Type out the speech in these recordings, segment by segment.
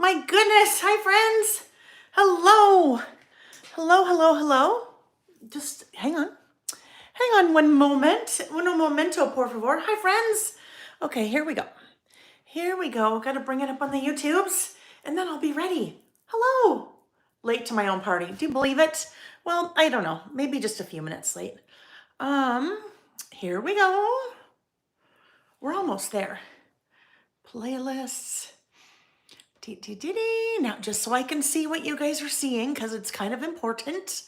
My goodness. Hi, friends. Hello. Hello, hello, hello. Just hang on. Hang on one moment. Un momento, por favor. Hi, friends. Okay, here we go. Here we go. Got to bring it up on the YouTubes, and then I'll be ready. Hello. Late to my own party. Do you believe it? Well, I don't know. Maybe just a few minutes late. Here we go. We're almost there. Playlists. Now, just so I can see what you guys are seeing, because it's kind of important.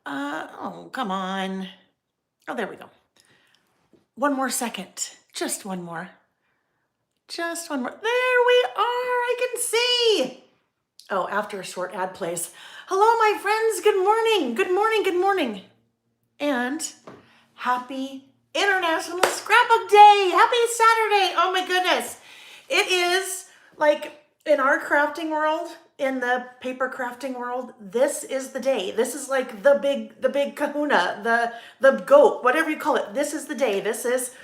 Oh, come on. Oh, there we go. One more second. Just one more. Just one more. There we are. I can see. Oh, after a short ad plays. Hello, my friends. Good morning. Good morning. Good morning. And happy International Scrapbook Day. Happy Saturday. Oh, my goodness. It is like in our crafting world, in the paper crafting world, this is the day. This is like the big kahuna, the goat, whatever you call it. This is the day. This is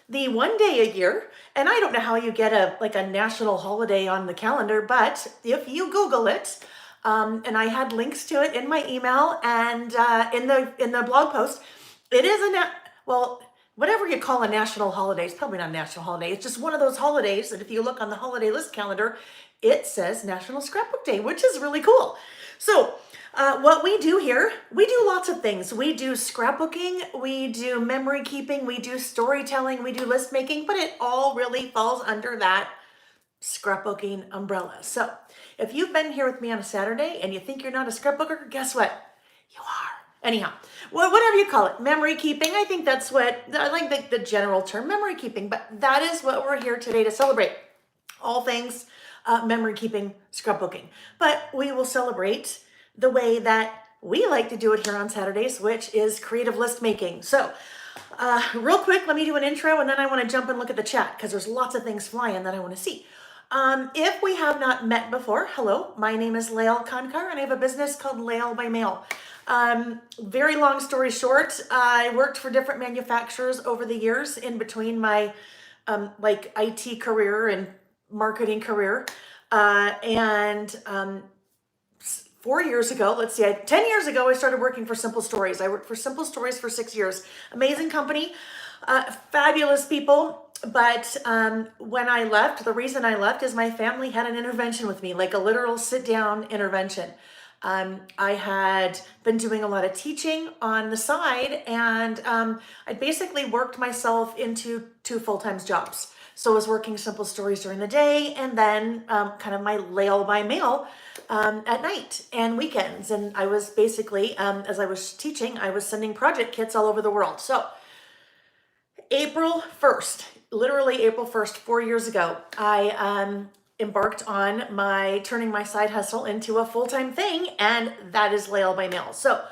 the one day a year. And I don't know how you get a national holiday on the calendar, but if you Google it, and I had links to it in my email and in the blog post, it is whatever you call a national holiday, it's probably not a national holiday. It's just one of those holidays that if you look on the holiday list calendar, it says National Scrapbook Day, which is really cool. So what we do here, we do lots of things. We do scrapbooking, we do memory keeping, we do storytelling, we do list making, but it all really falls under that scrapbooking umbrella. So if you've been here with me on a Saturday and you think you're not a scrapbooker, guess what? You are. Anyhow, whatever you call it, memory keeping, I think that's what, I like the general term memory keeping, but that is what we're here today to celebrate. All things memory keeping, scrapbooking. But we will celebrate the way that we like to do it here on Saturdays, which is creative list making. So real quick, let me do an intro and then I want to jump and look at the chat because there's lots of things flying that I want to see. If we have not met before, hello, my name is Layle and I have a business called Layle by Mail. Very long story short, I worked for different manufacturers over the years in between my IT career and marketing career. 4 years ago, 10 years ago, I started working for Simple Stories. I worked for Simple Stories for 6 years. Amazing company, fabulous people. But when I left, the reason I left is my family had an intervention with me, like a literal sit-down intervention. I had been doing a lot of teaching on the side, and I basically worked myself into 2 full-time jobs. So I was working Simple Stories during the day, and then kind of my Layle by Mail at night and weekends. And I was basically, as I was teaching, I was sending project kits all over the world. So April 1st, literally April 1st, 4 years ago, I embarked on turning my side hustle into a full-time thing, and that is Layle by Mail. So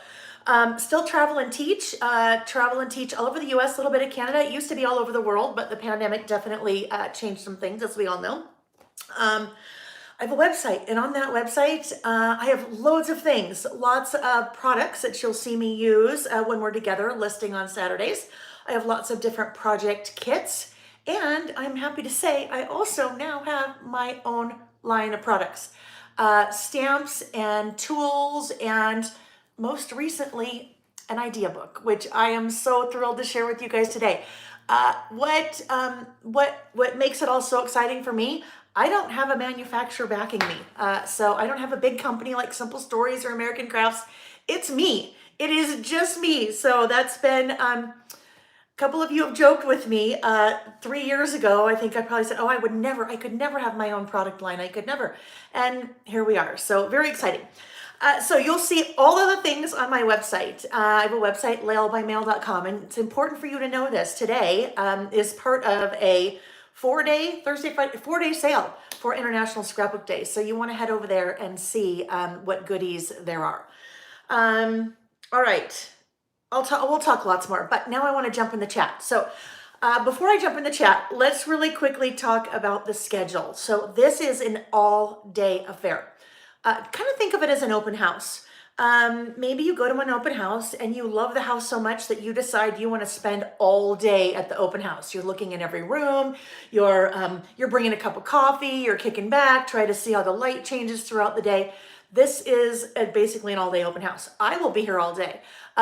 still travel and teach all over the US, a little bit of Canada. It used to be all over the world, but the pandemic definitely changed some things, as we all know. I have a website, and on that website, I have loads of things, lots of products that you'll see me use when we're together listing on Saturdays. I have lots of different project kits, and I'm happy to say I also now have my own line of products, stamps and tools, and most recently, an idea book, which I am so thrilled to share with you guys today. What makes it all so exciting for me? I don't have a manufacturer backing me. So I don't have a big company like Simple Stories or American Crafts. It's me. It is just me. So that's been, a couple of you have joked with me 3 years ago. I think I probably said, oh, I could never have my own product line. I could never. And here we are. So very exciting. So you'll see all of the things on my website. I have a website, laylebymail.com, and it's important for you to know this. Today is part of a 4-day, Thursday, Friday, 4-day sale for International Scrapbook Day. So you want to head over there and see what goodies there are. All right, we'll talk lots more, but now I want to jump in the chat. So before I jump in the chat, let's really quickly talk about the schedule. So this is an all-day affair. Kind of think of it as an open house. Maybe you go to an open house and you love the house so much that you decide you want to spend all day at the open house. You're looking in every room. You're bringing a cup of coffee. You're kicking back, try to see how the light changes throughout the day. This is basically an all-day open house. I will be here all day.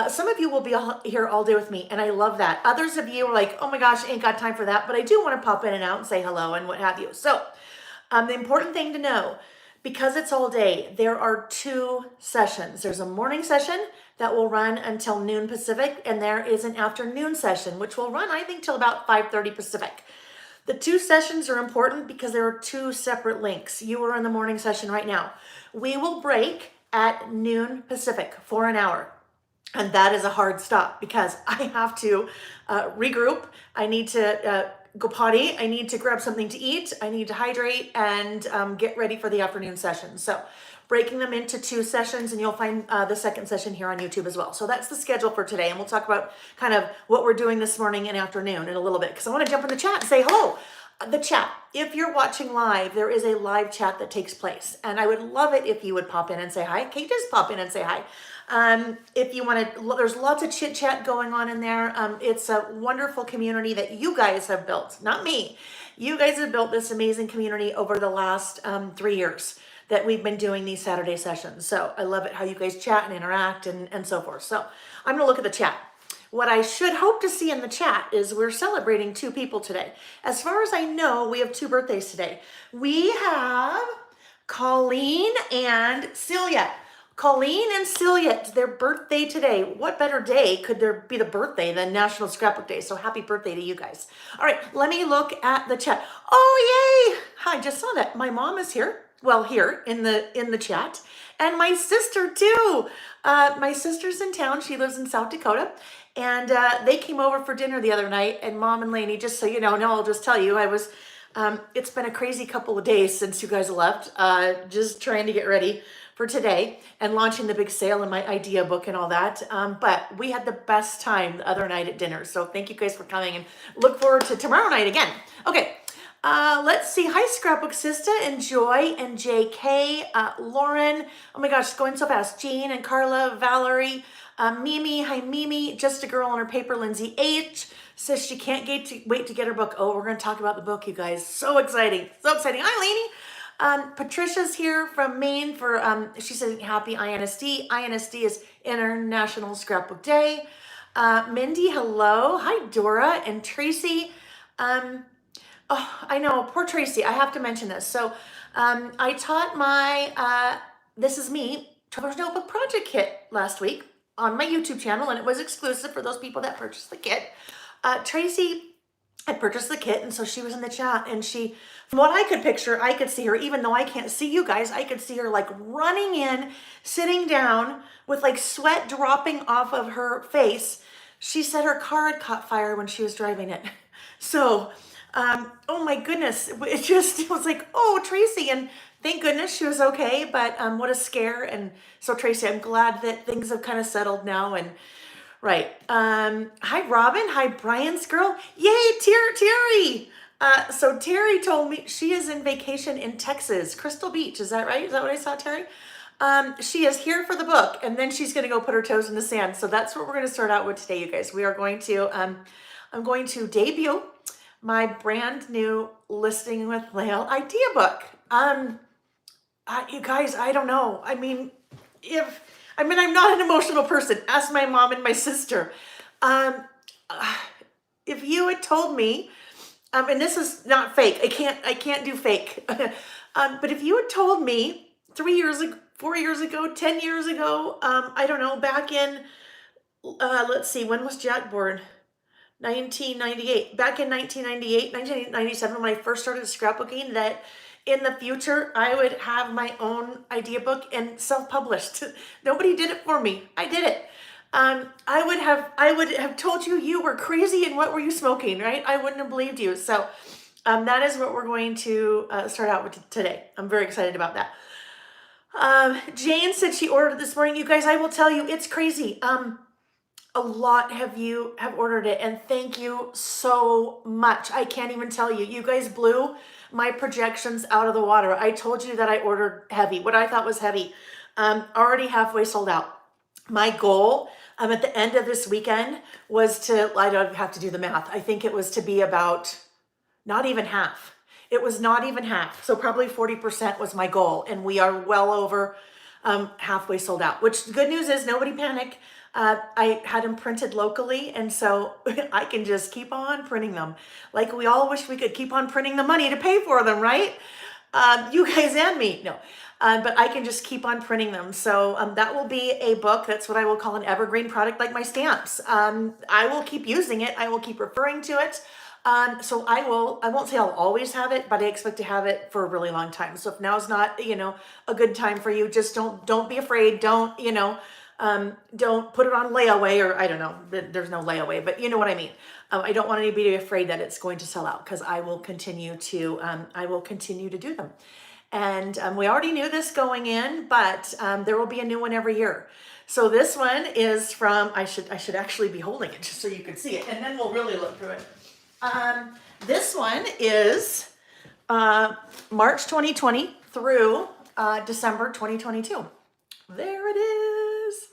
Some of you will be here all day with me, and I love that. Others of you are like, oh my gosh, ain't got time for that, but I do want to pop in and out and say hello and what have you. So the important thing to know, because it's all day, there are 2 sessions. There's a morning session that will run until noon Pacific, and there is an afternoon session, which will run, I think, till about 5:30 Pacific. The 2 sessions are important because there are 2 separate links. You are in the morning session right now. We will break at noon Pacific for an hour. And that is a hard stop because I have to regroup. I need to go potty. I need to grab something to eat. I need to hydrate and get ready for the afternoon session. So breaking them into 2 sessions, and you'll find the second session here on YouTube as well. So that's the schedule for today. And we'll talk about kind of what we're doing this morning and afternoon in a little bit, because I want to jump in the chat and say hello. The chat, if you're watching live, there is a live chat that takes place. And I would love it if you would pop in and say hi. Kate, just pop in and say hi. If you want to, there's lots of chit chat going on in there. It's a wonderful community that you guys have built, not me. You guys have built this amazing community over the last 3 years that we've been doing these Saturday sessions. So I love it how you guys chat and interact and so forth. So I'm going to look at the chat. What I should hope to see in the chat is we're celebrating 2 people today. As far as I know, we have 2 birthdays today. We have Colleen and Celia. Colleen and Celia, it's their birthday today. What better day could there be the birthday than National Scrapbook Day? So happy birthday to you guys. All right, let me look at the chat. Oh, yay! I just saw that. My mom is here. Well, here in the chat. And my sister too. My sister's in town. She lives in South Dakota. And they came over for dinner the other night. And Mom and Lainey, just so you know, I'll just tell you, it's been a crazy couple of days since you guys left. Just trying to get ready for today and launching the big sale in my idea book and all that. But we had the best time the other night at dinner. So thank you guys for coming and look forward to tomorrow night again. Okay, let's see. Hi, Scrapbook Sista and Joy and JK, Lauren. Oh my gosh, it's going so fast. Jean and Carla, Valerie, Mimi. Hi, Mimi. Just a Girl on Her Paper, Lindsay H. Says she can't wait to get her book. Oh, we're going to talk about the book, you guys. So exciting. So exciting. Hi, Lainey. Patricia's here from Maine for, she said happy INSD. INSD is International Scrapbook Day. Mindy, hello. Hi, Dora and Tracy. Oh, I know, poor Tracy. I have to mention this. So I taught my, This Is Me, Traveler's Notebook Project Kit last week on my YouTube channel, and it was exclusive for those people that purchased the kit. Tracy had purchased the kit, and so she was in the chat, and she, from what I could picture, I could see her, even though I can't see you guys, I could see her like running in, sitting down with like sweat dropping off of her face. She said her car had caught fire when she was driving it. So, oh my goodness, it was like, oh, Tracy, and thank goodness she was okay, but what a scare. And so Tracy, I'm glad that things have kind of settled now. And right. Hi, Robin. Hi, Brian's girl. Yay, Terry. So Terry told me she is in vacation in Texas, Crystal Beach. Is that right? Is that what I saw, Terry? She is here for the book, and then she's going to go put her toes in the sand. So that's what we're going to start out with today, you guys. We are going to, I'm going to debut my brand new Listing with Layle idea book. You guys, I don't know. I mean, I'm not an emotional person. Ask my mom and my sister. If you had told me, and this is not fake. I can't do fake. But if you had told me 3 years ago, 4 years ago, 10 years ago, I don't know, back in, let's see, when was Jack born? 1998. Back in 1998, 1997, when I first started scrapbooking, that in the future, I would have my own idea book and self-published. Nobody did it for me. I did it. I would have told you were crazy and what were you smoking, right? I wouldn't have believed you. So that is what we're going to start out with today. I'm very excited about that. Jane said she ordered it this morning. You guys, I will tell you, it's crazy. A lot have ordered it, and thank you so much. I can't even tell you. You guys blew my projections out of the water. I told you that I ordered heavy, what I thought was heavy. Already halfway sold out. My goal at the end of this weekend was to, I don't have to do the math. I think it was to be about not even half. It was not even half. So probably 40% was my goal. And we are well over halfway sold out, which the good news is nobody panic. I had them printed locally. And so I can just keep on printing them. Like we all wish we could keep on printing the money to pay for them, right? You guys and me, no. But I can just keep on printing them. So that will be a book. That's what I will call an evergreen product, like my stamps. I will keep using it. I will keep referring to it. So I won't say I'll always have it, but I expect to have it for a really long time. So if now's not, a good time for you, just don't be afraid. Don't put it on layaway, or I don't know, there's no layaway, but you know what I mean. I don't want anybody to be afraid that it's going to sell out, because I will continue to do them. And we already knew this going in, but there will be a new one every year. So this one is from, I should actually be holding it just so you can see it, and then we'll really look through it. This one is March 2020 through December 2022. There it is.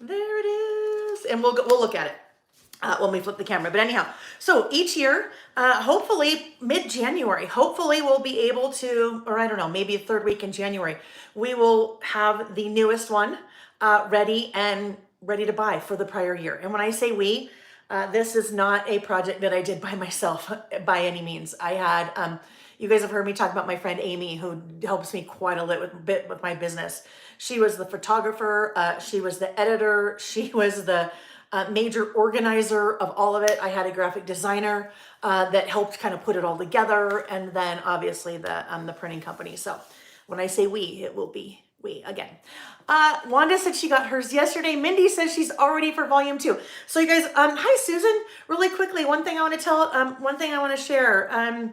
There it is. And we'll look at it when we flip the camera. But anyhow, so each year, hopefully mid-January, hopefully we'll be able to, or I don't know, maybe the third week in January, we will have the newest one ready to buy for the prior year. And when I say we, this is not a project that I did by myself by any means. I had, you guys have heard me talk about my friend Amy, who helps me quite a bit with my business. She was the photographer, she was the editor, she was the major organizer of all of it. I had a graphic designer that helped kind of put it all together, and then obviously the printing company. So when I say we, it will be we again. Wanda said she got hers yesterday. Mindy says she's all ready for volume 2. So you guys, hi Susan, really quickly, one thing I want to share.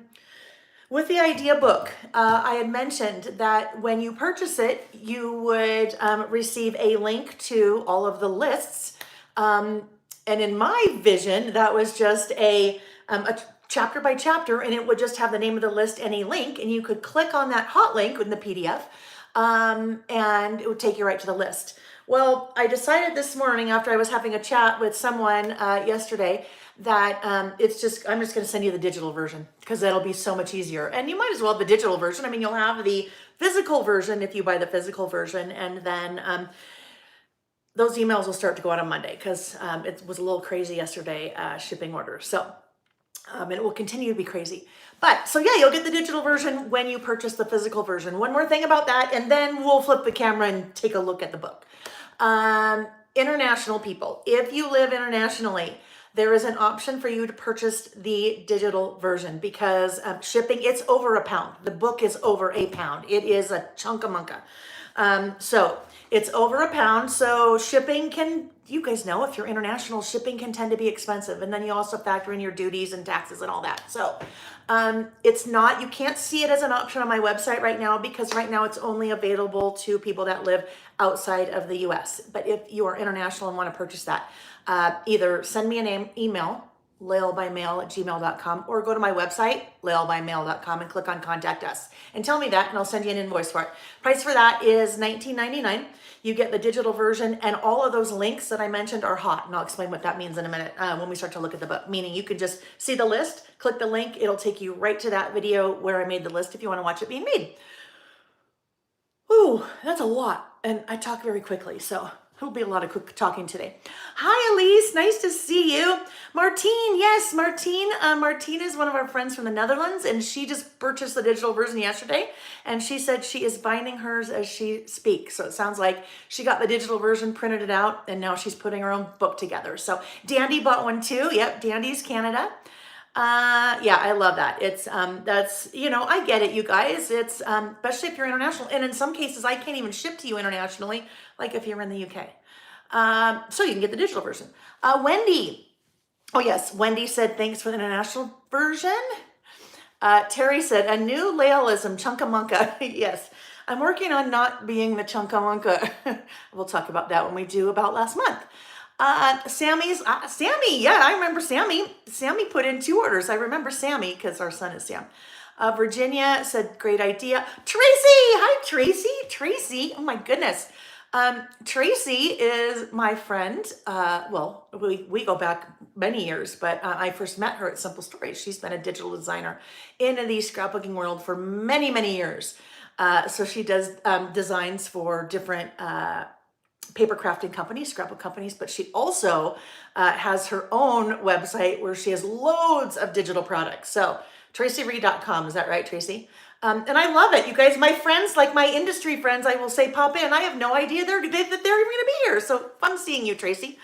With the idea book, I had mentioned that when you purchase it, you would receive a link to all of the lists. And in my vision, that was just a chapter by chapter, and it would just have the name of the list and a link, and you could click on that hot link in the PDF, and it would take you right to the list. Well, I decided this morning, after I was having a chat with someone yesterday, that I'm just going to send you the digital version, because that'll be so much easier. And you might as well have the digital version. I mean, you'll have the physical version if you buy the physical version, and then those emails will start to go out on Monday, because it was a little crazy yesterday, shipping orders. So, and it will continue to be crazy. But so yeah, you'll get the digital version when you purchase the physical version. One more thing about that, and then we'll flip the camera and take a look at the book. International people, if you live internationally, there is an option for you to purchase the digital version, because shipping, it's over a pound. The book is over a pound. It is a chunkamunka. So it's over a pound. So shipping can, you guys know, if you're international, shipping can tend to be expensive. And then you also factor in your duties and taxes and all that. So it's not, you can't see it as an option on my website right now, because right now it's only available to people that live outside of the US. But if you are international and want to purchase that, either send me an email, laylebymail@gmail.com, or go to my website, laylebymail.com, and click on contact us and tell me that, and I'll send you an invoice for it. Price for that is $19.99. You get the digital version, and all of those links that I mentioned are hot, and I'll explain what that means in a minute when we start to look at the book. Meaning you can just see the list, click the link, it'll take you right to that video where I made the list if you want to watch it being made. Ooh, that's a lot, and I talk very quickly, so it'll be a lot of quick talking today. Hi, Elise. Nice to see you. Martine. Yes, Martine. Martine is one of our friends from the Netherlands, and she just purchased the digital version yesterday, and she said she is binding hers as she speaks. So it sounds like she got the digital version, printed it out, and now she's putting her own book together. So Dandy bought one too. Yep, Dandy's Canada. Yeah, I love that. It's, that's, I get it, you guys. It's, especially if you're international. And in some cases, I can't even ship to you internationally, like if you're in the UK. So you can get the digital version. Wendy. Oh yes. Wendy said, thanks for the international version. Terry said, a new Layleism, chunkamunka. Yes. I'm working on not being the chunkamunka. We'll talk about that when we do about last month. Sammy, yeah, I remember Sammy. Sammy put in 2 orders. I remember Sammy because our son is Sam. Virginia said, great idea. Tracy, hi Tracy. Tracy, oh my goodness. Tracy is my friend. Well, we go back many years, but I first met her at Simple Stories. She's been a digital designer in the scrapbooking world for many, many years. So she does designs for different paper crafting companies, scrapbook companies, but she also has her own website where she has loads of digital products. So tracyreed.com, is that right, Tracy? And I love it. You guys, my friends, like my industry friends, I will say pop in. I have no idea that they're even going to be here. So fun seeing you, Tracy.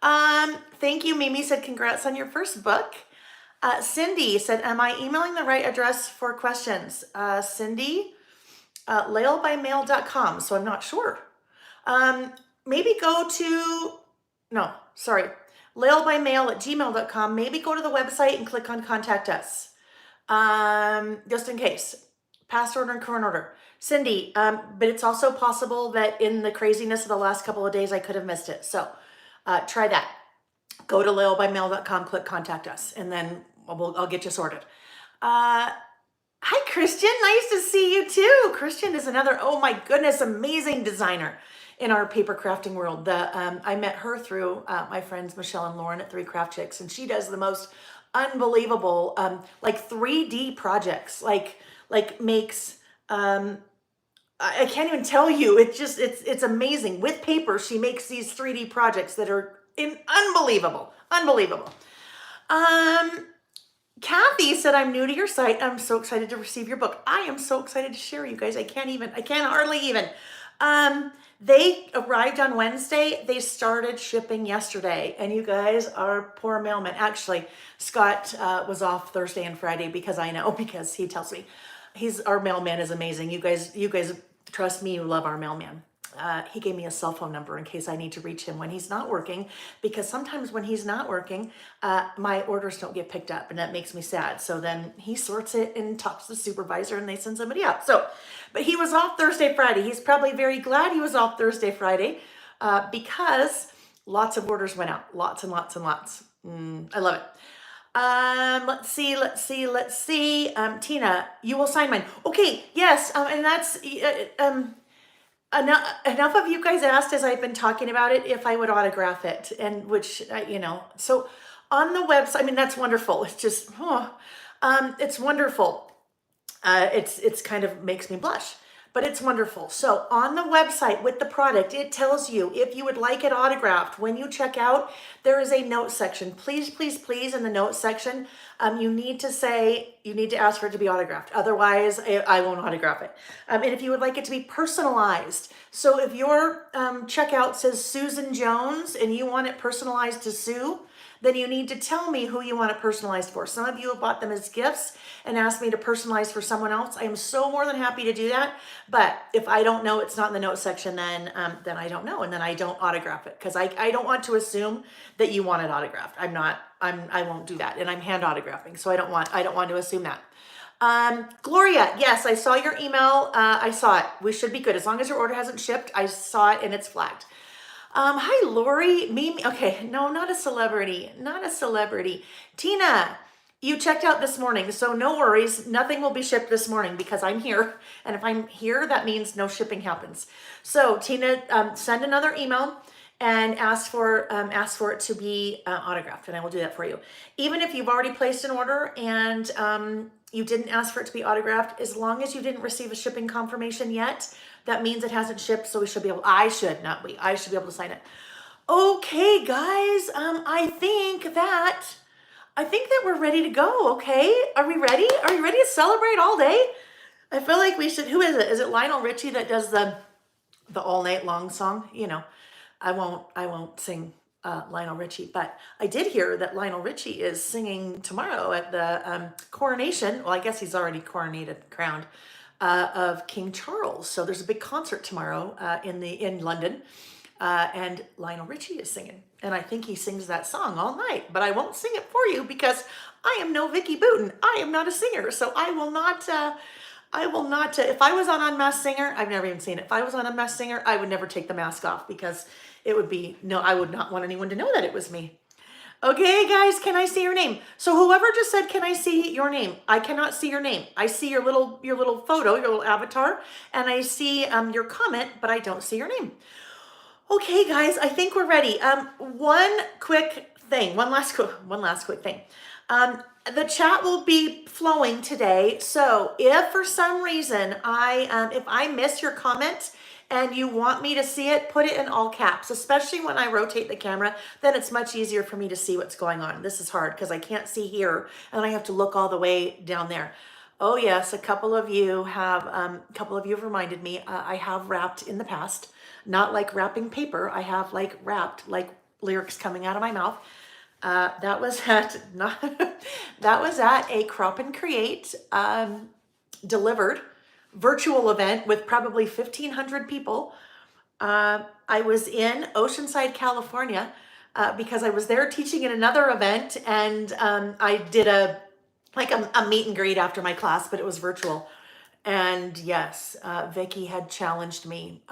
Thank you. Mimi said, congrats on your first book. Cindy said, am I emailing the right address for questions? Cindy, laylebymail.com. So I'm not sure. Maybe go to, no, sorry, laylebymail@gmail.com. Maybe go to the website and click on contact us. Just in case. Past order and current order. Cindy, but it's also possible that in the craziness of the last couple of days, I could have missed it. So try that. Go to laylebymail.com, click contact us, and then I'll get you sorted. Hi, Christian. Nice to see you too. Christian is another, oh my goodness, amazing designer in our paper crafting world. I met her through my friends Michelle and Lauren at 3 Craft Chicks, and she does the most unbelievable like 3D projects, like makes I can't even tell you. It's amazing. With paper, she makes these 3D projects that are unbelievable. Kathy said, I'm new to your site. I'm so excited to receive your book. I am so excited to share, you guys. I can't hardly even. They arrived on Wednesday. They started shipping yesterday. And you guys, our poor mailman, actually, Scott was off Thursday and Friday because he tells me. Our mailman is amazing. You guys trust me, you love our mailman. He gave me a cell phone number in case I need to reach him when he's not working, because sometimes when he's not working, my orders don't get picked up, and that makes me sad. So then he sorts it and talks to the supervisor, and they send somebody out. But he was off Thursday, Friday. He's probably very glad he was off Thursday, Friday, because lots of orders went out, lots and lots and lots. I love it. Let's see. Tina, you will sign mine. Okay, yes, and that's enough of you guys asked as I've been talking about it if I would autograph it, and which so on the website. I mean, that's wonderful. It's just it's wonderful. It's kind of makes me blush, but it's wonderful. So on the website with the product, it tells you if you would like it autographed. When you check out, there is a note section. Please, please, please, in the note section, you need to ask for it to be autographed. Otherwise, I won't autograph it. And if you would like it to be personalized, so if your checkout says Susan Jones and you want it personalized to Sue, then you need to tell me who you want it personalized for. Some of you have bought them as gifts and asked me to personalize for someone else. I am so more than happy to do that. But if I don't know, it's not in the note section, then I don't know, and then I don't autograph it, because I don't want to assume that you want it autographed. I won't do that, and I'm hand autographing, so I don't want to assume that. Gloria, yes, I saw your email. I saw it. We should be good as long as your order hasn't shipped. I saw it and it's flagged. Hi, Lori. Mimi. Okay, no, not a celebrity. Tina, you checked out this morning, so no worries. Nothing will be shipped this morning because I'm here. And if I'm here, that means no shipping happens. So Tina, send another email and ask for it to be autographed, and I will do that for you. Even if you've already placed an order and you didn't ask for it to be autographed, as long as you didn't receive a shipping confirmation yet, that means it hasn't shipped, so I should be able to sign it. Okay, guys, I think that we're ready to go, okay? Are we ready? Are you ready to celebrate all day? I feel like we should. Who is it? Is it Lionel Richie that does the all night long song? I won't sing Lionel Richie, but I did hear that Lionel Richie is singing tomorrow at the coronation. Well, I guess he's already crowned, of King Charles. So there's a big concert tomorrow in London, and Lionel Richie is singing, and I think he sings that song all night. But I won't sing it for you because I am no Vicky Booten. I am not a singer, so I will not. If I was on Unmasked Singer, I've never even seen it. If I was on Unmasked Singer, I would never take the mask off because it would be I would not want anyone to know that it was me. Okay, guys, can I see your name? So whoever just said, can I see your name? I cannot see your name. I see your little photo, your little avatar, and I see your comment, but I don't see your name. Okay, guys, I think we're ready. One last quick thing. The chat will be flowing today. So if for some reason if I miss your comment and you want me to see it, put it in all caps, especially when I rotate the camera, then it's much easier for me to see what's going on. This is hard because I can't see here and I have to look all the way down there. Oh yes, a couple of you have reminded me, I have rapped in the past, not like wrapping paper. I have like rapped, like lyrics coming out of my mouth. That was at a Crop and Create delivered virtual event with probably 1,500 people. I was in Oceanside, California, because I was there teaching in another event, and I did a meet and greet after my class, but it was virtual. And yes, Vicky had challenged me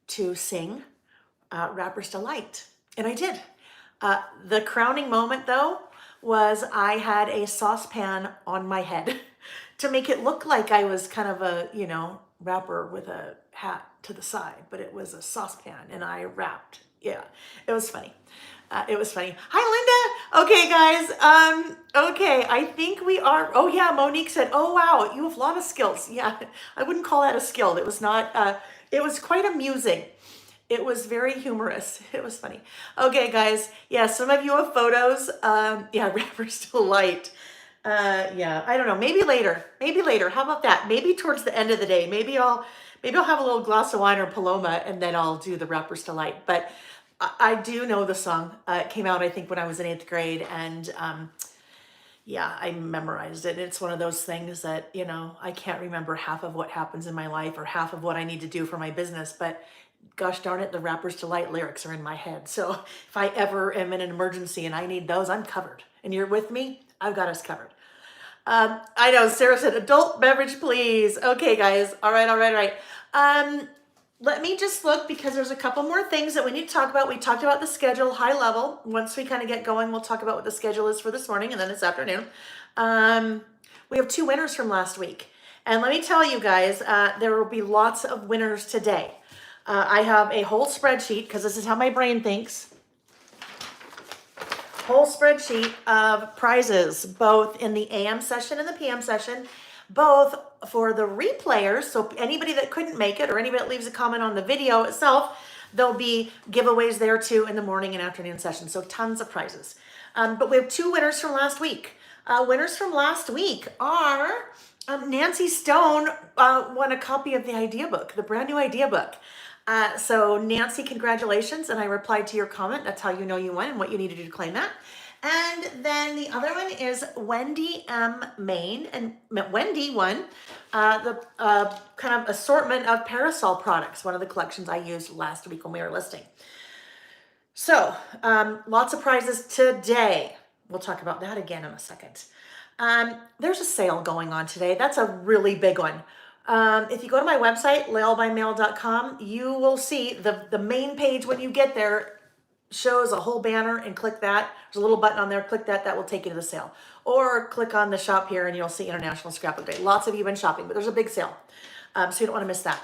to sing Rapper's Delight, and I did. The crowning moment, though, was I had a saucepan on my head to make it look like I was kind of a, rapper with a hat to the side, but it was a saucepan and I rapped. Yeah, it was funny. It was funny. Hi, Linda. Okay, guys. Okay, I think we are. Oh, yeah, Monique said, oh, wow, you have a lot of skills. Yeah, I wouldn't call that a skill. It was not, it was quite amusing. It was very humorous. It was funny. Okay, guys. Yeah, some of you have photos. Yeah, Rapper's Delight. Yeah, I don't know. Maybe later. Maybe later. How about that? Maybe towards the end of the day. Maybe I'll have a little glass of wine or Paloma, and then I'll do the Rapper's Delight. But I do know the song. It came out, I think, when I was in 8th grade, and yeah, I memorized it. It's one of those things that, I can't remember half of what happens in my life or half of what I need to do for my business, but gosh darn it, the Rapper's Delight lyrics are in my head. So if I ever am in an emergency and I need those, I'm covered. And you're with me? I've got us covered. I know, Sarah said, adult beverage, please. Okay, guys. All right. Let me just look because there's a couple more things that we need to talk about. We talked about the schedule, high level. Once we kind of get going, we'll talk about what the schedule is for this morning and then this afternoon. We have 2 winners from last week. And let me tell you guys, there will be lots of winners today. I have a whole spreadsheet because this is how my brain thinks. Whole spreadsheet of prizes, both in the AM session and the PM session, both for the replayers. So anybody that couldn't make it or anybody that leaves a comment on the video itself, there'll be giveaways there too in the morning and afternoon session. So tons of prizes. But we have 2 winners from last week. Winners from last week are Nancy Stone won a copy of the idea book, the brand new idea book. So Nancy, congratulations. And I replied to your comment. That's how you know you won and what you need to do to claim that. And then the other one is Wendy M. Main. And Wendy won the kind of assortment of parasol products, one of the collections I used last week when we were listing. So lots of prizes today. We'll talk about that again in a second. There's a sale going on today. That's a really big one. If you go to my website, laylebymail.com, you will see the main page when you get there shows a whole banner, and click that. There's a little button on there. Click that. That will take you to the sale. Or click on the shop here and you'll see International Scrapbook Day. Lots of you have been shopping, but there's a big sale. So you don't want to miss that.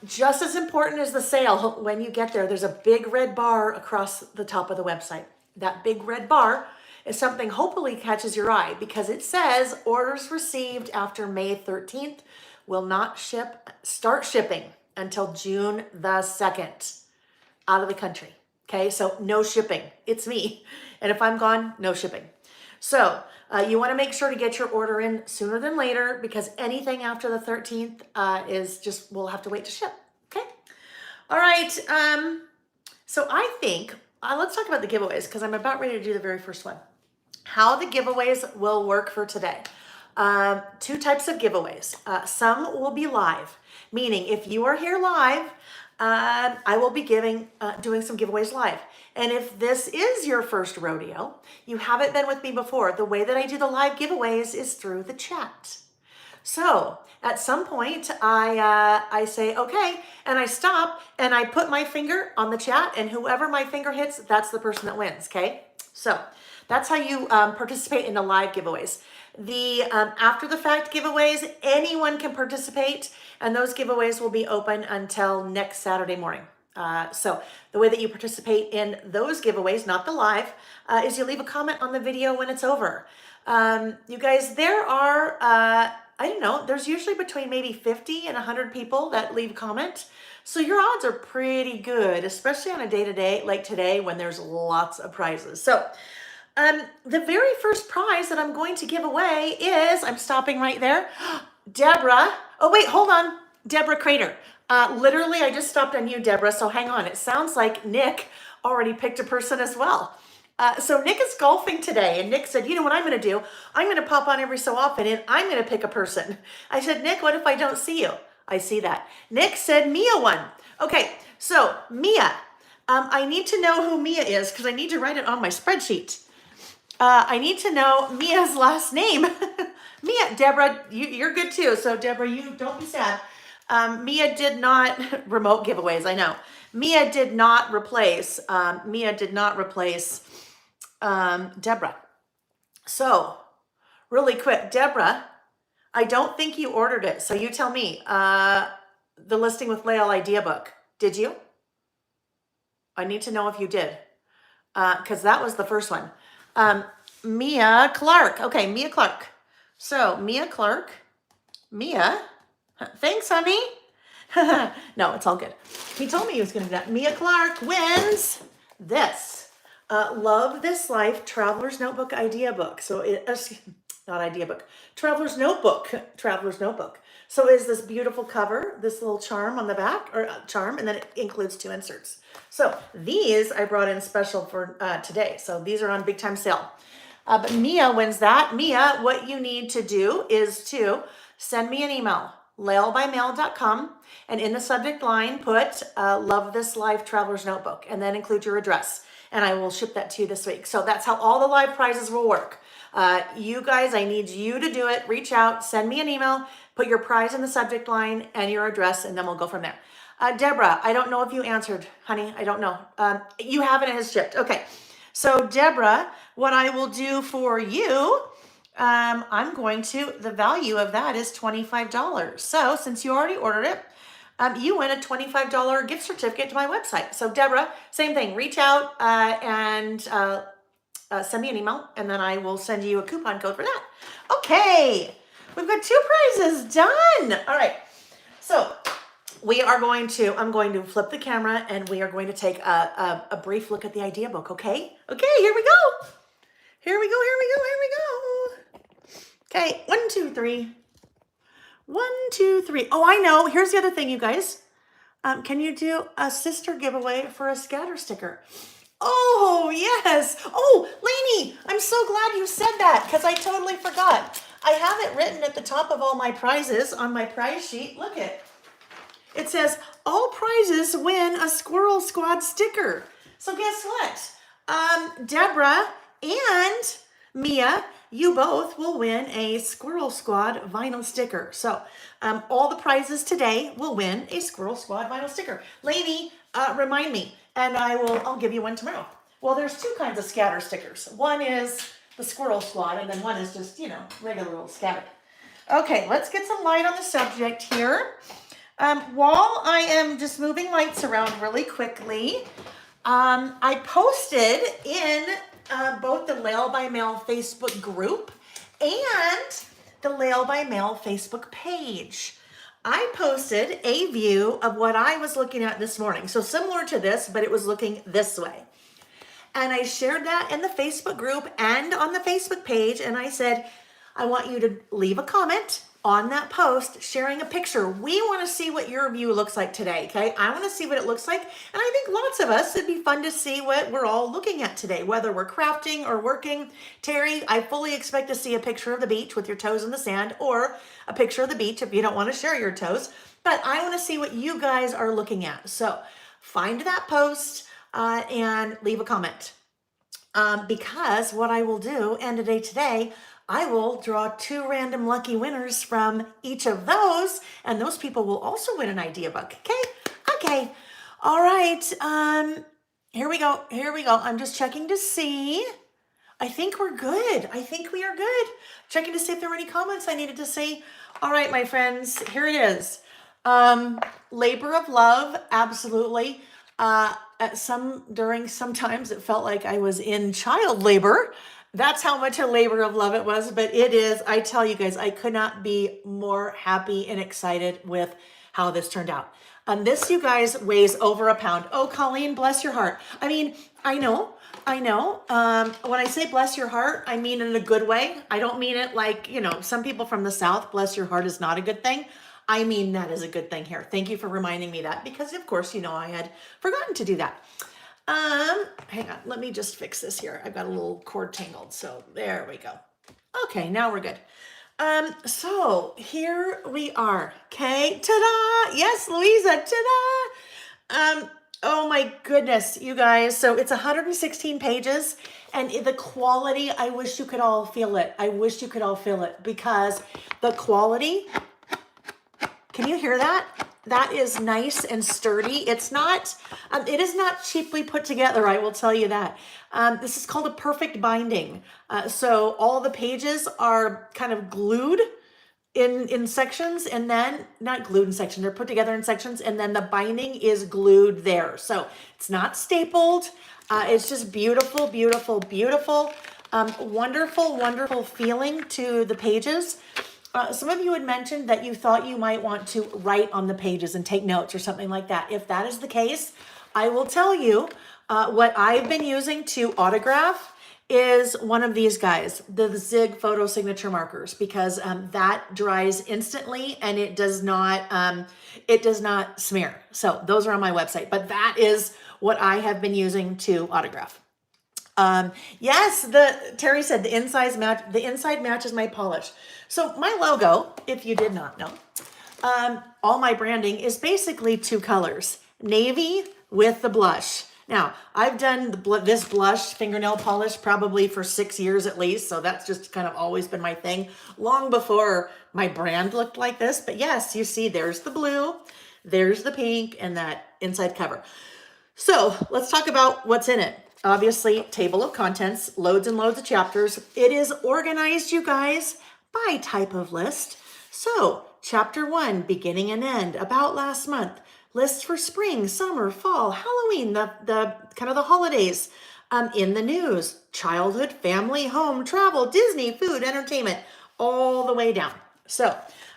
Just as important as the sale, when you get there, there's a big red bar across the top of the website. That big red bar is something hopefully catches your eye because it says orders received after May 13th will not start shipping until June the 2nd out of the country. Okay, so no shipping. It's me. And if I'm gone, no shipping. So you want to make sure to get your order in sooner than later because anything after the 13th we'll have to wait to ship. Okay. All right. So I think, let's talk about the giveaways because I'm about ready to do the very first one. How the giveaways will work for today. 2 types of giveaways. Some will be live, meaning if you are here live, I will be doing some giveaways live. And if this is your first rodeo, you haven't been with me before, the way that I do the live giveaways is through the chat. So at some point, I say, okay, and I stop and I put my finger on the chat, and whoever my finger hits, that's the person that wins, okay? So that's how you participate in the live giveaways. The after the fact giveaways, anyone can participate, and those giveaways will be open until next Saturday morning. So the way that you participate in those giveaways, not the live, is you leave a comment on the video when it's over. You guys, there are, I don't know, there's usually between maybe 50 and 100 people that leave a comment. So your odds are pretty good, especially on a day-to-day like today when there's lots of prizes. So the very first prize that I'm going to give away is, I'm stopping right there, Deborah. Oh wait, hold on, Deborah Crater. Literally, I just stopped on you, Deborah, so hang on. It sounds like Nick already picked a person as well. So Nick is golfing today, and Nick said, you know what I'm going to do? I'm going to pop on every so often, and I'm going to pick a person. I said, Nick, what if I don't see you? I see that. Nick said Mia won. Okay, so Mia, I need to know who Mia is because I need to write it on my spreadsheet. I need to know Mia's last name. Mia, Deborah, you're good too. So Deborah, you don't be sad. Mia did not, remote giveaways, I know. Mia did not replace Deborah. So really quick, Deborah, I don't think you ordered it. So you tell me, the listing with Layle idea book, did you? I need to know if you did, because that was the first one. Mia Clark. Okay, Mia Clark. So Mia Clark, Mia, thanks, honey. No, it's all good. He told me he was going to do that. Mia Clark wins this Love This Life Traveler's Notebook idea book. So not idea book, Traveler's Notebook. Traveler's Notebook. So is this beautiful cover, this little charm on the back, or charm, and then it includes 2 inserts. So these I brought in special for today. So these are on big time sale. But Mia wins that. Mia, what you need to do is to send me an email, laylebymail.com, and in the subject line put Love This Life Traveler's Notebook, and then include your address, and I will ship that to you this week. So that's how all the live prizes will work. You guys, I need you to do it. Reach out, send me an email, put your prize in the subject line and your address, and then we'll go from there. Deborah, I don't know if you answered, honey. I don't know. You haven't, it has shipped. Okay. So Deborah, what I will do for you, I'm going to, the value of that is $25. So since you already ordered it, you win a $25 gift certificate to my website. So Deborah, same thing, reach out and send me an email, and then I will send you a coupon code for that. Okay, we've got 2 prizes done. All right, so we are going to, I'm going to flip the camera, and we are going to take a brief look at the idea book, okay? Okay, here we go. Here we go, here we go, here we go. Okay, 1, 2, 3. 1, 2, 3. Oh, I know. Here's the other thing, you guys. Can you do a sister giveaway for a scatter sticker? Oh, yes. Oh, Lainey, I'm so glad you said that because I totally forgot. I have it written at the top of all my prizes on my prize sheet. Look it. It says, all prizes win a Squirrel Squad sticker. So guess what? Deborah and Mia, you both will win a Squirrel Squad vinyl sticker. So all the prizes today will win a Squirrel Squad vinyl sticker. Lainey, remind me, and I'll give you one tomorrow. Well, there's 2 kinds of scatter stickers. One is the Squirrel Squad, and then one is just, regular little scatter. Okay, let's get some light on the subject here. While I am just moving lights around really quickly, I posted in both the Layle by Mail Facebook group and the Layle by Mail Facebook page. I posted a view of what I was looking at this morning. So similar to this, but it was looking this way. And I shared that in the Facebook group and on the Facebook page. And I said, I want you to leave a comment on that post sharing a picture. We want to see what your view looks like today, okay? I want to see what it looks like. And I think lots of us, it'd be fun to see what we're all looking at today, whether we're crafting or working. Terry, I fully expect to see a picture of the beach with your toes in the sand, or a picture of the beach if you don't want to share your toes. But I want to see what you guys are looking at. So find that post and leave a comment. Because what I will do, end of day today, I will draw 2 random lucky winners from each of those, and those people will also win an idea book. Okay. All right. Here we go. I'm just checking to see. I think we're good. I think we are good. Checking to see if there were any comments I needed to say. All right, my friends, here it is. Labor of love, absolutely. Sometimes it felt like I was in child labor. That's how much a labor of love it was, but it is. I tell you guys, I could not be more happy and excited with how this turned out. This, you guys, weighs over a pound. Oh, Colleen, bless your heart. I mean, I know. When I say bless your heart, I mean in a good way. I don't mean it like, some people from the South, bless your heart is not a good thing. I mean that is a good thing here. Thank you for reminding me that, because of course, I had forgotten to do that. Hang on, let me just fix this here. I've got a little cord tangled, so there we go. Okay, now we're good. So here we are. Okay, ta-da! Yes, Louisa, ta-da! Oh my goodness, you guys. So it's 116 pages, and the quality, I wish you could all feel it. Because the quality, can you hear that? That is nice and sturdy. It's not, it is not cheaply put together, I will tell you that. This is called a perfect binding. So all the pages are kind of glued in sections, and then, not glued in sections, they're put together in sections, and then the binding is glued there. So it's not stapled. It's just beautiful, beautiful, beautiful. Wonderful feeling to the pages. Some of you had mentioned that you thought you might want to write on the pages and take notes or something like that. If that is the case, I will tell you what I've been using to autograph is one of these guys, the Zig photo signature markers, because that dries instantly and it does not smear. So those are on my website, but that is what I have been using to autograph. Yes, Terry said the inside matches my polish. So my logo, if you did not know, all my branding is basically 2 colors, navy with the blush. Now, I've done this blush fingernail polish probably for 6 years at least, so that's just kind of always been my thing, long before my brand looked like this. But yes, you see, there's the blue, there's the pink, and that inside cover. So let's talk about what's in it. Obviously, table of contents, loads and loads of chapters. It is organized, you guys, by type of list. So, chapter 1, beginning and end, about last month. Lists for spring, summer, fall, Halloween, the kind of the holidays. In the news, childhood, family, home, travel, Disney, food, entertainment, all the way down. So,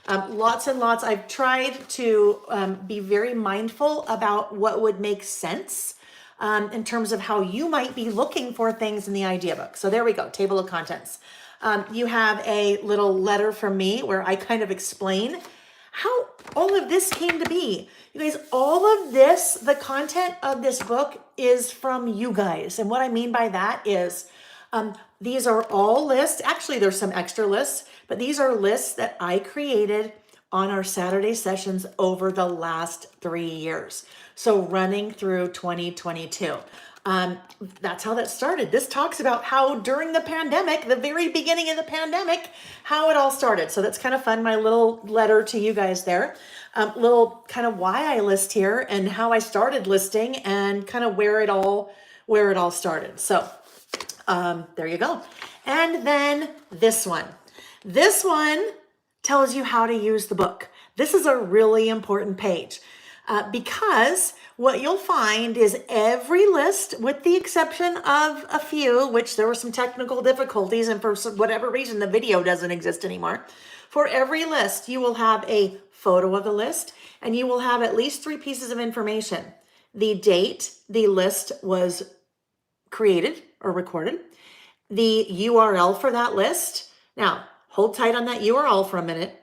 lots and lots. I've tried to be very mindful about what would make sense in terms of how you might be looking for things in the idea book. So there we go, table of contents. You have a little letter from me where I kind of explain how all of this came to be. You guys, all of this, the content of this book is from you guys. And what I mean by that is these are all lists. Actually, there's some extra lists, but these are lists that I created on our Saturday sessions over the last 3 years. So running through 2022. That's how that started. This talks about how during the pandemic, the very beginning of the pandemic, how it all started. So that's kind of fun. My little letter to you guys there. Little kind of why I list here and how I started listing and kind of where it all started. So there you go. And then this one. This one tells you how to use the book. This is a really important page because what you'll find is every list, with the exception of a few, which there were some technical difficulties and for whatever reason the video doesn't exist anymore. For every list, you will have a photo of the list and you will have at least 3 pieces of information. The date the list was created or recorded, the URL for that list. Now, hold tight on that URL for a minute.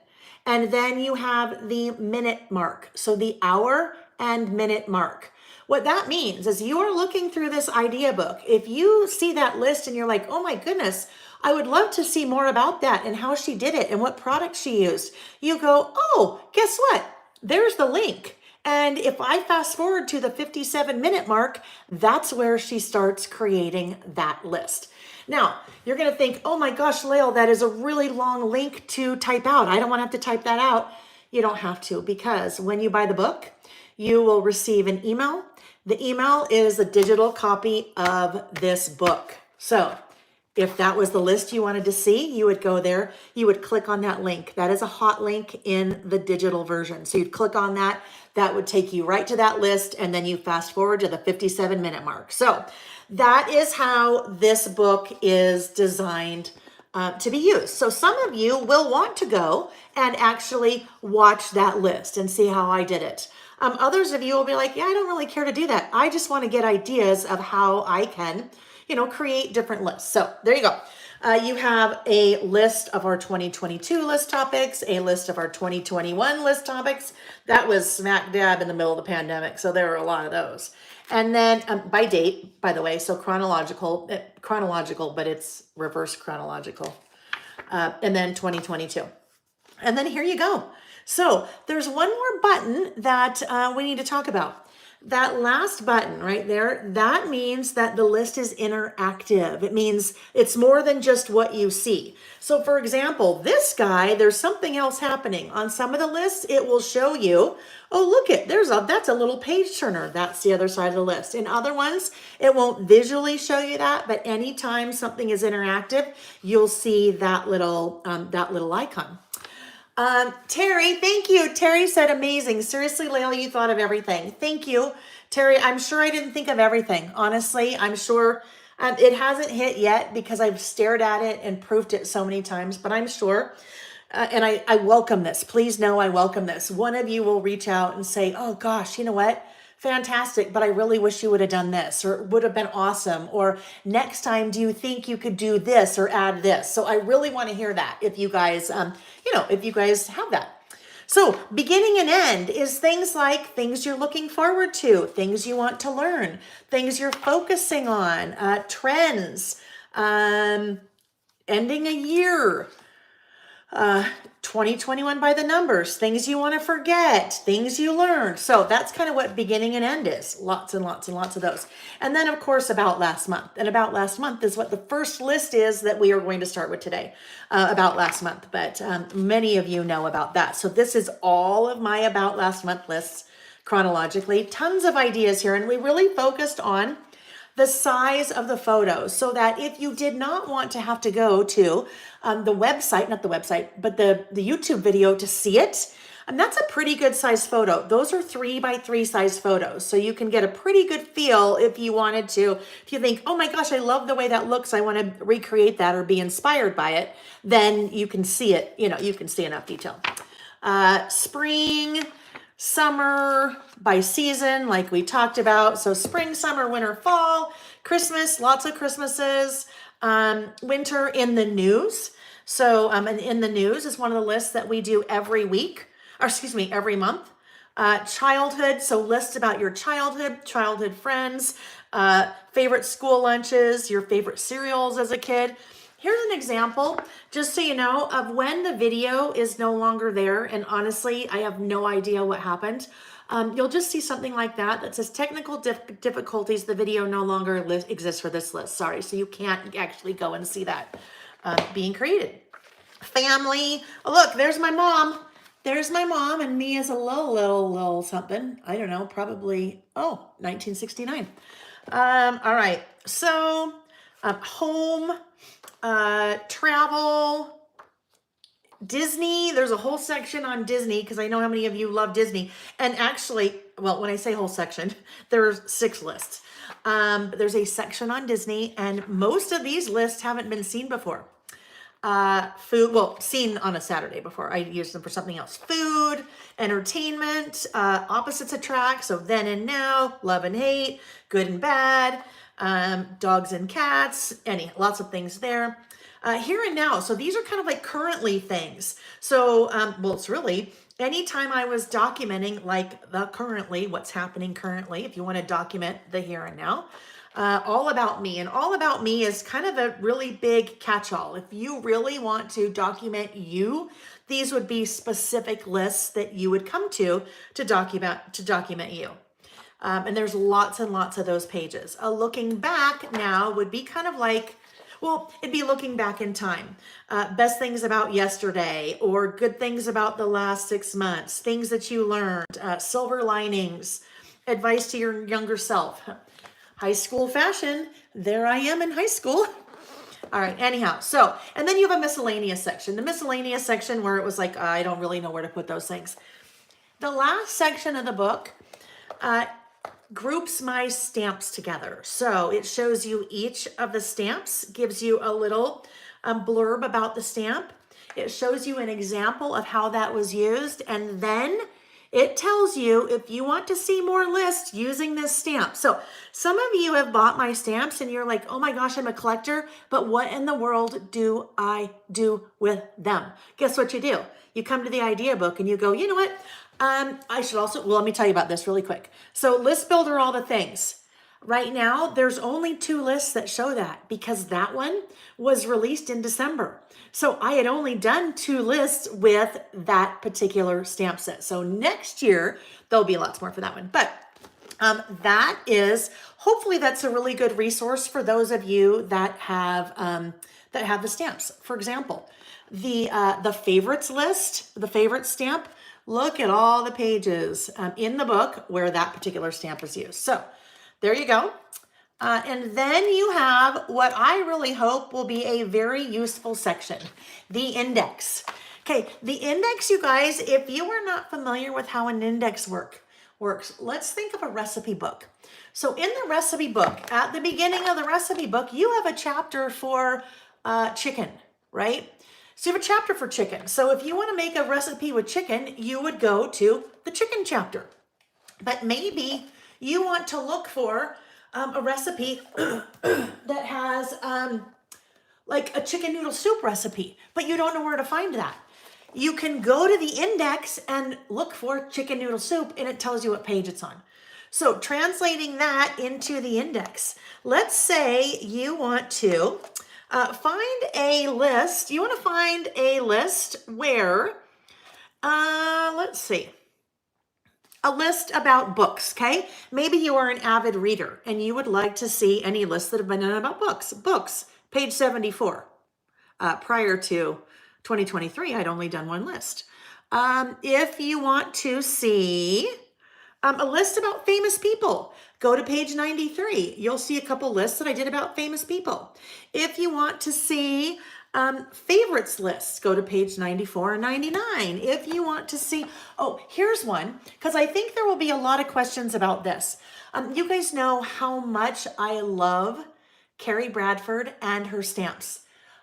And then you have the minute mark. So the hour and minute mark. What that means is you are looking through this idea book. If you see that list and you're like, oh my goodness, I would love to see more about that and how she did it and what product she used. You go, oh, guess what? There's the link. And if I fast forward to the 57-minute mark, that's where she starts creating that list. Now, you're going to think, oh my gosh, Layle, that is a really long link to type out. I don't want to have to type that out. You don't have to, because when you buy the book, you will receive an email. The email is a digital copy of this book. So if that was the list you wanted to see, you would go there, you would click on that link. That is a hot link in the digital version. So you'd click on that, that would take you right to that list, and then you fast forward to the 57-minute mark. So that is how this book is designed to be used. So some of you will want to go and actually watch that list and see how I did it. Others of you will be like, yeah, I don't really care to do that. I just want to get ideas of how I can create different lists. So there you go. You have a list of our 2022 list topics, a list of our 2021 list topics. That was smack dab in the middle of the pandemic. So there were a lot of those. And then by date, by the way, so chronological, but it's reverse chronological. And then 2022. And then here you go. So there's one more button that we need to talk about. That last button right there, that means that the list is interactive. It means it's more than just what you see. So for example, this guy, there's something else happening. On some of the lists, it will show you, oh, look it, that's a little page turner. That's the other side of the list. In other ones, it won't visually show you that, but anytime something is interactive, you'll see that little icon. Terry, thank you. Terry said amazing. Seriously, Layle, you thought of everything. Thank you, Terry. I'm sure I didn't think of everything. Honestly, I'm sure it hasn't hit yet because I've stared at it and proofed it so many times, but I'm sure. And I welcome this. Please know I welcome this. One of you will reach out and say, oh gosh, you know what? Fantastic, but I really wish you would have done this, or it would have been awesome, or next time, do you think you could do this or add this? So I really want to hear that if you guys, if you guys have that. So beginning and end is things like things you're looking forward to, things you want to learn, things you're focusing on, trends, ending a year, 2021 by the numbers, things you want to forget, things you learned. So that's kind of what beginning and end is. Lots and lots and lots of those. And then of course, about last month. And about last month is what the first list is that we are going to start with today, about last month. But many of you know about that. So this is all of my about last month lists chronologically. Tons of ideas here. And we really focused on the size of the photos, so that if you did not want to have to go to the website, not the website, but the YouTube video to see it, and that's a pretty good size photo. Those are 3x3 size photos. So you can get a pretty good feel if you wanted to, if you think, oh my gosh, I love the way that looks, I want to recreate that or be inspired by it, then you can see it, you can see enough detail. Spring, summer by season, like we talked about. So spring, summer, winter, fall, Christmas, lots of Christmases, winter in the news. So and in the news is one of the lists that we do every week, or excuse me, every month. Childhood, so lists about your childhood friends, favorite school lunches, your favorite cereals as a kid. Here's an example, just so you know, of when the video is no longer there. And honestly, I have no idea what happened. You'll just see something like that says technical difficulties. The video no longer exists for this list. Sorry. So you can't actually go and see that being created. Family. Oh, look, there's my mom. There's my mom and me as a little something. I don't know, probably, 1969. All right. So home, travel, Disney. There's a whole section on Disney because I know how many of you love Disney. And actually, well, when I say whole section, there's 6 lists. There's a section on Disney, and most of these lists haven't been seen before. Food, well, seen on a Saturday before. I used them for something else. Food, entertainment, opposites attract. So then and now, love and hate, good and bad, dogs and cats, lots of things there. Here and now. So these are kind of like currently things. So, well, it's really anytime I was documenting like the currently, what's happening currently, if you want to document the here and now, all about me. And all about me is kind of a really big catch-all. If you really want to document you, these would be specific lists that you would come to document you. And there's lots and lots of those pages. Looking back now would be kind of like, Well, it'd be looking back in time. Best things about yesterday, or good things about the last 6 months, things that you learned, silver linings, advice to your younger self. High school fashion, there I am in high school. All right, anyhow, so, and then you have a miscellaneous section. The miscellaneous section where it was like, I don't really know where to put those things. The last section of the book groups my stamps together. So it shows you each of the stamps, gives you a little blurb about the stamp. It shows you an example of how that was used. And then it tells you if you want to see more lists using this stamp. So some of you have bought my stamps and you're like, oh my gosh, I'm a collector, but what in the world do I do with them? Guess what you do? You come to the idea book and you go, you know what? I should also, well, let me tell you about this really quick. So list builder, all the things. Right now, there's only 2 lists that show that because that one was released in December. So I had only done 2 lists with that particular stamp set. So next year, there'll be lots more for that one. But that is, hopefully that's a really good resource for those of you that have the stamps. For example, the favorites list, the favorite stamp, look at all the pages in the book where that particular stamp is used. So there you go. And then you have what I really hope will be a very useful section, the index. Okay, the index, you guys, if you are not familiar with how an index works, let's think of a recipe book. So in the recipe book, at the beginning of the recipe book, you have a chapter for chicken, right? So you have a chapter for chicken. So if you want to make a recipe with chicken, you would go to the chicken chapter. But maybe you want to look for a recipe that has like a chicken noodle soup recipe, but you don't know where to find that. You can go to the index and look for chicken noodle soup and it tells you what page it's on. So translating that into the index, let's say you want to find a list. You want to find a list where, let's see, a list about books, okay? Maybe you are an avid reader and you would like to see any lists that have been done about books. Books, page 74. Prior to 2023, I'd only done 1 list. If you want to see a list about famous people, go to page 93. You'll see a couple lists that I did about famous people. If you want to see favorites lists, go to page 94 and 99. If you want to see, oh, here's one, because I think there will be a lot of questions about this. You guys know how much I love Carrie Bradford and her stamps.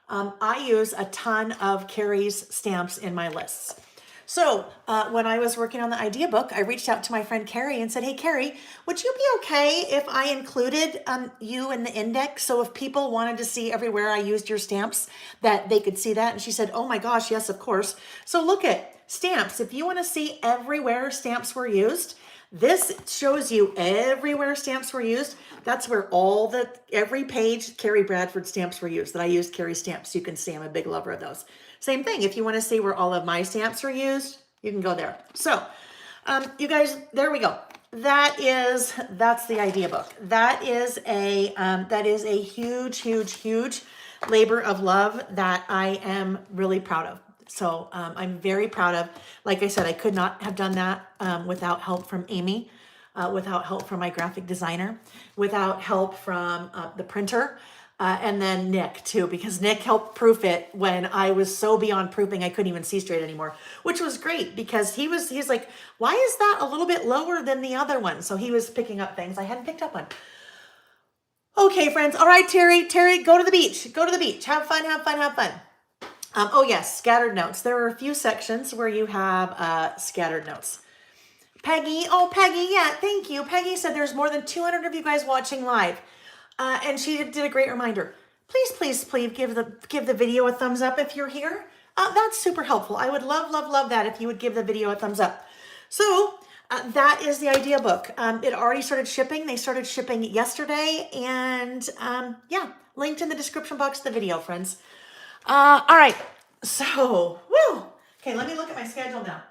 I use a ton of Carrie's stamps in my lists. So when I was working on the idea book, I reached out to my friend Carrie and said, hey, Carrie, would you be okay if I included you in the index? So if people wanted to see everywhere I used your stamps, that they could see that. And she said, oh my gosh, yes, of course. So look at stamps. If you want to see everywhere stamps were used, this shows you everywhere stamps were used. That's where every page Carrie Bradford stamps were used, that I used Carrie stamps. You can see I'm a big lover of those. Same thing, if you want to see where all of my stamps are used, you can go there. So, you guys, there we go. That's the idea book. That is a huge, huge, huge labor of love that I am really proud of. So I'm very proud of, like I said, I could not have done that without help from Amy, without help from my graphic designer, without help from the printer, and then Nick too, because Nick helped proof it when I was so beyond proofing I couldn't even see straight anymore, which was great because he's like, why is that a little bit lower than the other one? So he was picking up things I hadn't picked up on. Okay, friends. All right, Terry, go to the beach. Go to the beach. Have fun, have fun, have fun. Oh yes, scattered notes. There are a few sections where you have scattered notes. Peggy, yeah, thank you. Peggy said there's more than 200 of you guys watching live. And she did a great reminder. Please give the video a thumbs up if you're here. That's super helpful. I would love that if you would give the video a thumbs up. So that is the idea book. It already started shipping. They started shipping yesterday. And yeah, linked in the description box of the video, friends. All right. So, woo. Okay, let me look at my schedule now.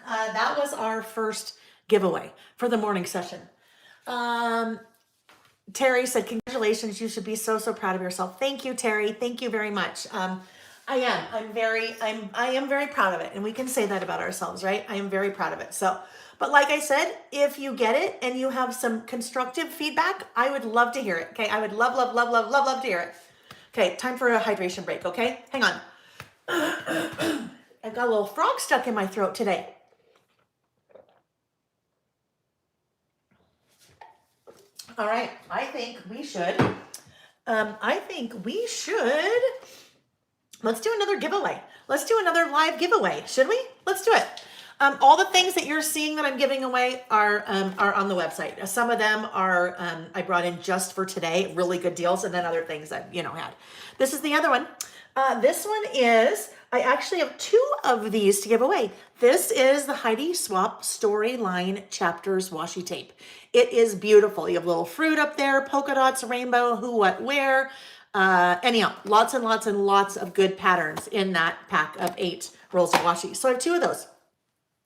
That was our first giveaway for the morning session. Terry said, congratulations. You should be so, so proud of yourself. Thank you, Terry. Thank you very much. I am very proud of it. And we can say that about ourselves, right? I am very proud of it. So, but like I said, if you get it and you have some constructive feedback, I would love to hear it. Okay. I would love, love, love, love, love, love to hear it. Okay. Time for a hydration break. Okay. Hang on. I've got a little frog stuck in my throat today. All right. I think we should, let's do another giveaway. Let's do another live giveaway. Should we? Let's do it. All the things that you're seeing that I'm giving away are on the website. Some of them are, I brought in just for today, really good deals. And then other things that, had. This is the other one. This one is, I actually have 2 of these to give away. This is the Heidi Swapp Storyline Chapters Washi Tape. It is beautiful. You have little fruit up there, polka dots, rainbow, who, what, where. Anyhow, lots and lots and lots of good patterns in that pack of 8 rolls of washi. So I have 2 of those.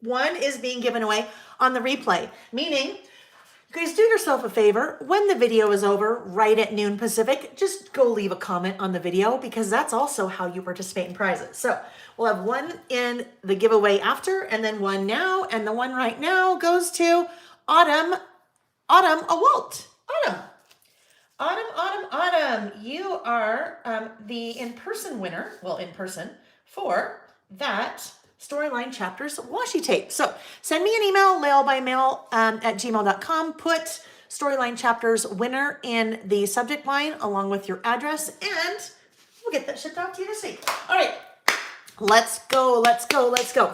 One is being given away on the replay, meaning you guys do yourself a favor. When the video is over, right at noon Pacific, just go leave a comment on the video because that's also how you participate in prizes. So we'll have one in the giveaway after and then one now. And the one right now goes to Autumn Awalt. Autumn, you are the in-person winner, for that Storyline Chapters washi tape. So send me an email, laylebymail at gmail.com. Put Storyline Chapters winner in the subject line along with your address, and we'll get that shipped out to you this week. All right, let's go. It's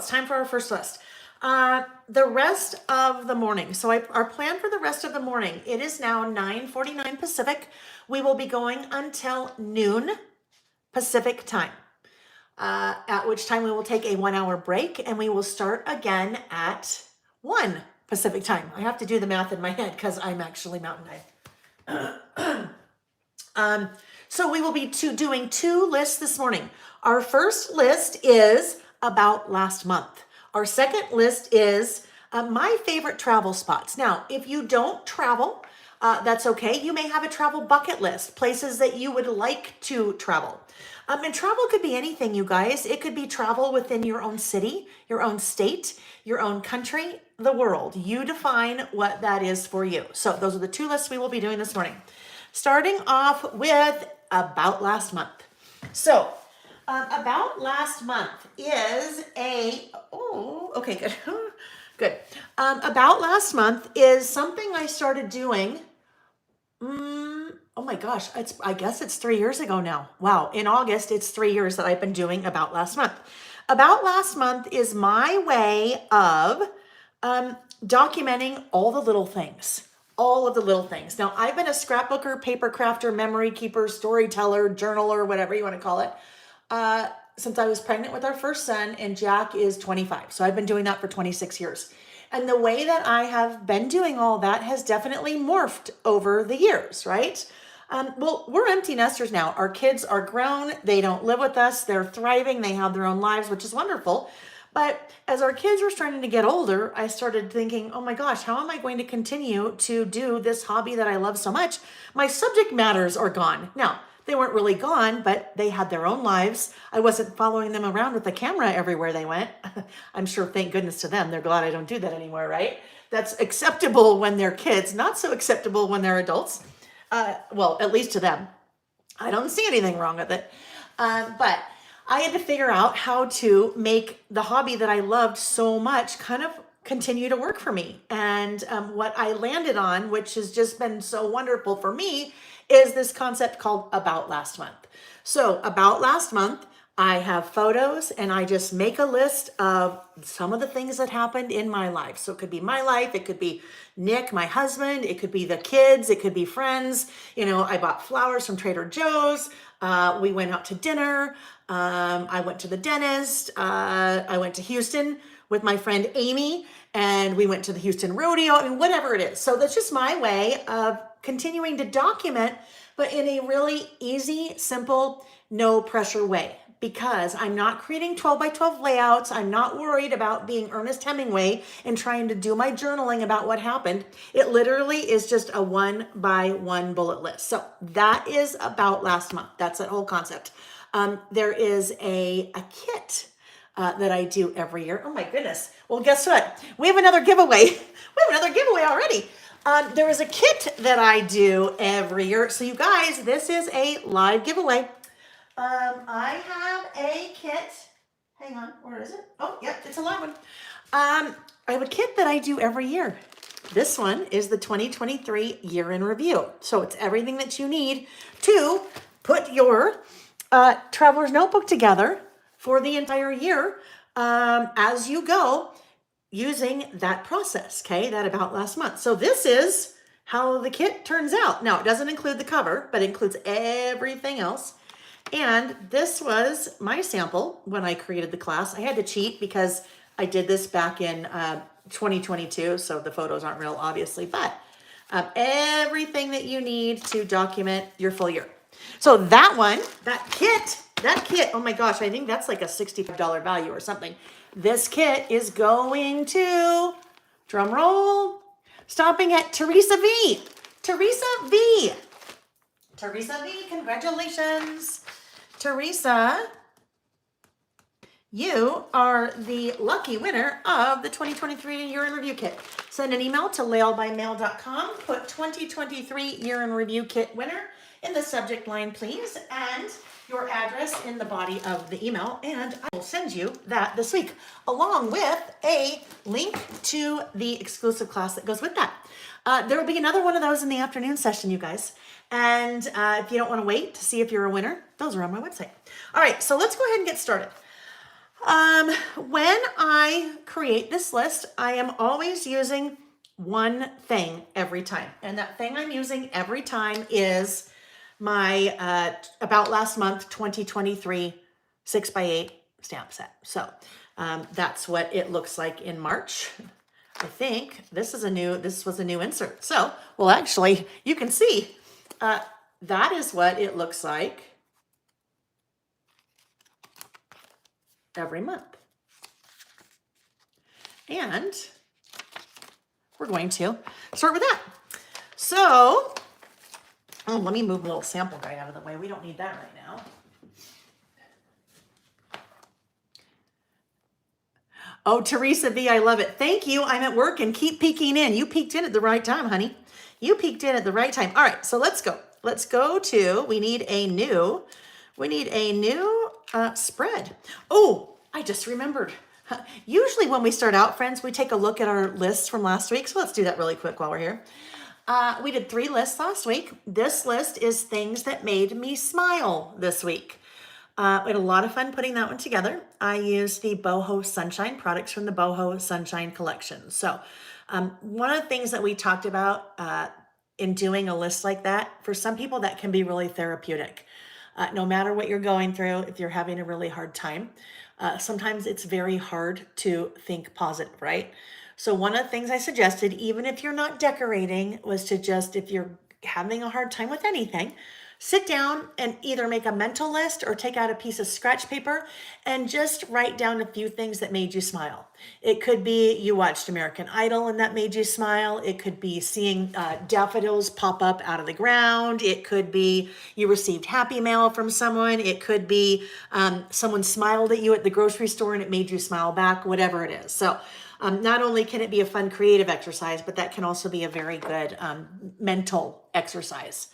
time for our first list. The rest of the morning. So our plan for the rest of the morning, it is now 9:49 Pacific. We will be going until noon Pacific time, at which time we will take a 1-hour break and we will start again at 1 Pacific time. I have to do the math in my head because I'm actually Mountain Time. So we will be doing 2 lists this morning. Our first list is about last month. Our second list is my favorite travel spots. Now, if you don't travel, that's okay. You may have a travel bucket list, places that you would like to travel. And travel could be anything, you guys. It could be travel within your own city, your own state, your own country, the world. You define what that is for you. So those are the 2 lists we will be doing this morning. Starting off with about last month. So about last month is okay, good. Good. About last month is something I started doing. Oh my gosh, I guess it's 3 years ago now. Wow. In August, it's 3 years that I've been doing About Last Month. About Last Month is my way of documenting all the little things. All of the little things. Now, I've been a scrapbooker, paper crafter, memory keeper, storyteller, journaler, whatever you want to call it, since I was pregnant with our first son, and Jack is 25. So I've been doing that for 26 years. And the way that I have been doing all that has definitely morphed over the years, right? Well, we're empty nesters now. Our kids are grown. They don't live with us. They're thriving. They have their own lives, which is wonderful. But as our kids were starting to get older, I started thinking, oh my gosh, how am I going to continue to do this hobby that I love so much? My subject matters are gone. Now, they weren't really gone, but they had their own lives. I wasn't following them around with the camera everywhere they went. I'm sure, thank goodness to them. They're glad I don't do that anymore, right? That's acceptable when they're kids, not so acceptable when they're adults. Well, at least to them. I don't see anything wrong with it. But I had to figure out how to make the hobby that I loved so much kind of continue to work for me. And what I landed on, which has just been so wonderful for me, is this concept called About Last Month. So About Last Month, I have photos and I just make a list of some of the things that happened in my life. So it could be my life, it could be Nick, my husband, it could be the kids, it could be friends. You know, I bought flowers from Trader Joe's. We went out to dinner. I went to the dentist. I went to Houston with my friend Amy, and we went to the Houston Rodeo. I mean, whatever it is. So that's just my way of continuing to document, but in a really easy, simple, no pressure way. because I'm not creating 12 by 12 layouts. I'm not worried about being Ernest Hemingway and trying to do my journaling about what happened. It literally is just a 1 by 1 bullet list. So that is about last month. That's that whole concept. There is a kit that I do every year. Oh my goodness. Well, guess what? We have another giveaway. We have another giveaway already. There is a kit that I do every year. So you guys, this is a live giveaway. I have a kit. Hang on, where is it? Oh, yeah, it's a live one. I have a kit that I do every year. This one is the 2023 year in review. So it's everything that you need to put your traveler's notebook together for the entire year as you go, using that process, okay, that about last month. So this is how the kit turns out. Now, it doesn't include the cover, but it includes everything else. And this was my sample when I created the class. I had to cheat because I did this back in 2022, so the photos aren't real, obviously, but everything that you need to document your full year. So that one, that kit, oh my gosh, I think that's like a $65 value or something. This kit is going to, drum roll, stopping at Teresa V. Teresa V. Teresa V, congratulations. Teresa, you are the lucky winner of the 2023 Year in Review Kit. Send an email to laylebymail.com, put 2023 Year in Review Kit winner in the subject line, please, and your address in the body of the email, and I will send you that this week, along with a link to the exclusive class that goes with that. There will be another one of those in the afternoon session, you guys. And if you don't want to wait to see if you're a winner, those are on my website. All right, so let's go ahead and get started. When I create this list, I am always using one thing every time. And that thing I'm using every time is my about last month 2023 6x8 stamp set. So that's what it looks like in March. I think this was a new insert. So, well, actually, you can see that is what it looks like every month. And we're going to start with that. So, let me move a little sample guide out of the way. We don't need that right now. Oh, Teresa V, I love it. Thank you. I'm at work and keep peeking in. You peeked in at the right time, honey. You peeked in at the right time. All right, so let's go. Let's go to, we need a new spread. Oh, I just remembered. Usually when we start out, friends, we take a look at our lists from last week. So let's do that really quick while we're here. We did 3 lists last week. This list is things that made me smile this week. We had a lot of fun putting that one together. I used the Boho Sunshine products from the Boho Sunshine collection. So one of the things that we talked about in doing a list like that, for some people that can be really therapeutic. No matter what you're going through, if you're having a really hard time, sometimes it's very hard to think positive, right? So one of the things I suggested, even if you're not decorating, was to just, if you're having a hard time with anything, sit down and either make a mental list or take out a piece of scratch paper and just write down a few things that made you smile. It could be you watched American Idol and that made you smile. It could be seeing daffodils pop up out of the ground. It could be you received happy mail from someone. It could be someone smiled at you at the grocery store and it made you smile back, whatever it is. So not only can it be a fun creative exercise, but that can also be a very good mental exercise.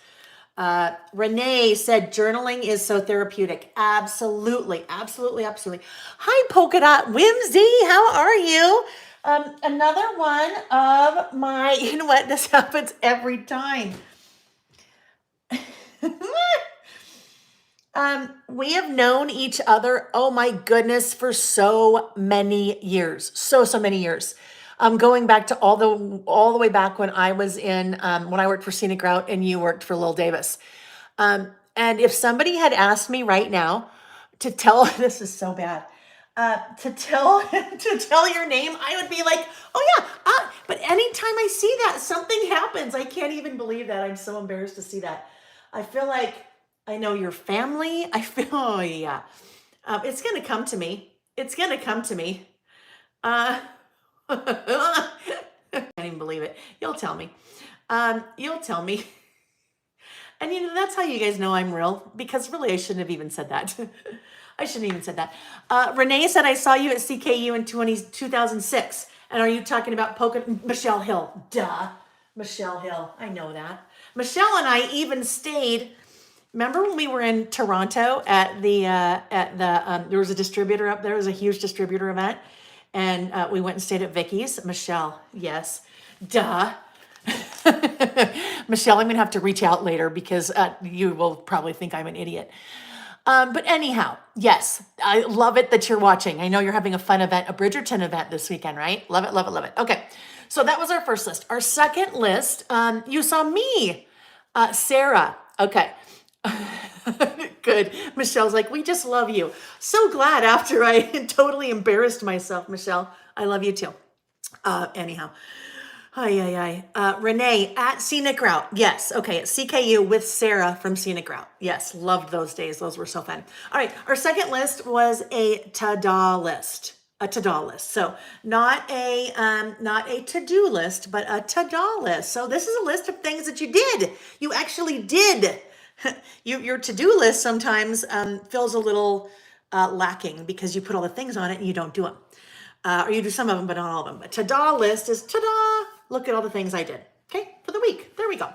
Renee said journaling is so therapeutic. Absolutely, absolutely, absolutely. Hi, Polka Dot Whimsy. How are you? Another one of my, you know what? This happens every time. We have known each other, oh my goodness, for so many years. So many years. Going back to all the way back when I was when I worked for Scenic Route and you worked for Lil Davis. And if somebody had asked me right now to tell, this is so bad, to tell your name, I would be like, oh yeah. But anytime I see that, something happens. I can't even believe that. I'm so embarrassed to see that. I feel like I know your family. I feel, oh yeah. It's going to come to me. It's going to come to me. Uh, I can't even believe it. You'll tell me. You'll tell me. And that's how you guys know I'm real, because really I shouldn't have even said that. I shouldn't have even said that. Renee said, I saw you at CKU in 2006. And are you talking about Michelle Hill? Duh. Michelle Hill. I know that. Michelle and I even stayed. Remember when we were in Toronto at there was a distributor up there. There was a huge distributor event. And we went and stayed at Vicky's. Michelle, yes. Duh. Michelle, I'm going to have to reach out later because you will probably think I'm an idiot. But anyhow, yes, I love it that you're watching. I know you're having a fun event, a Bridgerton event this weekend, right? Love it, love it, love it. Okay, so that was our first list. Our second list, you saw me, Sarah. Okay. Good. Michelle's like, we just love you. So glad after I totally embarrassed myself, Michelle. I love you too. Anyhow. Renee at Scenic Route. Yes. Okay. At CKU with Sarah from Scenic Route. Yes. Loved those days. Those were so fun. All right. Our second list was a ta-da list. A ta-da list. So not a to-do list, but a ta-da list. So this is a list of things that you did. You actually did. Your to-do list sometimes feels a little lacking because you put all the things on it and you don't do them. Or you do some of them, but not all of them. But ta-da list is ta-da. Look at all the things I did. Okay, for the week. There we go.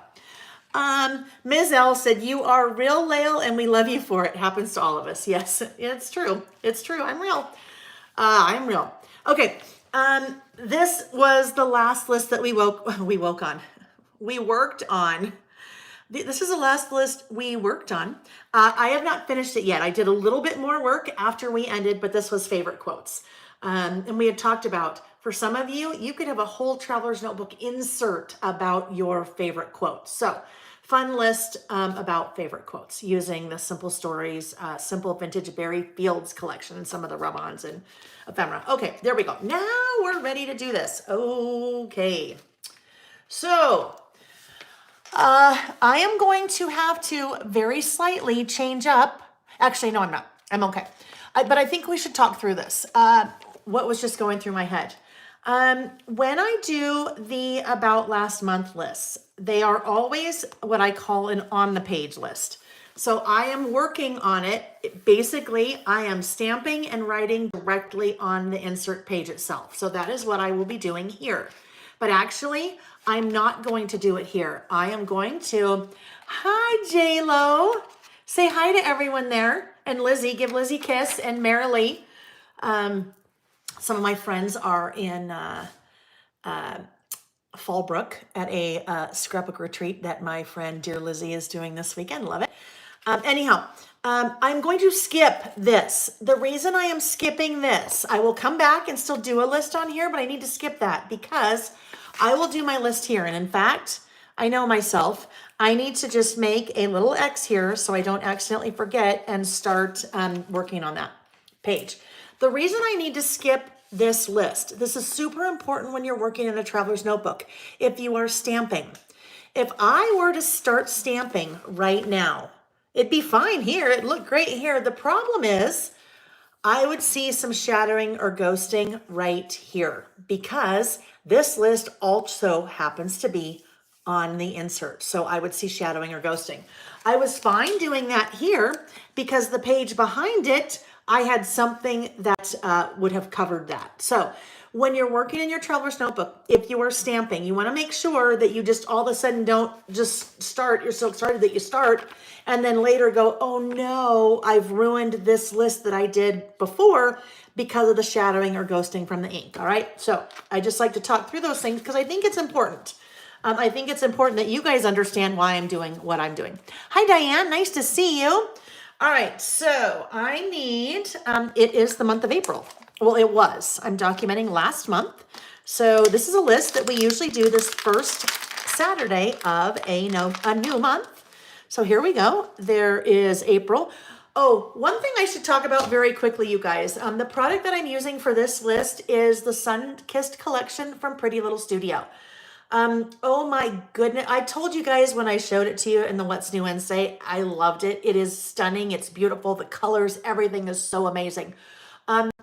Ms. L said, you are real, Layle, and we love you for it. Happens to all of us. Yes, it's true. It's true. I'm real. I'm real. Okay. This was the last list that we worked on. This is the last list we worked on. I have not finished it yet. I did a little bit more work after we ended, but this was favorite quotes. And we had talked about, for some of you, you could have a whole traveler's notebook insert about your favorite quotes. So fun list about favorite quotes using the Simple Stories, Simple Vintage Barry Fields collection and some of the rub-ons and ephemera. Okay, there we go. Now we're ready to do this. Okay. So I am going to have to very slightly change up. Actually, no, I'm not. I'm okay. But I think we should talk through this. What was just going through my head. When I do the About Last Month lists, they are always what I call an on the page list. So I am working on it. Basically, I am stamping and writing directly on the insert page itself. So that is what I will be doing here. But actually, I'm not going to do it here. I am going to, hi, J-Lo. Say hi to everyone there. And Lizzie, give Lizzie a kiss. And Marilee. Some of my friends are in Fallbrook at a scrapbook retreat that my friend Dear Lizzie is doing this weekend. Love it. I'm going to skip this. The reason I am skipping this, I will come back and still do a list on here, but I need to skip that because I will do my list here. And in fact, I know myself, I need to just make a little X here so I don't accidentally forget and start working on that page. The reason I need to skip this list, this is super important when you're working in a traveler's notebook. If you are stamping, if I were to start stamping right now, it'd be fine here. It'd look great here. The problem is I would see some shadowing or ghosting right here because this list also happens to be on the insert. So I would see shadowing or ghosting. I was fine doing that here because the page behind it, I had something that would have covered that. So when you're working in your traveler's notebook, if you are stamping, you want to make sure that you just all of a sudden don't just start. You're so excited that you start and then later go, oh no, I've ruined this list that I did before because of the shadowing or ghosting from the ink. All right. So I just like to talk through those things because I think it's important. I think it's important that you guys understand why I'm doing what I'm doing. Hi, Diane. Nice to see you. All right, so I need, it is the month of April. Well, it was. I'm documenting last month. So this is a list that we usually do this first Saturday of a new month. So here we go. There is April. Oh, one thing I should talk about very quickly, you guys. The product that I'm using for this list is the Sun-Kissed collection from Pretty Little Studio. Oh my goodness. I told you guys when I showed it to you in the What's New Wednesday, I loved it. It is stunning. It's beautiful. The colors, everything is so amazing.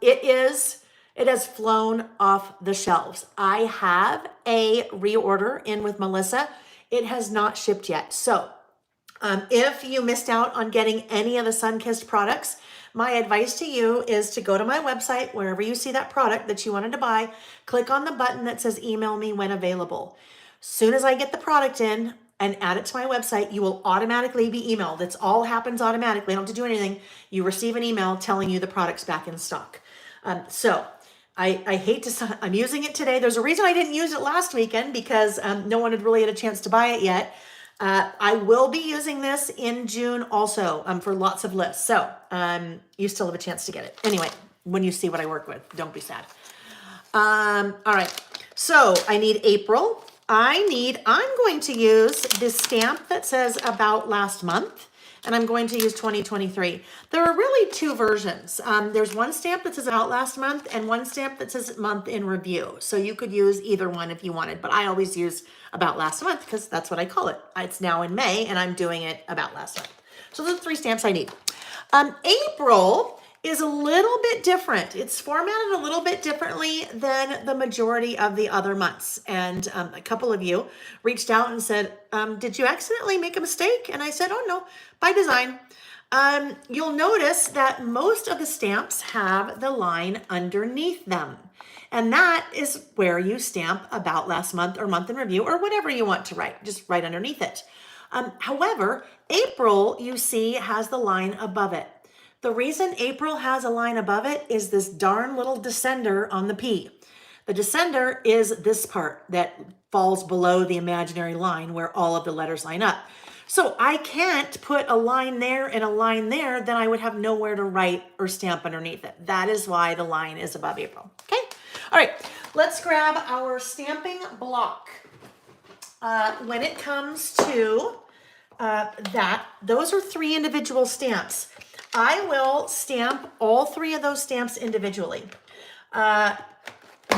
It has flown off the shelves. I have a reorder in with Melissa. It has not shipped yet. So if you missed out on getting any of the Sunkissed products, my advice to you is to go to my website, wherever you see that product that you wanted to buy, click on the button that says email me when available. Soon as I get the product in and add it to my website, you will automatically be emailed. It's all happens automatically. I don't have to do anything. You receive an email telling you the product's back in stock. I hate to, I'm using it today. There's a reason I didn't use it last weekend because no one had really had a chance to buy it yet. I will be using this in June also for lots of lists. So you still have a chance to get it. Anyway, when you see what I work with, don't be sad. All right. So I need April. I'm going to use this stamp that says about last month, and I'm going to use 2023. There are really two versions. There's one stamp that says about last month and one stamp that says month in review. So you could use either one if you wanted, but I always use about last month because that's what I call it. It's now in May and I'm doing it about last month. So those are the three stamps I need. April is a little bit different. It's formatted a little bit differently than the majority of the other months. And a couple of you reached out and said, did you accidentally make a mistake? And I said, oh no, by design. You'll notice that most of the stamps have the line underneath them. And that is where you stamp about last month or month in review or whatever you want to write, just right underneath it. However, April, you see, has the line above it. The reason April has a line above it is this darn little descender on the P. The descender is this part that falls below the imaginary line where all of the letters line up. So I can't put a line there and a line there, then I would have nowhere to write or stamp underneath it. That is why the line is above April. Okay? All right, let's grab our stamping block. When it comes to those are three individual stamps. I will stamp all three of those stamps individually.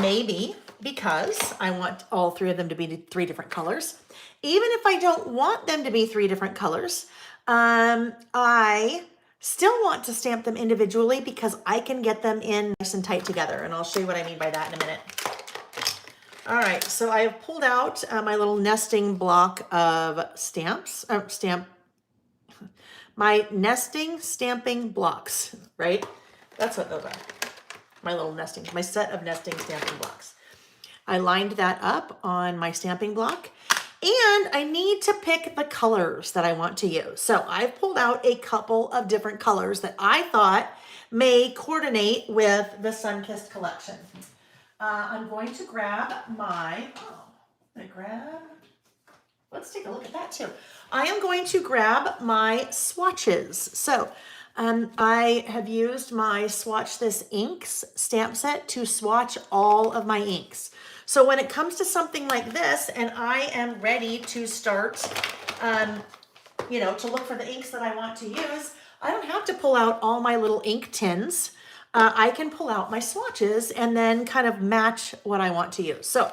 Maybe because I want all three of them to be three different colors. Even if I don't want them to be three different colors, I still want to stamp them individually because I can get them in nice and tight together. And I'll show you what I mean by that in a minute. All right, so I have pulled out my little nesting block of stamps, my nesting stamping blocks, right? That's what those are. My set of nesting stamping blocks. I lined that up on my stamping block and I need to pick the colors that I want to use. So I've pulled out a couple of different colors that I thought may coordinate with the Sunkissed collection. I'm going to grab let's take a look at that too. I am going to grab my swatches. So I have used my Swatch This Inks stamp set to swatch all of my inks. So when it comes to something like this and I am ready to start, to look for the inks that I want to use, I don't have to pull out all my little ink tins. I can pull out my swatches and then kind of match what I want to use. So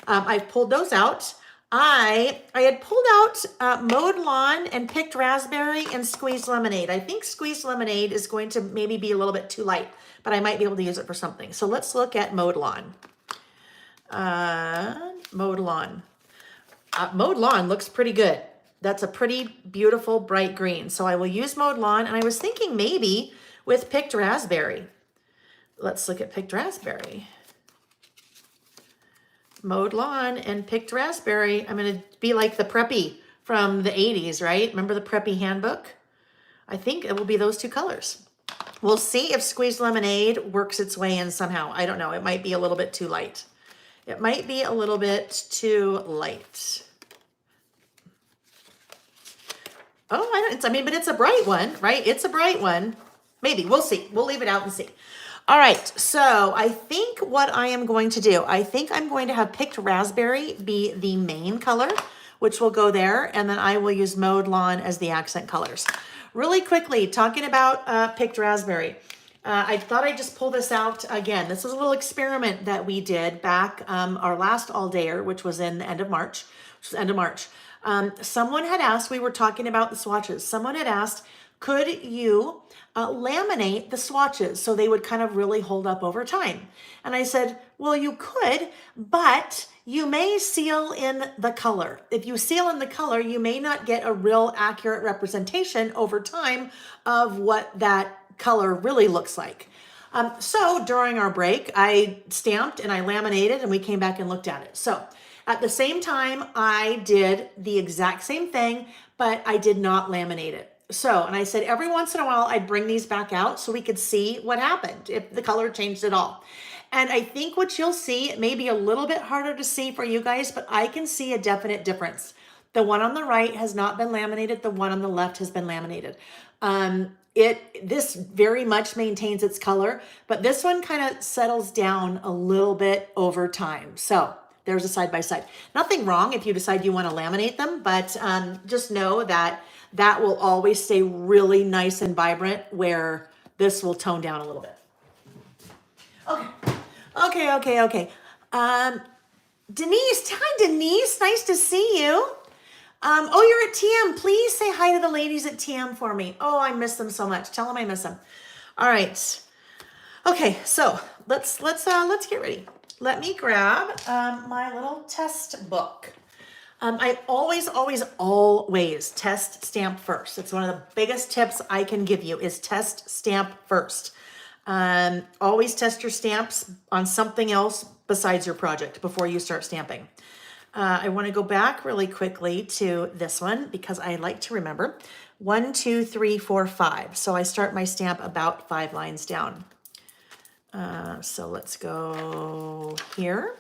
I've pulled those out. I had pulled out Mowed Lawn and Picked Raspberry and Squeezed Lemonade. I think Squeezed Lemonade is going to maybe be a little bit too light, but I might be able to use it for something. So let's look at Mowed Lawn. Mowed Lawn. Mowed Lawn looks pretty good. That's a pretty beautiful bright green. So I will use Mowed Lawn, and I was thinking maybe with Picked Raspberry. Let's look at Picked Raspberry. Mowed Lawn and Picked Raspberry. I'm going to be like the preppy from the 80s, right? Remember the preppy handbook? I think it will be those two colors. We'll see if Squeezed Lemonade works its way in somehow. I don't know. It might be a little bit too light. It might be a little bit too light. Oh, but it's a bright one, right? It's a bright one. Maybe. We'll see. We'll leave it out and see. All right. So I think what I am going to do, I think I'm going to have Picked Raspberry be the main color, which will go there. And then I will use Mowed Lawn as the accent colors. Really quickly, talking about Picked Raspberry. I thought I'd just pull this out again. This was a little experiment that we did back our last all-dayer, which was in the end of March, someone had asked, we were talking about the swatches. Someone had asked, could you laminate the swatches so they would kind of really hold up over time? And I said, well, you could, but you may seal in the color. If you seal in the color, you may not get a real accurate representation over time of what that color really looks like. So during our break, I stamped and I laminated and we came back and looked at it. So at the same time, I did the exact same thing, but I did not laminate it. So, and I said every once in a while, I'd bring these back out so we could see what happened, if the color changed at all. And I think what you'll see, it may be a little bit harder to see for you guys, but I can see a definite difference. The one on the right has not been laminated. The one on the left has been laminated. This very much maintains its color, but this one kind of settles down a little bit over time. So there's a side by side. Nothing wrong if you decide you want to laminate them, but just know that that will always stay really nice and vibrant, where this will tone down a little bit. Okay. Denise, hi Denise, nice to see you. Oh, you're at TM. Please say hi to the ladies at TM for me. Oh, I miss them so much. Tell them I miss them. All right. Okay, so let's get ready. Let me grab my little test book. I always test stamp first. It's one of the biggest tips I can give you is test stamp first. Always test your stamps on something else besides your project before you start stamping. I want to go back really quickly to this one because I like to remember 1, 2, 3, 4, 5. So I start my stamp about 5 lines down. So let's go here.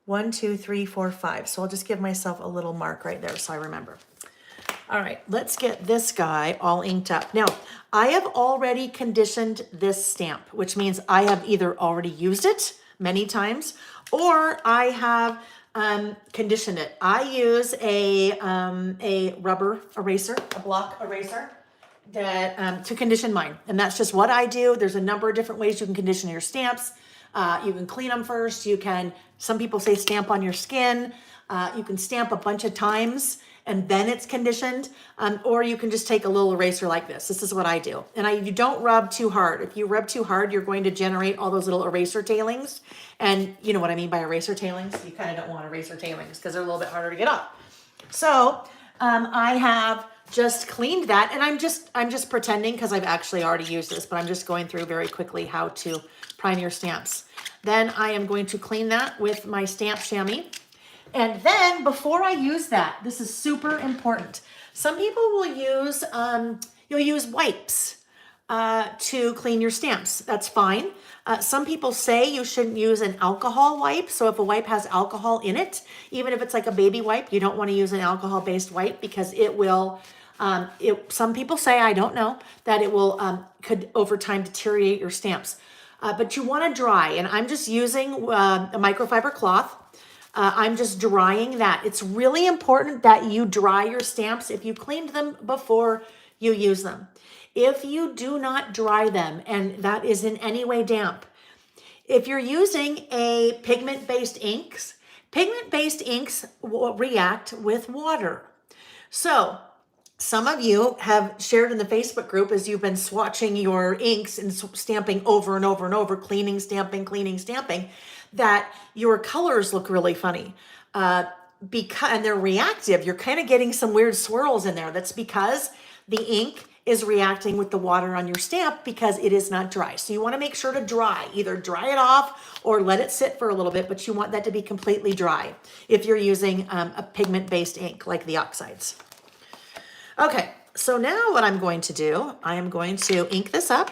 1, 2, 3, 4, 5. So I'll just give myself a little mark right there so I remember. All right, let's get this guy all inked up. Now, I have already conditioned this stamp, which means I have either already used it many times or I have conditioned it. I use a rubber eraser, a block eraser, that to condition mine. And that's just what I do. There's a number of different ways you can condition your stamps. You can clean them first. You can, some people say stamp on your skin. You can stamp a bunch of times and then it's conditioned. Or you can just take a little eraser like this. This is what I do. And you don't rub too hard. If you rub too hard, you're going to generate all those little eraser tailings. And you know what I mean by eraser tailings? You kind of don't want eraser tailings because they're a little bit harder to get off. So I have just cleaned that, and I'm just pretending because I've actually already used this, but I'm just going through very quickly how to prime your stamps. Then I am going to clean that with my stamp chamois. And then before I use that, this is super important. Some people will use, you'll use wipes to clean your stamps. That's fine. Some people say you shouldn't use an alcohol wipe. So if a wipe has alcohol in it, even if it's like a baby wipe, you don't want to use an alcohol-based wipe because it will, some people say, I don't know, that it will, could over time deteriorate your stamps. But you want to dry, and I'm just using a microfiber cloth. I'm just drying that. It's really important that you dry your stamps if you cleaned them before you use them. If you do not dry them and that is in any way damp, if you're using a pigment-based inks will react with water. So some of you have shared in the Facebook group as you've been swatching your inks and stamping over and over and over, cleaning, stamping, that your colors look really funny. And they're reactive. You're kind of getting some weird swirls in there. That's because the ink is reacting with the water on your stamp because it is not dry. So you want to make sure to dry, either dry it off or let it sit for a little bit, but you want that to be completely dry if you're using a pigment-based ink like the oxides. Okay, so now what I'm going to do, I am going to ink this up.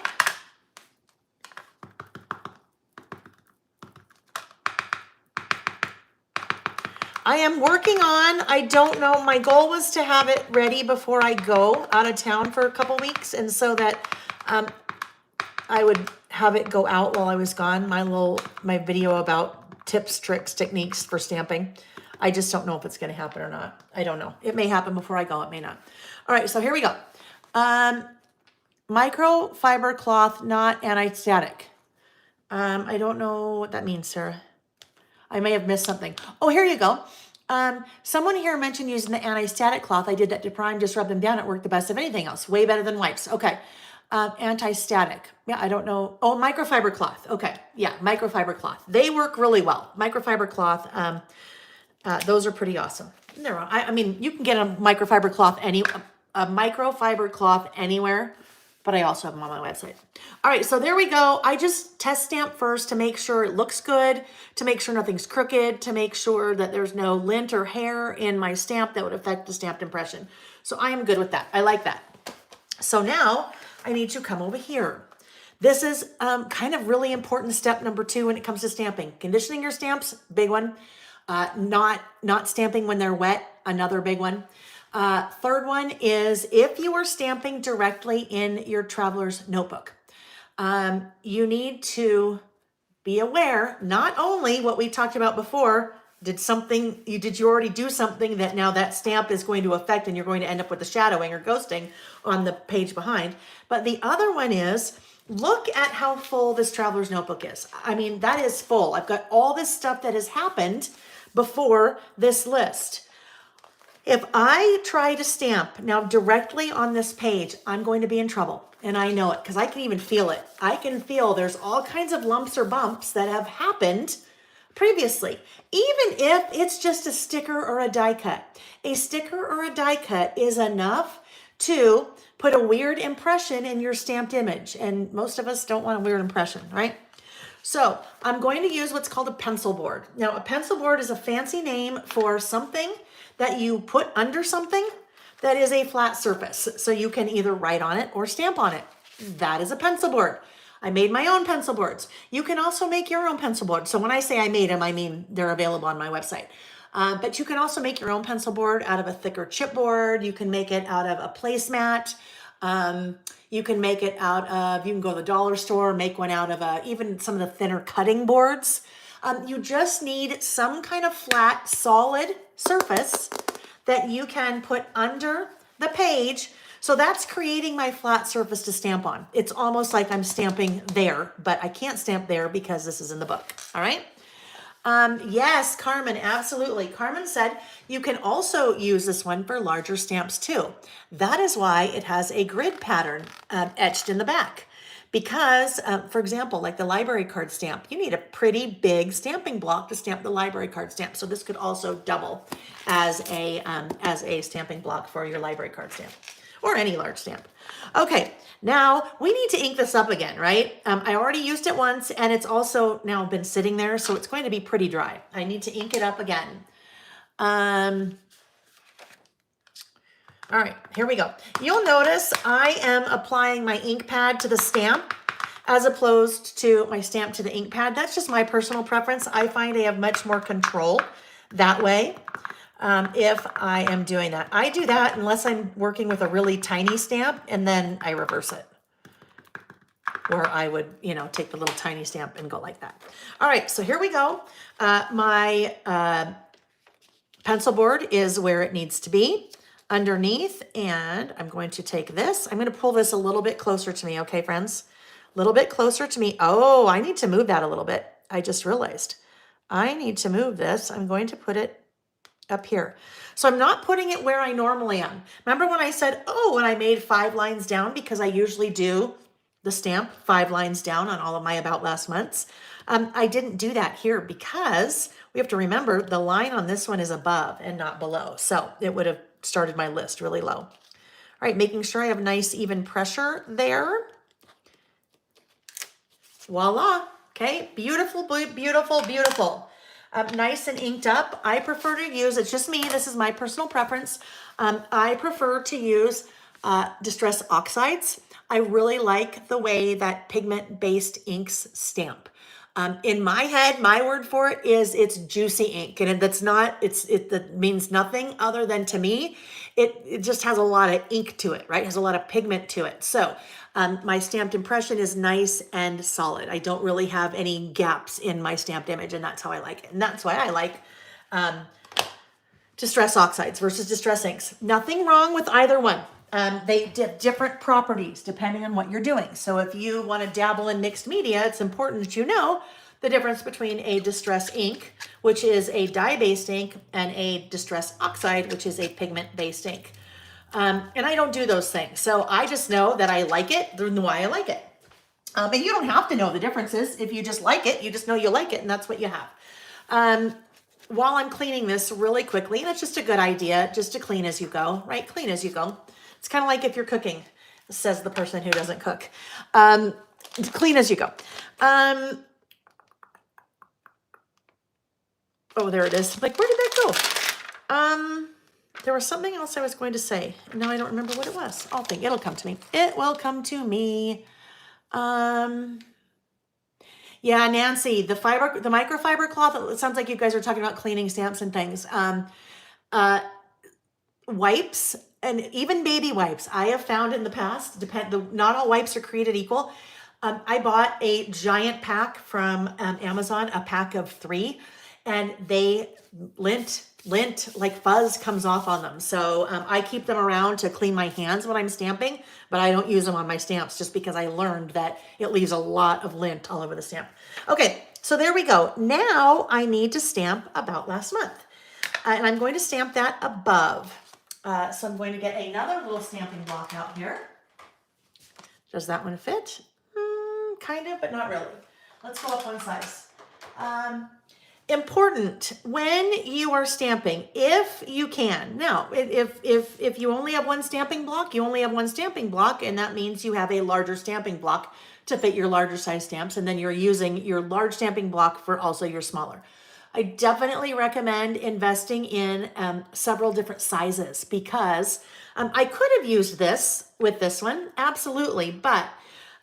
I am working on, I don't know, my goal was to have it ready before I go out of town for a couple weeks, and so that I would have it go out while I was gone, my video about tips, tricks, techniques for stamping. I just don't know if it's going to happen or not. I don't know. It may happen before I go, it may not. All right, so here we go. Microfiber cloth, not anti-static. I don't know what that means, Sarah. I may have missed something. Oh, here you go. Someone here mentioned using the anti-static cloth. I did that to prime, just rub them down. It worked the best of anything else. Way better than wipes. Okay. Anti-static. Yeah, I don't know. Oh, microfiber cloth. Okay. Yeah, microfiber cloth. They work really well. Microfiber cloth. Those are pretty awesome. I mean, you can get a microfiber cloth anywhere, but I also have them on my website. All right, so there we go. I just test stamp first to make sure it looks good, to make sure nothing's crooked, to make sure that there's no lint or hair in my stamp that would affect the stamped impression. So I am good with that. I like that. So now I need to come over here. This is kind of really important step number 2 when it comes to stamping. Conditioning your stamps, big one. Not stamping when they're wet, another big one. Third one is if you are stamping directly in your traveler's notebook, you need to be aware, not only what we talked about before, did you already do something that now that stamp is going to affect and you're going to end up with the shadowing or ghosting on the page behind. But the other one is, look at how full this traveler's notebook is. I mean, that is full. I've got all this stuff that has happened before this list. If I try to stamp now directly on this page, I'm going to be in trouble. And I know it because I can even feel it. I can feel there's all kinds of lumps or bumps that have happened previously, even if it's just a sticker or a die cut. A sticker or a die cut is enough to put a weird impression in your stamped image. And most of us don't want a weird impression, right? So I'm going to use what's called a pencil board. Now, a pencil board is a fancy name for something that you put under something that is a flat surface. So you can either write on it or stamp on it. That is a pencil board. I made my own pencil boards. You can also make your own pencil board. So when I say I made them, I mean they're available on my website. But you can also make your own pencil board out of a thicker chipboard. You can make it out of a placemat. You can make it out of, you can go to the dollar store, make one out of even some of the thinner cutting boards. You just need some kind of flat, solid surface that you can put under the page. So that's creating my flat surface to stamp on. It's almost like I'm stamping there, but I can't stamp there because this is in the book. All right. Yes, Carmen, absolutely. Carmen said you can also use this one for larger stamps too. That is why it has a grid pattern etched in the back. Because, for example, like the library card stamp, you need a pretty big stamping block to stamp the library card stamp. So this could also double as a stamping block for your library card stamp or any large stamp. Okay, now we need to ink this up again, right? I already used it once and it's also now been sitting there, so it's going to be pretty dry. I need to ink it up again. All right, here we go. You'll notice I am applying my ink pad to the stamp as opposed to my stamp to the ink pad. That's just my personal preference. I find I have much more control that way if I am doing that. I do that unless I'm working with a really tiny stamp and then I reverse it. Where I would, take the little tiny stamp and go like that. All right, so here we go. My pencil board is where it needs to be. Underneath, and I'm going to take this. I'm going to pull this a little bit closer to me, okay, friends? A little bit closer to me. Oh, I need to move that a little bit. I just realized. I need to move this. I'm going to put it up here. So I'm not putting it where I normally am. Remember when I said, when I made 5 lines down, because I usually do the stamp 5 lines down on all of my About Last Months. I didn't do that here because we have to remember the line on this one is above and not below. So it would have started my list really low. All right, making sure I have nice even pressure there. Voila. Okay, beautiful, beautiful, beautiful. Nice and inked up. I prefer to use, it's just me, this is my personal preference. I prefer to use Distress Oxides. I really like the way that pigment-based inks stamp. In my head, my word for it is it's juicy ink, and that means nothing other than, to me, it just has a lot of ink to it, right? It has a lot of pigment to it. So my stamped impression is nice and solid. I don't really have any gaps in my stamped image, and that's how I like it. And that's why I like Distress Oxides versus Distress inks. Nothing wrong with either one. They have different properties depending on what you're doing. So if you want to dabble in mixed media, it's important that you know the difference between a distress ink, which is a dye-based ink, and a distress oxide, which is a pigment-based ink. And I don't do those things. So I just know that I like it, and why I like it. And you don't have to know the differences. If you just like it, you just know you like it, and that's what you have. While I'm cleaning this really quickly, and it's just a good idea just to clean as you go, right? Clean as you go. It's kind of like if you're cooking, says the person who doesn't cook. Clean as you go. Oh, there it is. Like, where did that go? There was something else I was going to say. Now I don't remember what it was. I'll think it'll come to me. It will come to me. Yeah, Nancy, the microfiber cloth, it sounds like you guys are talking about cleaning stamps and things. Wipes and even baby wipes, I have found in the past, not all wipes are created equal. I bought a giant pack from Amazon, a pack of 3, and they lint, like fuzz comes off on them. So I keep them around to clean my hands when I'm stamping, but I don't use them on my stamps just because I learned that it leaves a lot of lint all over the stamp. Okay, so there we go. Now I need to stamp About Last Month. And I'm going to stamp that above. So I'm going to get another little stamping block out here. Does that one fit? Kind of, but not really. Let's go up one size. Important when you are stamping, if you can. Now, if you only have one stamping block, you only have one stamping block, and that means you have a larger stamping block to fit your larger size stamps, and then you're using your large stamping block for also your smaller. I definitely recommend investing in several different sizes because I could have used this with this one, absolutely, but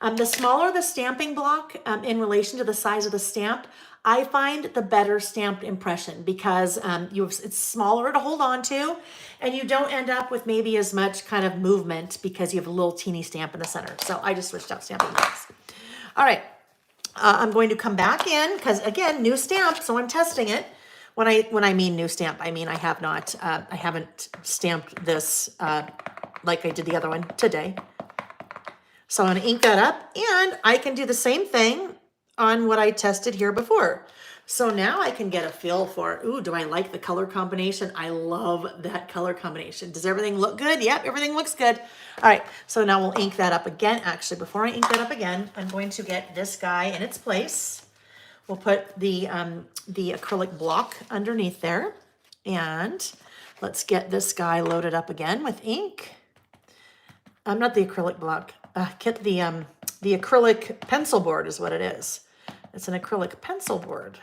the smaller the stamping block in relation to the size of the stamp, I find the better stamped impression because it's smaller to hold on to and you don't end up with maybe as much kind of movement because you have a little teeny stamp in the center. So I just switched out stamping blocks. All right, I'm going to come back in because again, new stamp, so I'm testing it. When I mean new stamp, I mean I haven't stamped this like I did the other one today. So I'm gonna ink that up and I can do the same thing on what I tested here before. So now I can get a feel for, ooh, do I like the color combination? I love that color combination. Does everything look good? Yep, everything looks good. All right, so now we'll ink that up again. Actually, before I ink that up again, I'm going to get this guy in its place. We'll put the acrylic block underneath there. And let's get this guy loaded up again with ink. Not the acrylic block. Get the acrylic pencil board is what it is. It's an acrylic pencil board.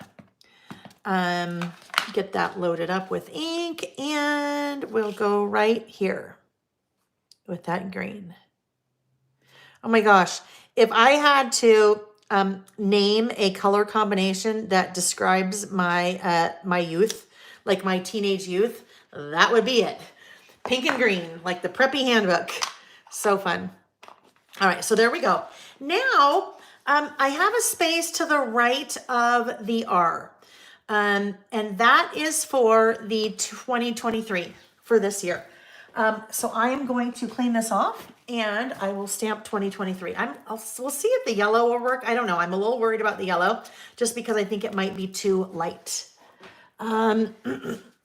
Get that loaded up with ink and we'll go right here with that green. Oh my gosh. If I had to name a color combination that describes my my youth, like my teenage youth, that would be it. Pink and green, like the preppy handbook. So fun. All right, so there we go. Now, I have a space to the right of the R, and that is for the 2023 for this year. So I am going to clean this off and I will stamp 2023. We'll see if the yellow will work. I don't know. I'm a little worried about the yellow just because I think it might be too light. Some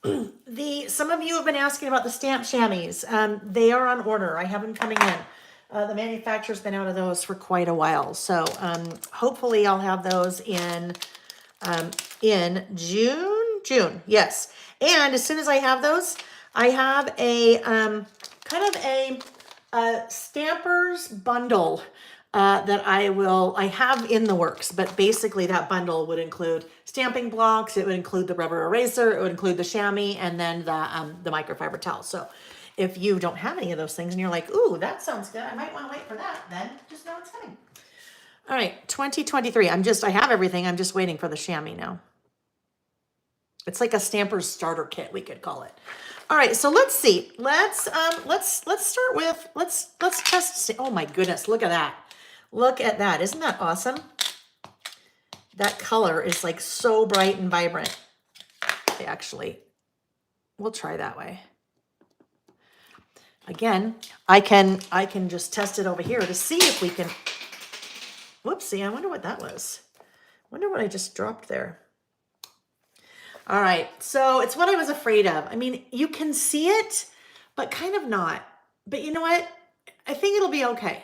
of you have been asking about the stamp chamois. They are on order. I have them coming in. The manufacturer's been out of those for quite a while. So hopefully I'll have those in June. Yes. And as soon as I have those, I have a kind of a stampers bundle that I have in the works. But basically that bundle would include stamping blocks. It would include the rubber eraser. It would include the chamois and then the microfiber towel. So if you don't have any of those things and you're like, ooh, that sounds good, I might want to wait for that, then just know it's coming. All right, 2023. I have everything. I'm just waiting for the chamois now. It's like a stamper's starter kit, we could call it. All right, so let's see. Let's start with, let's test. Oh my goodness, look at that. Look at that. Isn't that awesome? That color is like so bright and vibrant. Actually, we'll try that way. Again, I can just test it over here to see if we can, whoopsie, I wonder what that was. Wonder what I just dropped there. All right, so it's what I was afraid of. I mean, you can see it, but kind of not. But you know what? I think it'll be okay.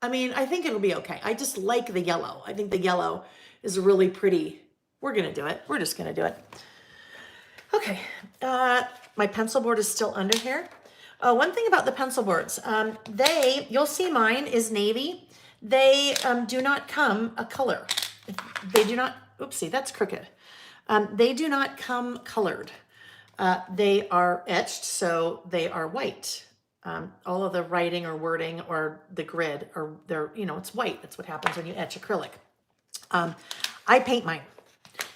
I mean, I think it'll be okay. I just like the yellow. I think the yellow is really pretty. We're gonna do it. We're just gonna do it. Okay, my pencil board is still under here. One thing about the pencil boards, you'll see mine is navy. They do not come a color. They do not, oopsie, that's crooked. They do not come colored. They are etched, so they are white. All of the writing or wording or the grid, or it's white. That's what happens when you etch acrylic. I paint mine.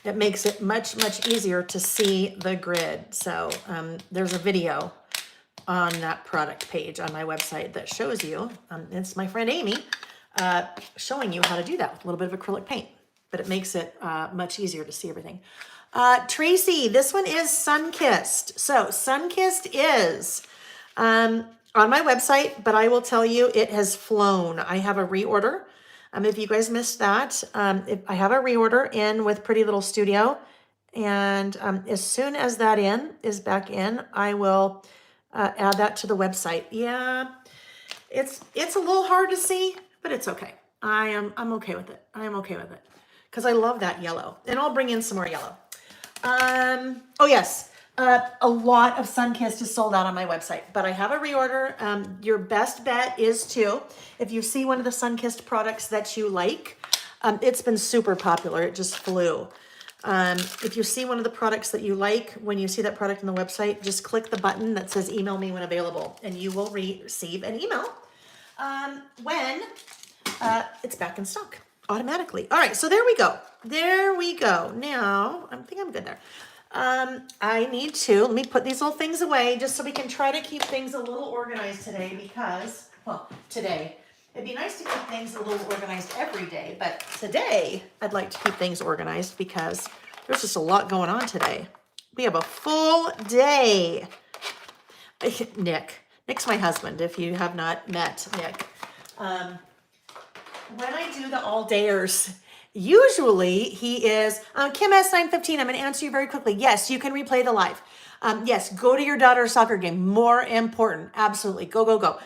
It makes it much, much easier to see the grid. So there's a video on that product page on my website that shows you, it's my friend Amy, showing you how to do that with a little bit of acrylic paint, but it makes it much easier to see everything. Tracy, this one is Sunkissed. So Sunkissed is on my website, but I will tell you it has flown. I have a reorder. If you guys missed that, I have a reorder in with Pretty Little Studio. And as soon as that is back in, I will add that to the website. Yeah, it's a little hard to see, but it's okay. I'm okay with it. I am okay with it because I love that yellow, and I'll bring in some more yellow. Oh yes, a lot of Sunkissed is sold out on my website, but I have a reorder. Your best bet is to, if you see one of the Sunkissed products that you like, it's been super popular. It just flew. If you see one of the products that you like, when you see that product on the website, just click the button that says email me when available, and you will receive an email when it's back in stock automatically. All right, so there we go. There we go. Now, I think I'm good there. I need to, let me put these little things away just so we can try to keep things a little organized today because, well, today, it'd be nice to keep things a little organized every day, but today I'd like to keep things organized because there's just a lot going on today. We have a full day. Nick's my husband, if you have not met Nick. When I do the all-dayers, usually he is, Kim S915, I'm gonna answer you very quickly. Yes, you can replay the live. Yes, go to your daughter's soccer game, more important, absolutely, go, go, go.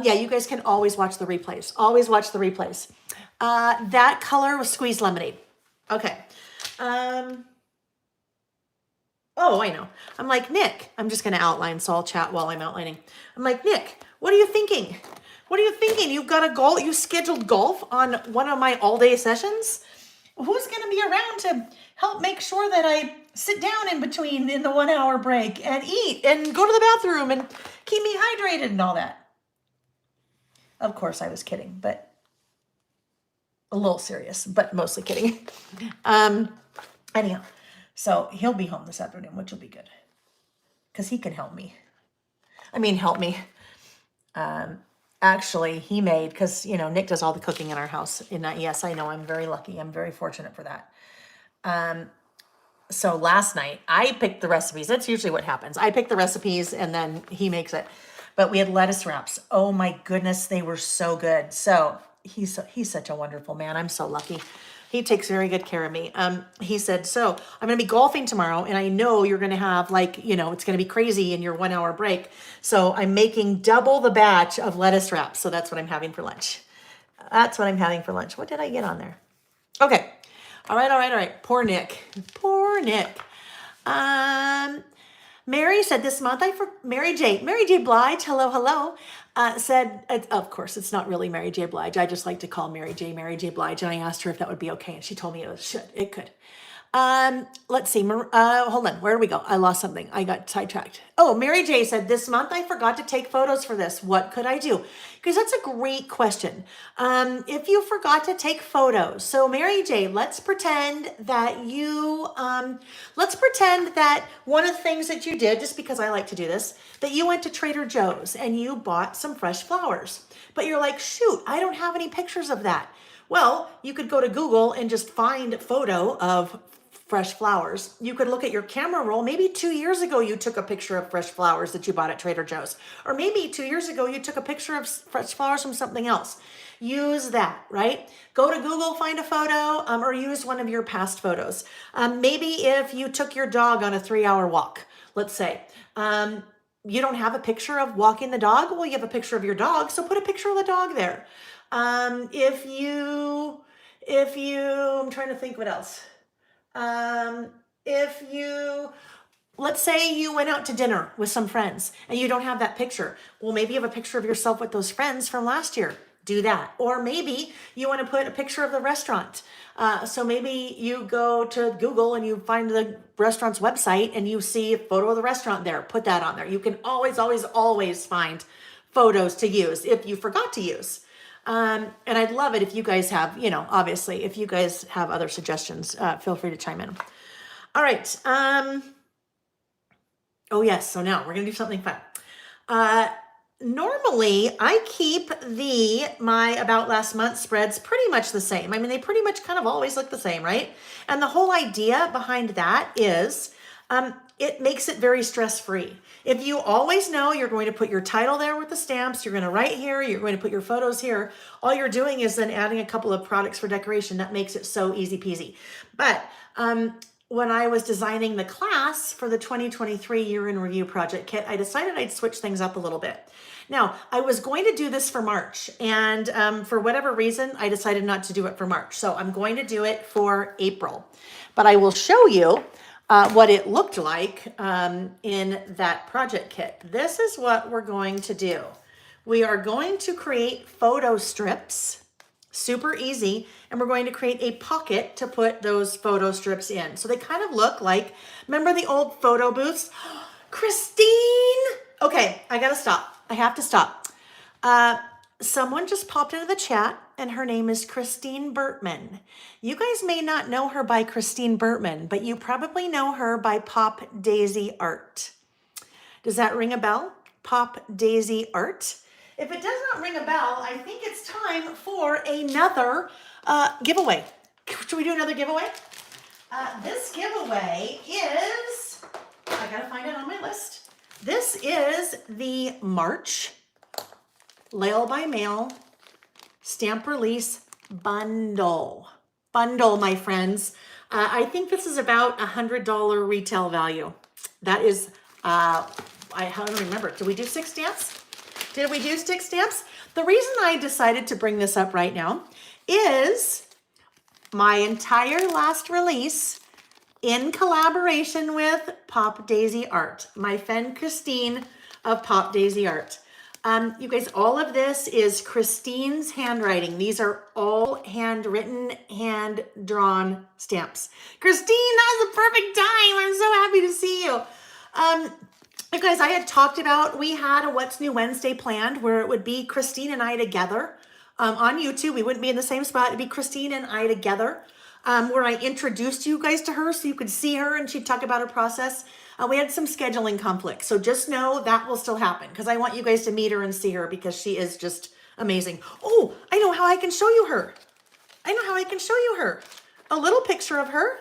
Yeah, you guys can always watch the replays, always watch the replays. That color was squeezed lemonade. Okay. Oh, I know. I'm like, Nick, I'm just gonna outline, so I'll chat while I'm outlining. I'm like, Nick, what are you thinking? What are you thinking? You've got a goal, you scheduled golf on one of my all-day sessions? Who's gonna be around to help make sure that I sit down in between in the 1 hour break and eat and go to the bathroom and keep me hydrated and all that? Of course I was kidding, but a little serious, but mostly kidding. Anyhow, so he'll be home this afternoon, which will be good because he can help me. I mean, help me. Actually, he made, because, Nick does all the cooking in our house. And yes, I know, I'm very lucky. I'm very fortunate for that. So last night, I picked the recipes. That's usually what happens. I pick the recipes and then he makes it. But we had lettuce wraps. Oh my goodness, they were so good. So he's such a wonderful man. I'm so lucky. He takes very good care of me. He said, so I'm going to be golfing tomorrow and I know you're going to have it's going to be crazy in your 1 hour break. So I'm making double the batch of lettuce wraps. So that's what I'm having for lunch. That's what I'm having for lunch. What did I get on there? Okay. All right. Poor Nick. Mary said this month, Mary J. Blige, hello, said, of course, it's not really Mary J. Blige. I just like to call Mary J. Blige. And I asked her if that would be okay. And she told me it could. Let's see. Hold on. Where do we go? I lost something. I got sidetracked. Oh, Mary J said, this month I forgot to take photos for this. What could I do? Because that's a great question. If you forgot to take photos. So Mary J, let's pretend that one of the things that you did, just because I like to do this, that you went to Trader Joe's and you bought some fresh flowers, but you're like, shoot, I don't have any pictures of that. Well, you could go to Google and just find a photo of fresh flowers. You could look at your camera roll. Maybe 2 years ago, you took a picture of fresh flowers that you bought at Trader Joe's. Or maybe 2 years ago, you took a picture of fresh flowers from something else. Use that, right? Go to Google, find a photo, or use one of your past photos. Maybe if you took your dog on a 3-hour walk, let's say, you don't have a picture of walking the dog. Well, you have a picture of your dog, so put a picture of the dog there. If you, I'm trying to think what else. Let's say you went out to dinner with some friends and you don't have that picture. Well, maybe you have a picture of yourself with those friends from last year. Do that. Or maybe you want to put a picture of the restaurant. So maybe you go to Google and you find the restaurant's website and you see a photo of the restaurant there. Put that on there. You can always, always, always find photos to use if you forgot to use. And I'd love it if you guys have, obviously, if you guys have other suggestions, feel free to chime in. All right. Oh, yes. So now we're going to do something fun. Normally, I keep my About Last Month spreads pretty much the same. I mean, they pretty much kind of always look the same, right? And the whole idea behind that is it makes it very stress-free. If you always know you're going to put your title there with the stamps, you're going to write here, you're going to put your photos here, all you're doing is then adding a couple of products for decoration. That makes it so easy peasy. But when I was designing the class for the 2023 Year in Review Project Kit, I decided I'd switch things up a little bit. Now, I was going to do this for March, and for whatever reason, I decided not to do it for March. So I'm going to do it for April. But I will show you what it looked like in that project kit. This is what we're going to do. We are going to create photo strips, super easy, and we're going to create a pocket to put those photo strips in. So they kind of look like, remember the old photo booths? Christine! Okay, I gotta stop. I have to stop. Someone just popped into the chat and her name is Christine Bertman. You guys may not know her by Christine Bertman, but you probably know her by Pop Daisy Art. Does that ring a bell? Pop Daisy Art? If it does not ring a bell, I think it's time for another giveaway. Should we do another giveaway? This giveaway is, I gotta find it on my list. This is the March Layle by Mail Stamp Release Bundle. Bundle, my friends. I think this is about $100 retail value. That is, I don't remember. Did we do 6 stamps? Did we do 6 stamps? The reason I decided to bring this up right now is my entire last release in collaboration with Pop Daisy Art, my friend Christine of Pop Daisy Art. You guys, all of this is Christine's handwriting. These are all handwritten, hand-drawn stamps. Christine, that was a perfect time. I'm so happy to see you. You guys, I had talked about, we had a What's New Wednesday planned where it would be Christine and I together on YouTube. We wouldn't be in the same spot. It'd be Christine and I together. Where I introduced you guys to her so you could see her and she'd talk about her process. We had some scheduling conflicts, so just know that will still happen because I want you guys to meet her and see her because she is just amazing. Oh, I know how I can show you her. I know how I can show you her. A little picture of her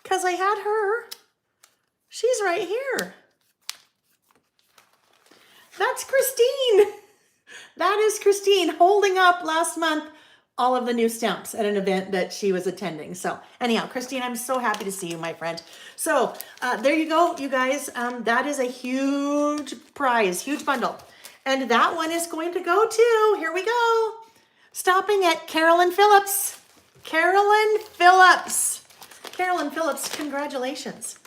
because I had her. She's right here. That's Christine. That is Christine holding up last month all of the new stamps at an event that she was attending. So anyhow, Christine, I'm so happy to see you, my friend. So there you go, you guys. That is a huge prize, huge bundle. And that one is going to go to, here we go, stopping at Carolyn Phillips. Carolyn Phillips. Carolyn Phillips, congratulations.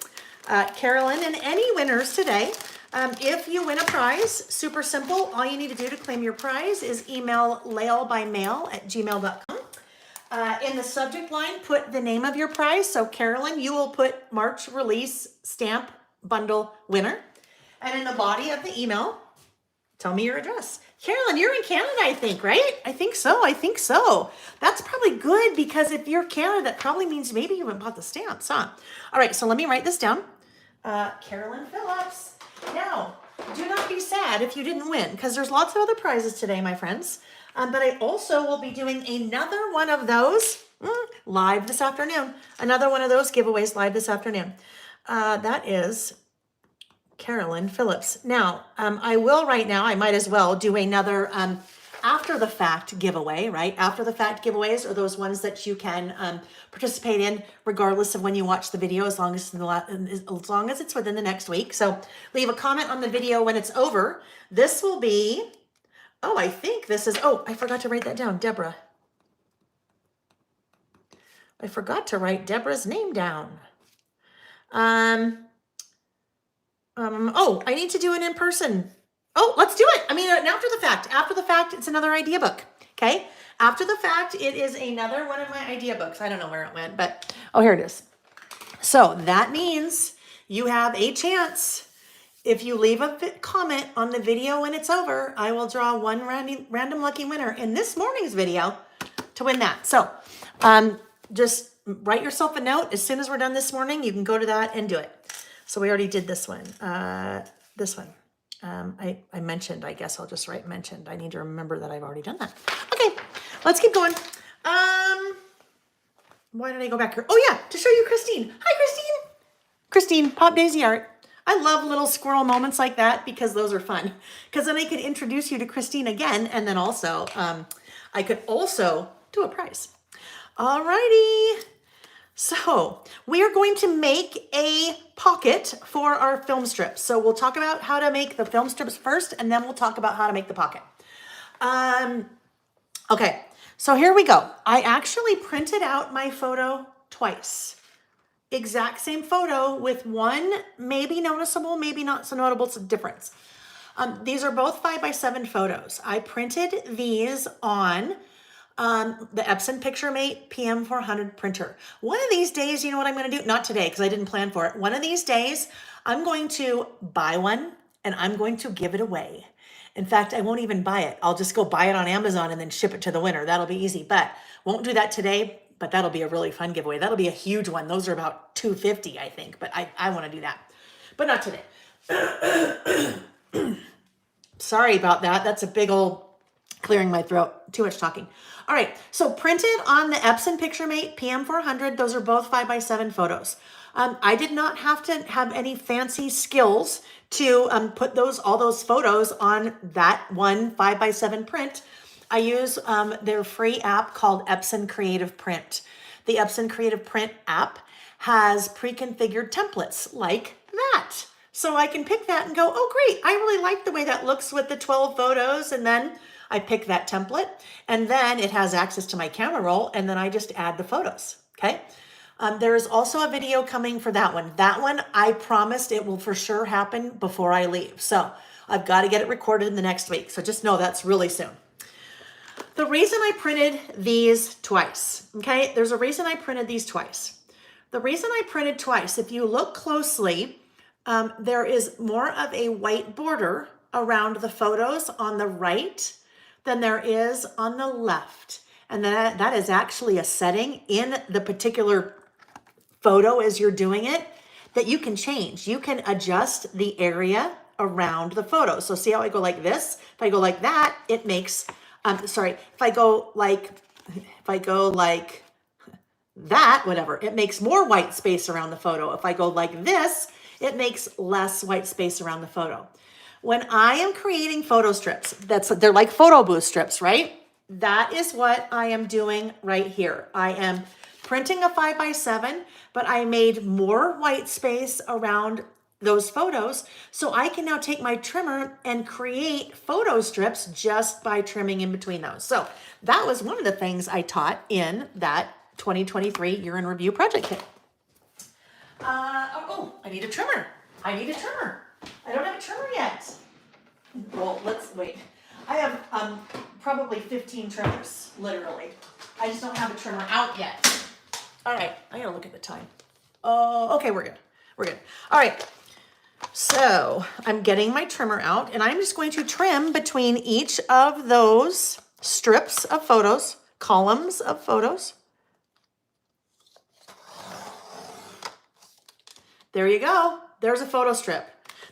Carolyn and any winners today. If you win a prize, super simple. All you need to do to claim your prize is email laylebymail@gmail.com. In the subject line, put the name of your prize. So Carolyn, you will put March release stamp bundle winner. And in the body of the email, tell me your address. Carolyn, you're in Canada, I think, right? I think so. That's probably good because if you're Canada, that probably means maybe you haven't bought the stamps, huh? All right, so let me write this down. Carolyn Phillips. Now, do not be sad if you didn't win because there's lots of other prizes today, my friends. But I also will be doing another one of those live this afternoon. Another one of those giveaways live this afternoon. That is Carolyn Phillips. Now, I will right now, I might as well do another after the fact giveaway, right? After the fact giveaways are those ones that you can participate in regardless of when you watch the video, as long as it's within the next week. So leave a comment on the video when it's over. This will be, oh, I think this is, oh, I forgot to write that down, Deborah. I forgot to write Deborah's name down. Oh, I need to do it in person. Oh, let's do it. I mean, after the fact, it's another idea book. Okay. After the fact, it is another one of my idea books. I don't know where it went, but, oh, here it is. So that means you have a chance. If you leave a comment on the video when it's over, I will draw one random lucky winner in this morning's video to win that. So, just write yourself a note. As soon as we're done this morning, you can go to that and do it. So we already did this one. I mentioned, I guess I'll just write mentioned. I need to remember that I've already done that. Okay, let's keep going. Why did I go back here? Oh yeah, to show you Christine. Hi, Christine. Christine, Pop Daisy Art. I love little squirrel moments like that because those are fun. Because then I could introduce you to Christine again, and then also, I could also do a prize. Alrighty. So we are going to make a pocket for our film strips. So we'll talk about how to make the film strips first, and then we'll talk about how to make the pocket. Okay, so here we go. I actually printed out my photo twice. Exact same photo with one maybe noticeable, maybe not so notable difference. These are both 5x7 photos. I printed these on the Epson PictureMate PM400 printer. One of these days, you know what I'm going to do? Not today, because I didn't plan for it. One of these days, I'm going to buy one and I'm going to give it away. In fact, I won't even buy it. I'll just go buy it on Amazon and then ship it to the winner. That'll be easy, but won't do that today, but that'll be a really fun giveaway. That'll be a huge one. Those are about $250, I think, but I want to do that, but not today. Sorry about that. That's a big old clearing my throat. Too much talking. All right, so printed on the Epson PictureMate PM400. Those are both 5x7 photos. I did not have to have any fancy skills to put all those photos on that one 5x7 print. I use their free app called Epson Creative Print. The Epson Creative Print app has pre-configured templates like that. So I can pick that and go, oh great, I really like the way that looks with the 12 photos, and then I pick that template, and then it has access to my camera roll, and then I just add the photos, okay? There is also a video coming for that one. That one, I promised it will for sure happen before I leave. So I've got to get it recorded in the next week. So just know that's really soon. The reason I printed these twice, okay? There's a reason I printed these twice. The reason I printed twice, if you look closely, there is more of a white border around the photos on the right than there is on the left. And that is actually a setting in the particular photo as you're doing it that you can change. You can adjust the area around the photo. So see how I go like this? If I go like that, it makes, if I go like that, whatever, it makes more white space around the photo. If I go like this, it makes less white space around the photo. When I am creating photo strips, they're like photo booth strips, right? That is what I am doing right here. I am printing a 5x7, but I made more white space around those photos, so I can now take my trimmer and create photo strips just by trimming in between those. So that was one of the things I taught in that 2023 Year in Review project kit. I need a trimmer. I don't have a trimmer yet. Well, let's wait. I have probably 15 trimmers, literally. I just don't have a trimmer out yet. All right, I gotta look at the time. Oh, okay, we're good. All right, so I'm getting my trimmer out, and I'm just going to trim between each of those strips of photos, columns of photos. There you go. There's a photo strip.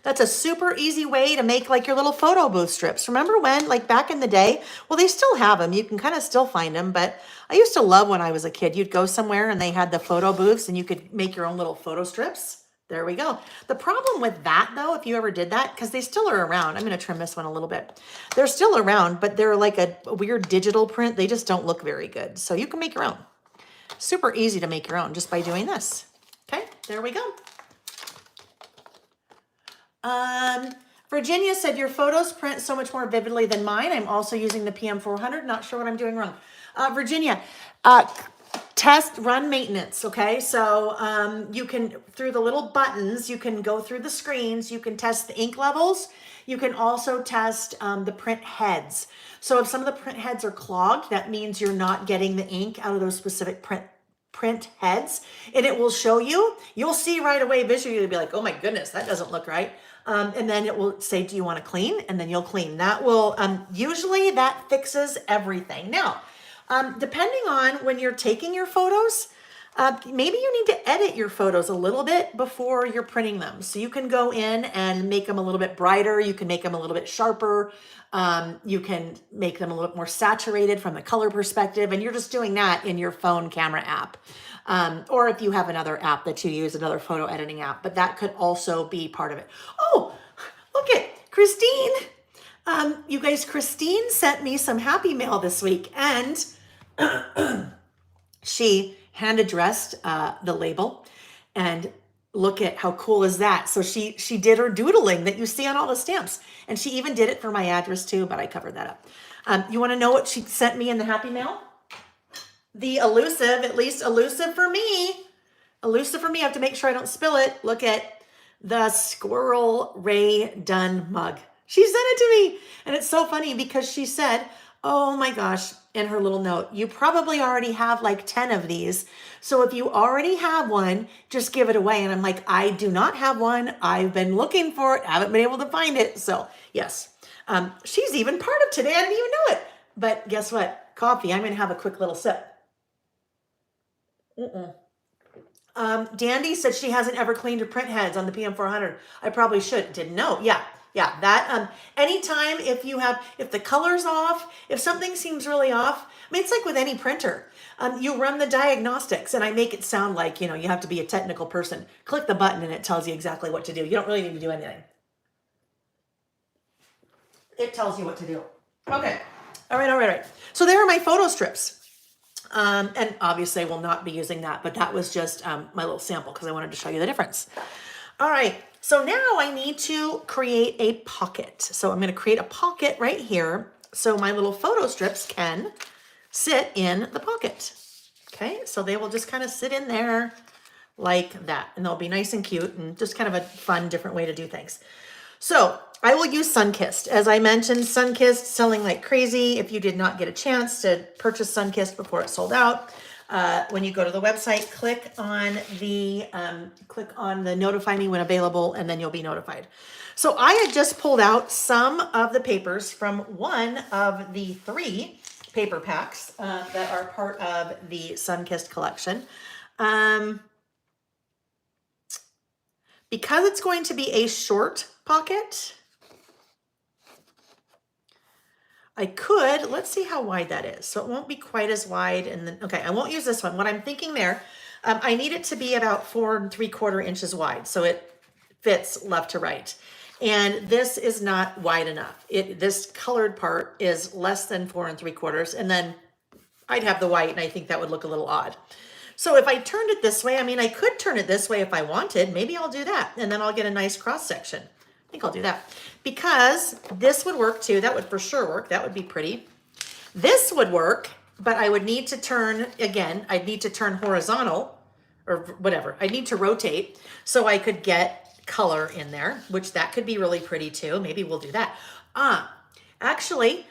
That's a super easy way to make like your little photo booth strips. Remember when, like back in the day, well, they still have them. You can kind of still find them, but I used to love when I was a kid. You'd go somewhere and they had the photo booths and you could make your own little photo strips. There we go. The problem with that though, if you ever did that, because they still are around, I'm going to trim this one a little bit. They're still around, but they're like a weird digital print. They just don't look very good. So you can make your own. Super easy to make your own just by doing this. Okay, there we go. Virginia said, your photos print so much more vividly than mine. I'm also using the PM400. Not sure what I'm doing wrong. Virginia, run maintenance, okay? So you can, through the little buttons, you can go through the screens, you can test the ink levels. You can also test the print heads. So if some of the print heads are clogged, that means you're not getting the ink out of those specific print heads, and it will show you. You'll see right away visually, you'll be like, oh my goodness, that doesn't look right. And then it will say, do you want to clean? And then you'll clean. That will, usually that fixes everything. Now, depending on when you're taking your photos, maybe you need to edit your photos a little bit before you're printing them. So you can go in and make them a little bit brighter. You can make them a little bit sharper. You can make them a little bit more saturated from the color perspective. And you're just doing that in your phone camera app. Or if you have another app that you use, another photo editing app, but that could also be part of it. Oh, look at Christine. You guys, Christine sent me some happy mail this week, and she hand addressed the label, and look at how cool is that. So she did her doodling that you see on all the stamps, and she even did it for my address too, but I covered that up. You want to know what she sent me in the happy mail? The elusive, at least elusive for me. Elusive for me. I have to make sure I don't spill it. Look at the Squirrel Ray Dunn mug. She sent it to me. And it's so funny because she said, oh my gosh, in her little note, you probably already have like 10 of these. So if you already have one, just give it away. And I'm like, I do not have one. I've been looking for it. Haven't been able to find it. So yes, she's even part of today. I didn't even know it. But guess what? Coffee. I'm going to have a quick little sip. Dandy said she hasn't ever cleaned her print heads on the PM400. I probably should. Didn't know. Yeah. That, anytime if the color's off, if something seems really off, I mean, it's like with any printer. You run the diagnostics, and I make it sound like, you have to be a technical person. Click the button and it tells you exactly what to do. You don't really need to do anything. It tells you what to do. Okay. All right. So there are my photo strips. And obviously I will not be using that, but that was just my little sample because I wanted to show you the difference. All right, so now I need to create a pocket. So I'm going to create a pocket right here so my little photo strips can sit in the pocket. Okay, so they will just kind of sit in there like that, and they'll be nice and cute and just kind of a fun, different way to do things. So I will use Sunkissed. As I mentioned, Sunkissed selling like crazy. If you did not get a chance to purchase Sunkissed before it sold out, when you go to the website, click on the notify me when available, and then you'll be notified. So I had just pulled out some of the papers from one of the 3 paper packs that are part of the Sunkissed collection. Because it's going to be a short pocket, I could, let's see how wide that is. So it won't be quite as wide. And then, okay, I won't use this one. What I'm thinking there, I need it to be about 4 3/4 inches wide. So it fits left to right. And this is not wide enough. This colored part is less than 4 3/4. And then I'd have the white, and I think that would look a little odd. So if I turned it this way, I mean, I could turn it this way if I wanted. Maybe I'll do that. And then I'll get a nice cross section. I think I'll do that because this would work too. That would for sure work. That would be pretty. This would work, but I would need to turn, again, I'd need to turn horizontal or whatever. I need to rotate so I could get color in there, which that could be really pretty too. Maybe we'll do that. Actually,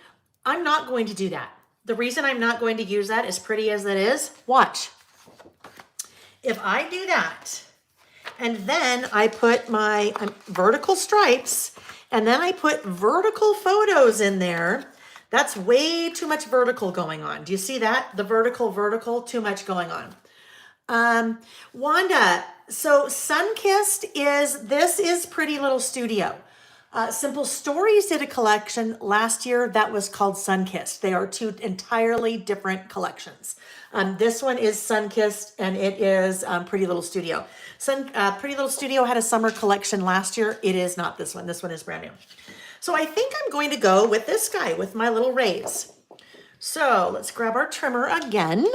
I'm not going to do that. The reason I'm not going to use that, as pretty as that is, watch. If I do that, and then I put my vertical stripes, and then I put vertical photos in there, that's way too much vertical going on. Do you see that? The vertical, too much going on. Wanda, So Sunkissed this is Pretty Little Studio. Simple Stories did a collection last year that was called Sunkissed. They are two entirely different collections. This one is Sunkissed and it is Pretty Little Studio. Pretty Little Studio had a summer collection last year. It is not this one. This one is brand new. So I think I'm going to go with this guy with my little rays. So let's grab our trimmer again.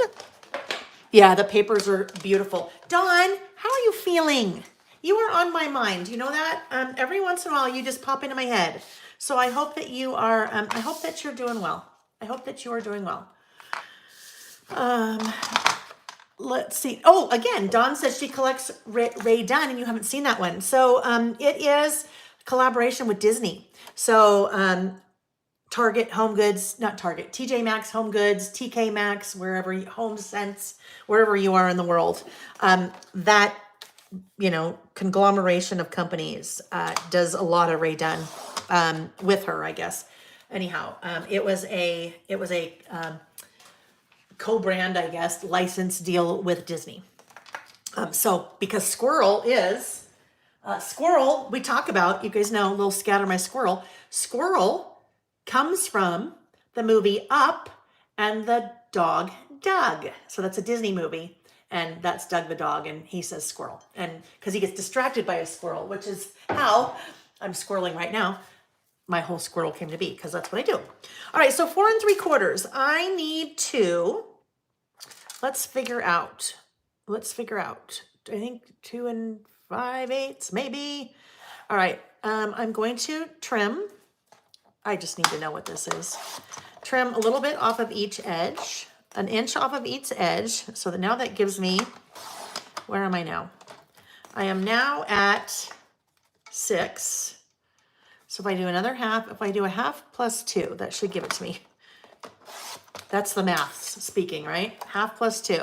Yeah, the papers are beautiful. Dawn, how are you feeling? You are on my mind. You know that? Every once in a while, you just pop into my head. So I hope that you are, I hope that you're doing well. I hope that you are doing well. Let's see. Oh, again, Dawn says she collects Ray Dunn and you haven't seen that one. So it is collaboration with Disney. So Target, Home Goods, not Target, TJ Maxx, Home Goods, TK Maxx, wherever, Home Sense, wherever you are in the world, that, you know, conglomeration of companies does a lot of Ray Dunn with her, I guess. Anyhow, it was a co-brand, I guess, license deal with Disney. So because Squirrel is, Squirrel, we talk about, you guys know, little scatter my squirrel. Squirrel comes from the movie Up and the dog Doug. So that's a Disney movie. And that's Doug the dog. And he says squirrel. And because he gets distracted by a squirrel, which is how I'm squirreling right now. My whole squirrel came to be because that's what I do. All right. So 4 3/4. I need to, let's figure out. I think 2 5/8 maybe. All right. I'm going to trim. I just need to know what this is. Trim a little bit off of each edge, 1 inch off of each edge. So that now that gives me, where am I now? I am now at 6. So if I do another half, if I do a half plus 2, that should give it to me. That's the maths speaking, right? Half plus 2.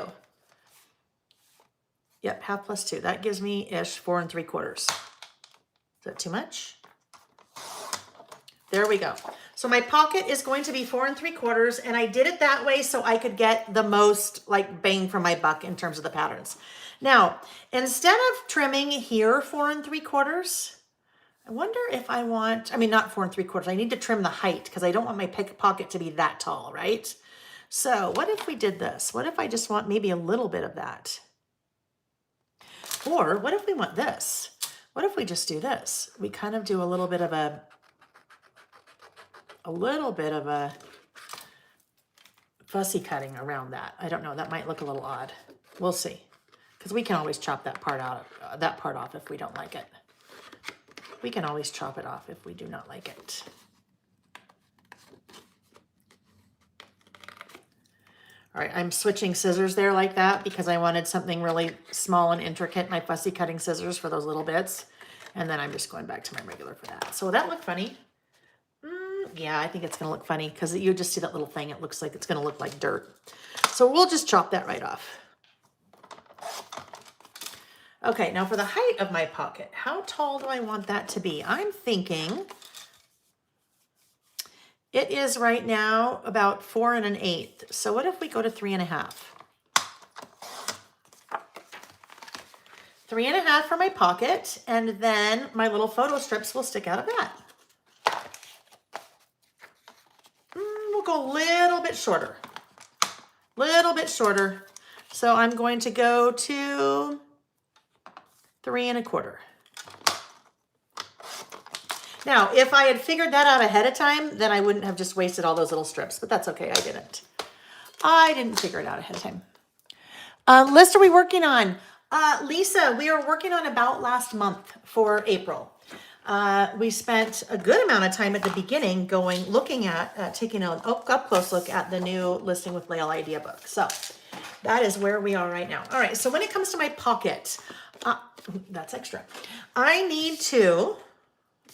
Yep, half plus 2. That gives me ish 4 3/4. Is that too much? There we go. So my pocket is going to be 4 3/4, and I did it that way so I could get the most like bang for my buck in terms of the patterns. Now, instead of trimming here 4 3/4, I wonder if I want, I mean, not 4 3/4. I need to trim the height because I don't want my pocket to be that tall, right? So what if we did this? What if I just want maybe a little bit of that? Or what if we want this? What if we just do this? We kind of do a little bit of a fussy cutting around that. I don't know. That might look a little odd. We'll see. Because we can always chop that part out, that part off if we don't like it. We can always chop it off if we do not like it. All right, I'm switching scissors there like that because I wanted something really small and intricate, my fussy cutting scissors for those little bits. And then I'm just going back to my regular for that. So will that look funny? Yeah, I think it's going to look funny because you just see that little thing. It looks like it's going to look like dirt. So we'll just chop that right off. Okay, now for the height of my pocket, how tall do I want that to be? I'm thinking it is right now about 4 1/8. So what if we go to 3 1/2? 3 1/2 for my pocket, and then my little photo strips will stick out of that. We'll go a little bit shorter. So I'm going to go to 3 1/4. Now, if I had figured that out ahead of time, then I wouldn't have just wasted all those little strips, but that's okay. I didn't. I didn't figure it out ahead of time. List are we working on? Lisa, we are working on about last month for April. We spent a good amount of time at the beginning looking at, taking an up-close look at the new Listing with Layle idea book. So that is where we are right now. All right, so when it comes to my pocket, that's extra. I need to,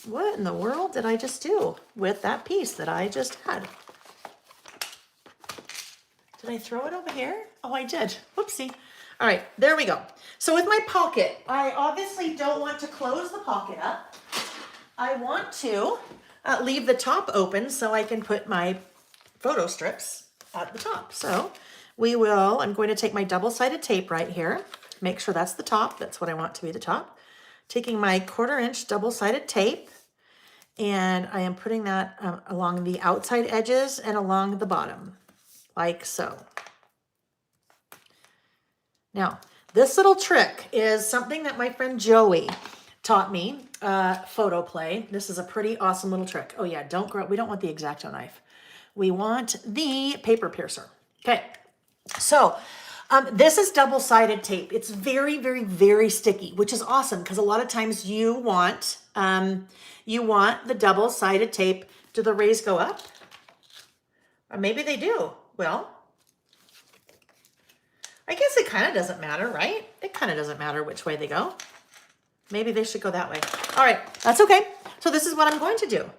what in the world did I just do with that piece that I just had? Did I throw it over here? Oh, I did. Whoopsie. All right, there we go. So with my pocket, I obviously don't want to close the pocket up. I want to leave the top open so I can put my photo strips at the top. So I'm going to take my double-sided tape right here, make sure that's the top. That's what I want to be the top. Taking my 1/4 inch double-sided tape, and I am putting that along the outside edges and along the bottom, like so. Now, this little trick is something that my friend Joey taught me, photo play. This is a pretty awesome little trick. Oh yeah, we don't want the X-Acto knife. We want the paper piercer. Okay, so this is double-sided tape. It's very, very, very sticky, which is awesome because a lot of times you want the double-sided tape. Do the rays go up? Or maybe they do. Well, I guess it kind of doesn't matter, right? It kind of doesn't matter which way they go. Maybe they should go that way. All right, that's okay. So this is what I'm going to do.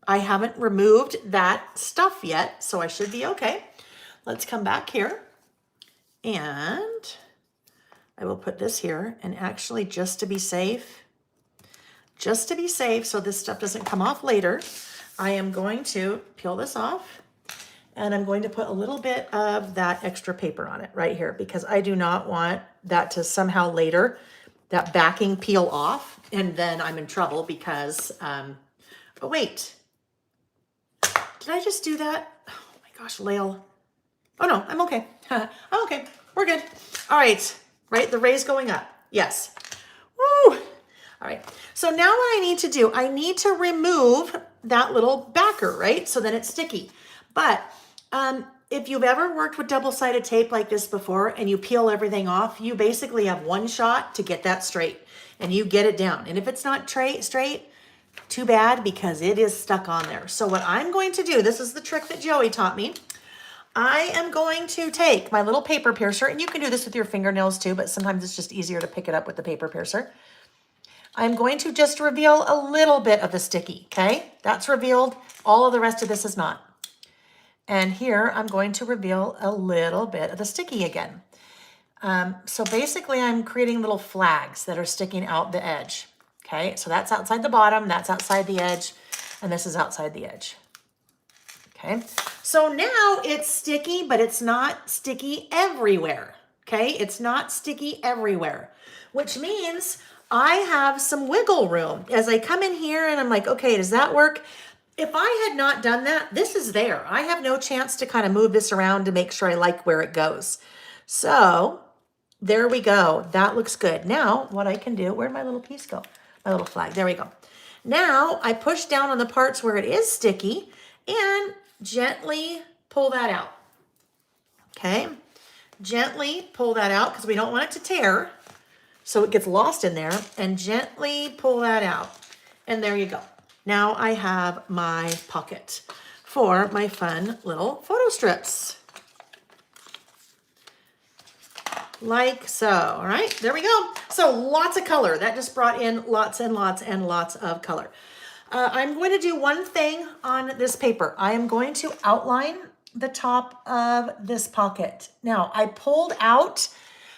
I haven't removed that stuff yet, so I should be okay. Let's come back here, and I will put this here, and actually just to be safe so this stuff doesn't come off later, I am going to peel this off, and I'm going to put a little bit of that extra paper on it right here because I do not want that to somehow later, that backing peel off, and then I'm in trouble because, oh wait, did I just do that? Oh my gosh, Layle. Oh no, I'm okay. I'm okay, we're good. All right, the ray's going up, yes. Woo! All right, so now what I need to do, I need to remove that little backer, right? So then it's sticky. But if you've ever worked with double-sided tape like this before and you peel everything off, you basically have one shot to get that straight and you get it down. And if it's not straight, too bad because it is stuck on there. So what I'm going to do, this is the trick that Joey taught me. I am going to take my little paper piercer, and you can do this with your fingernails too, but sometimes it's just easier to pick it up with the paper piercer. I'm going to just reveal a little bit of the sticky, okay? That's revealed. All of the rest of this is not. And here I'm going to reveal a little bit of the sticky again. So basically I'm creating little flags that are sticking out the edge. Okay, so that's outside the bottom, that's outside the edge, and this is outside the edge. Okay, so now it's sticky, but it's not sticky everywhere. Okay, it's not sticky everywhere, which means I have some wiggle room. As I come in here and I'm like, okay, does that work? If I had not done that, this is there. I have no chance to kind of move this around to make sure I like where it goes. So there we go. That looks good. Now what I can do, where'd my little piece go? My little flag, there we go. Now I push down on the parts where it is sticky and gently pull that out. Okay, gently pull that out because we don't want it to tear. So it gets lost in there, and gently pull that out. And there you go. Now I have my pocket for my fun little photo strips. Like so, all right, there we go. So lots of color. That just brought in lots and lots and lots of color. I'm going to do one thing on this paper. I am going to outline the top of this pocket. Now, I pulled out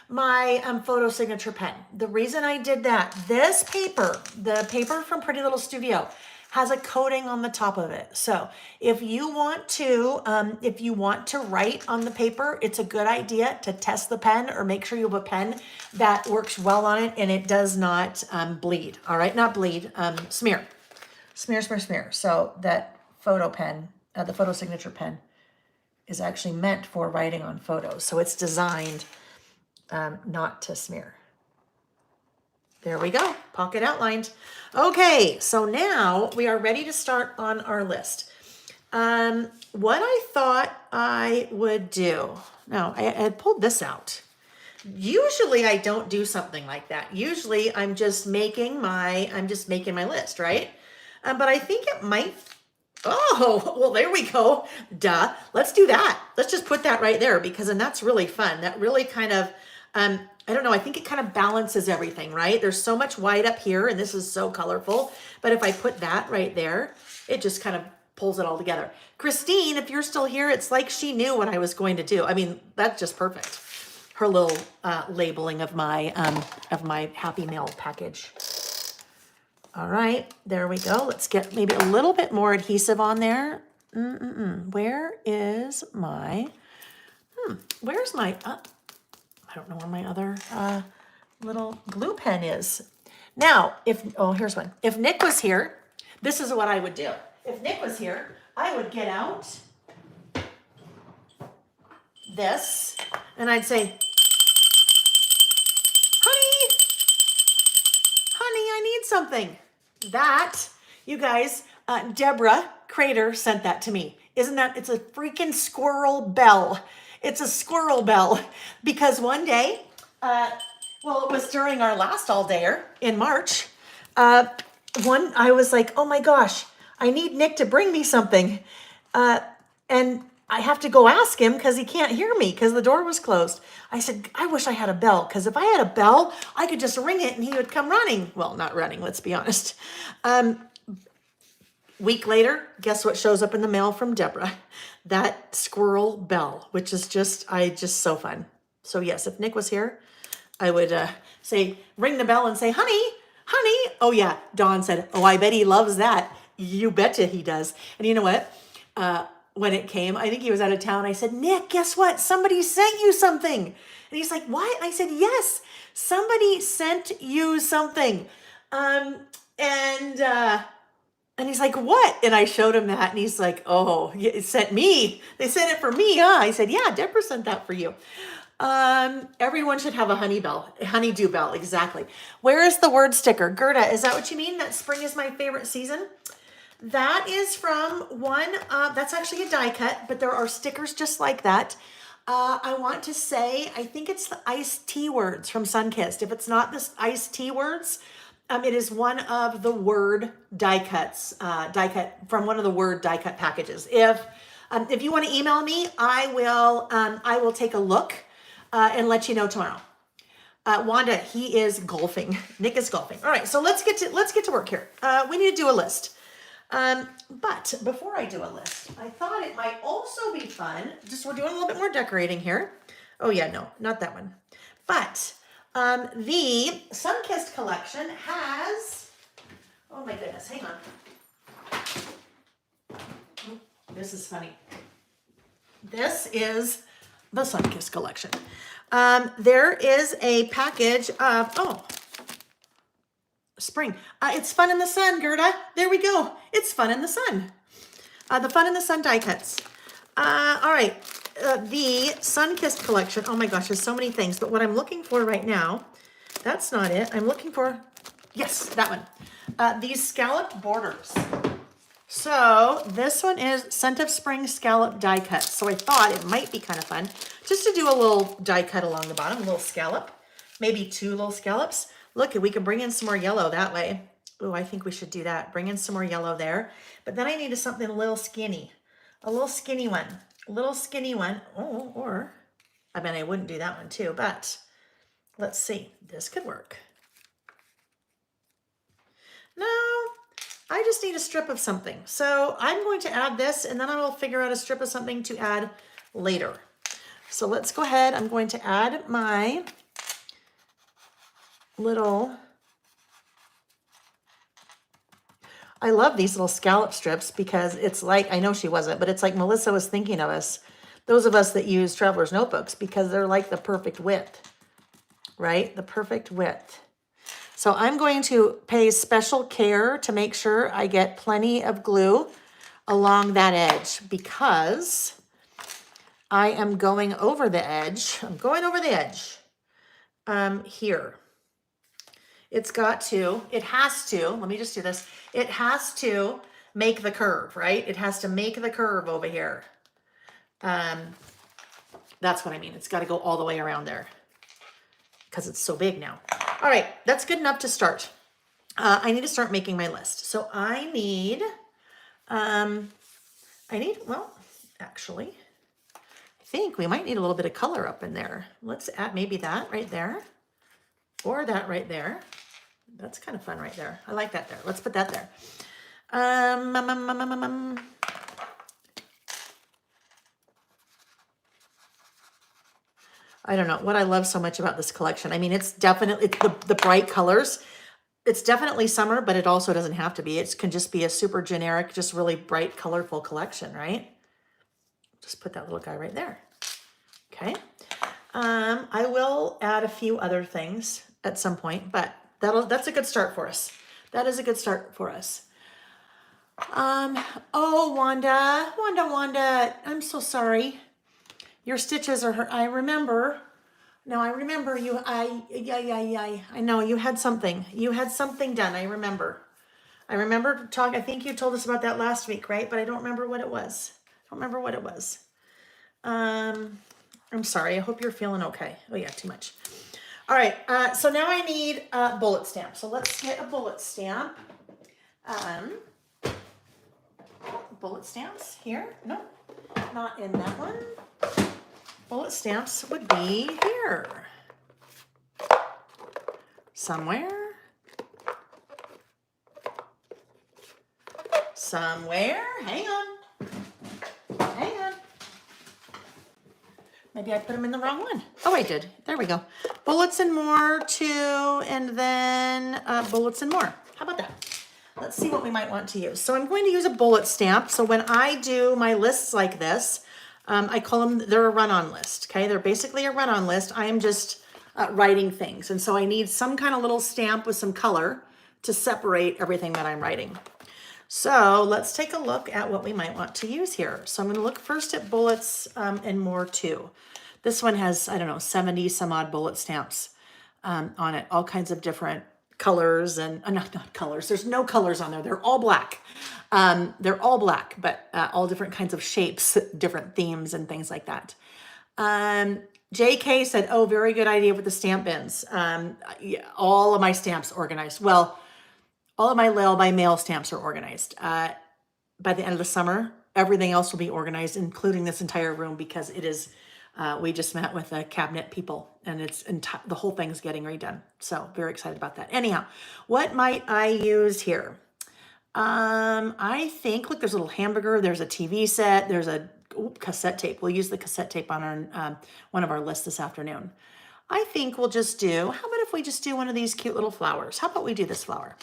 my photo signature pen. The reason I did that, this paper, the paper from Pretty Little Studio, has a coating on the top of it. So if you want to write on the paper, it's a good idea to test the pen or make sure you have a pen that works well on it and it does not bleed. All right, not bleed, smear. Smear. So that photo pen, the photo signature pen, is actually meant for writing on photos. So it's designed not to smear. There we go, pocket outlined. Okay, so now we are ready to start on our list. What I thought I would do, now I had pulled this out. Usually I don't do something like that. Usually I'm just making my list, right? But I think it might, oh, well, there we go. Duh, let's do that. Let's just put that right there because then that's really fun. That really kind of, I don't know, I think it kind of balances everything, right? There's so much white up here and this is so colorful, but if I put that right there, it just kind of pulls it all together. Christine, if you're still here, it's like she knew what I was going to do. I mean, that's just perfect. Her little labeling of my Happy Mail package. All right, there we go. Let's get maybe a little bit more adhesive on there. Where is my, where's my, I don't know where my other little glue pen is. Now, here's one. If Nick was here, this is what I would do. If Nick was here, I would get out this and I'd say, honey, I need something. That, you guys, Deborah Crater sent that to me. It's a freaking squirrel bell. It's a squirrel bell because one day, it was during our last all-dayer in March, I was like, oh my gosh, I need Nick to bring me something. And I have to go ask him because he can't hear me because the door was closed. I said, I wish I had a bell because if I had a bell, I could just ring it and he would come running. Well, not running, let's be honest. Week later, guess what shows up in the mail from Deborah? That squirrel bell, which is just so fun. So yes, if Nick was here, I would say, ring the bell and say, honey. Oh yeah, Dawn said, oh, I bet he loves that. You betcha he does. And you know what? When it came, I think he was out of town. I said, Nick, guess what? Somebody sent you something. And he's like, what? I said, yes, somebody sent you something. And he's like, what? And I showed him that. And he's like, oh, it sent me. They sent it for me, huh? I said, yeah, Deborah sent that for you. Everyone should have a honeydew bell. Exactly. Where is the word sticker? Gerda, is that what you mean? That spring is my favorite season? That is from one, that's actually a die cut, but there are stickers just like that. I want to say, I think it's the iced tea words from Sunkissed. If it's not this iced tea words, it is one of the word die cuts, die cut from one of the word die cut packages. If you want to email me, I will take a look and let you know tomorrow. Wanda, he is golfing. Nick is golfing. All right, so let's get to work here. We need to do a list. But before I do a list, I thought it might also be fun. We're doing a little bit more decorating here. Oh yeah, no, not that one. But the Sunkissed collection has, oh my goodness, hang on. This is funny. This is the Sunkissed collection. There is a package of, spring. It's Fun in the Sun, Gerda. There we go. It's Fun in the Sun. The Fun in the Sun die cuts. All right. The Sunkissed collection. Oh my gosh, there's so many things. But what I'm looking for right now, that's not it. I'm looking for, yes, that one. These scalloped borders. So this one is Scent of Spring scallop die cut. So I thought it might be kind of fun just to do a little die cut along the bottom, a little scallop, maybe 2 little scallops. Look, we can bring in some more yellow that way. Oh, I think we should do that. Bring in some more yellow there. But then I need something a little skinny one. A little skinny one. Oh, or, I wouldn't do that one too, but let's see. This could work. No, I just need a strip of something. So I'm going to add this and then I will figure out a strip of something to add later. So let's go ahead. I'm going to add my I love these little scallop strips because it's like, I know she wasn't, but it's like Melissa was thinking of us, those of us that use Traveler's Notebooks, because they're like the perfect width, right? The perfect width. So I'm going to pay special care to make sure I get plenty of glue along that edge because I am going over the edge. I'm going over the edge here. It has to, let me just do this. It has to make the curve, right? It has to make the curve over here. That's what I mean. It's got to go all the way around there because it's so big now. All right, that's good enough to start. I need to start making my list. So I need, well, actually, I think we might need a little bit of color up in there. Let's add maybe that right there. Or that right there. That's kind of fun right there. I like that there. Let's put that there. I don't know what I love so much about this collection. I mean, it's definitely the bright colors. It's definitely summer, but it also doesn't have to be. It can just be a super generic, just really bright, colorful collection, right? Just put that little guy right there. Okay. I will add a few other things at some point, but that's a good start for us. That is a good start for us. Oh, Wanda, I'm so sorry. Your stitches are hurt. I remember. No, I remember you. I know you had something. You had something done. I remember. I remember talking. I think you told us about that last week, right? But I don't remember what it was. I don't remember what it was. I'm sorry. I hope you're feeling okay. Oh yeah, too much. All right. So now I need a bullet stamp. So let's get a bullet stamp. Bullet stamps here? No, not in that one. Bullet stamps would be here. Somewhere. Somewhere. Hang on. Maybe I put them in the wrong one. Oh, I did. There we go. Bullets and more, 2, and then bullets and more. How about that? Let's see what we might want to use. So I'm going to use a bullet stamp. So when I do my lists like this, I call them, they're a run-on list, okay? They're basically a run-on list. I am just writing things. And so I need some kind of little stamp with some color to separate everything that I'm writing. So let's take a look at what we might want to use here. So I'm going to look first at bullets and more too. This one has, I don't know, 70 some odd bullet stamps on it, all kinds of different colors and not colors. There's no colors on there. They're all black. They're all black, but all different kinds of shapes, different themes and things like that. JK said, oh, very good idea with the stamp bins. Yeah, all of my stamps organized. Well, all of my Layle by mail stamps are organized. By the end of the summer, everything else will be organized, including this entire room, because it is, we just met with the cabinet people and it's the whole thing's getting redone. So very excited about that. Anyhow, what might I use here? I think, look, there's a little hamburger, there's a TV set, there's a cassette tape. We'll use the cassette tape on our one of our lists this afternoon. I think we'll just do, how about if we just do one of these cute little flowers? How about we do this flower?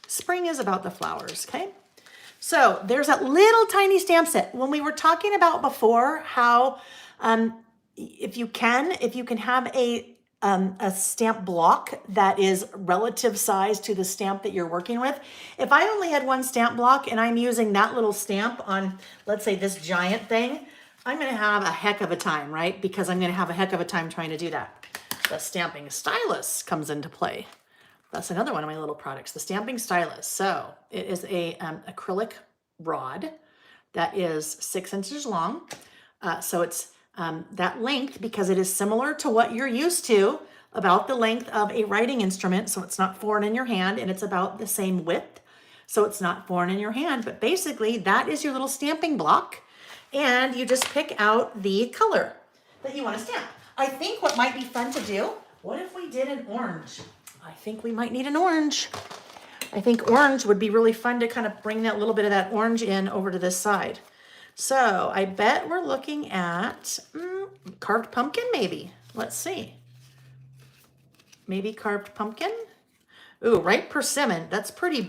Spring is about the flowers, okay? So there's that little tiny stamp set. When we were talking about before how if you can have a stamp block that is relative size to the stamp that you're working with. If I only had one stamp block and I'm using that little stamp on, let's say, this giant thing, I'm going to have a heck of a time, right? Because I'm going to have a heck of a time trying to do that. The stamping stylus comes into play. That's another one of my little products, the stamping stylus. So it is a acrylic rod that is 6 inches long. So it's that length, because it is similar to what you're used to, about the length of a writing instrument. So it's not foreign in your hand, and it's about the same width. So it's not foreign in your hand, but basically that is your little stamping block. And you just pick out the color that you want to stamp. I think what might be fun to do, what if we did an orange? I think we might need an orange. I think orange would be really fun to kind of bring that little bit of that orange in over to this side. So I bet we're looking at carved pumpkin, maybe. Let's see. Maybe carved pumpkin. Ooh, ripe persimmon. That's pretty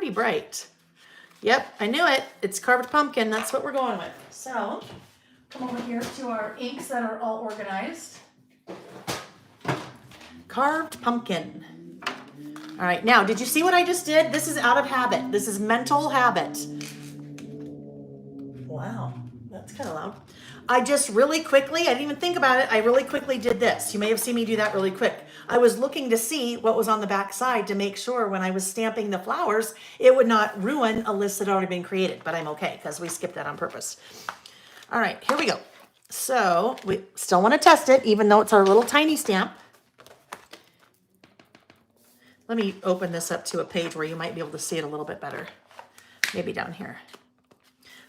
bright. Yep, I knew it. It's carved pumpkin. That's what we're going with. So come over here to our inks that are all organized. Carved pumpkin. All right, now, did you see what I just did? This is out of habit. This is mental habit. Wow, that's kind of loud. I just really quickly, I didn't even think about it, I really quickly did this. You may have seen me do that really quick. I was looking to see what was on the back side to make sure when I was stamping the flowers, it would not ruin a list that had already been created, but I'm okay because we skipped that on purpose. All right, here we go. So we still want to test it, even though it's our little tiny stamp. Let me open this up to a page where you might be able to see it a little bit better. Maybe down here.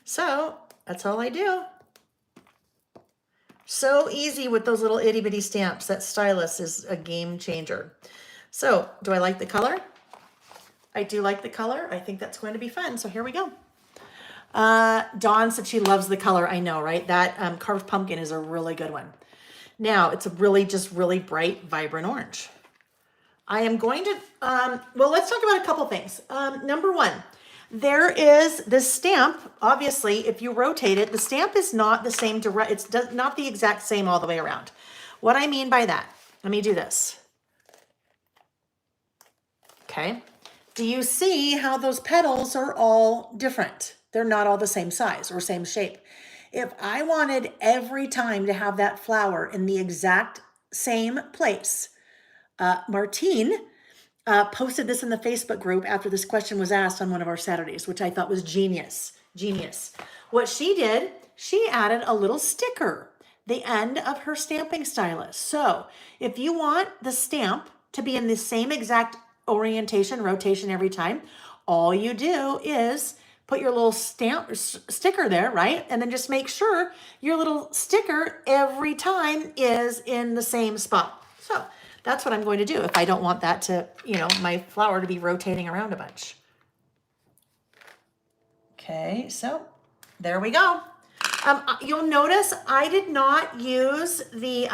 So that's all I do. So easy with those little itty bitty stamps. That stylus is a game changer. So do I like the color? I do like the color. I think that's going to be fun. So here we go. Dawn said she loves the color. I know, right? That carved pumpkin is a really good one. Now it's a really bright, vibrant orange. I am going to, well, let's talk about a couple things. Number one, there is this stamp. Obviously, if you rotate it, the stamp is not the same it's not the exact same all the way around. What I mean by that, let me do this. okay? Do you see how those petals are all different? They're not all the same size or same shape. If I wanted every time to have that flower in the exact same place, Martine posted this in the Facebook group after this question was asked on one of our Saturdays, which I thought was genius. Genius. What she did, she added a little sticker, the end of her stamping stylus. So if you want the stamp to be in the same exact orientation, rotation every time, all you do is put your little sticker there, right? And then just make sure your little sticker every time is in the same spot. So that's what I'm going to do if I don't want that to, my flower to be rotating around a bunch. Okay, so there we go. You'll notice I did not use the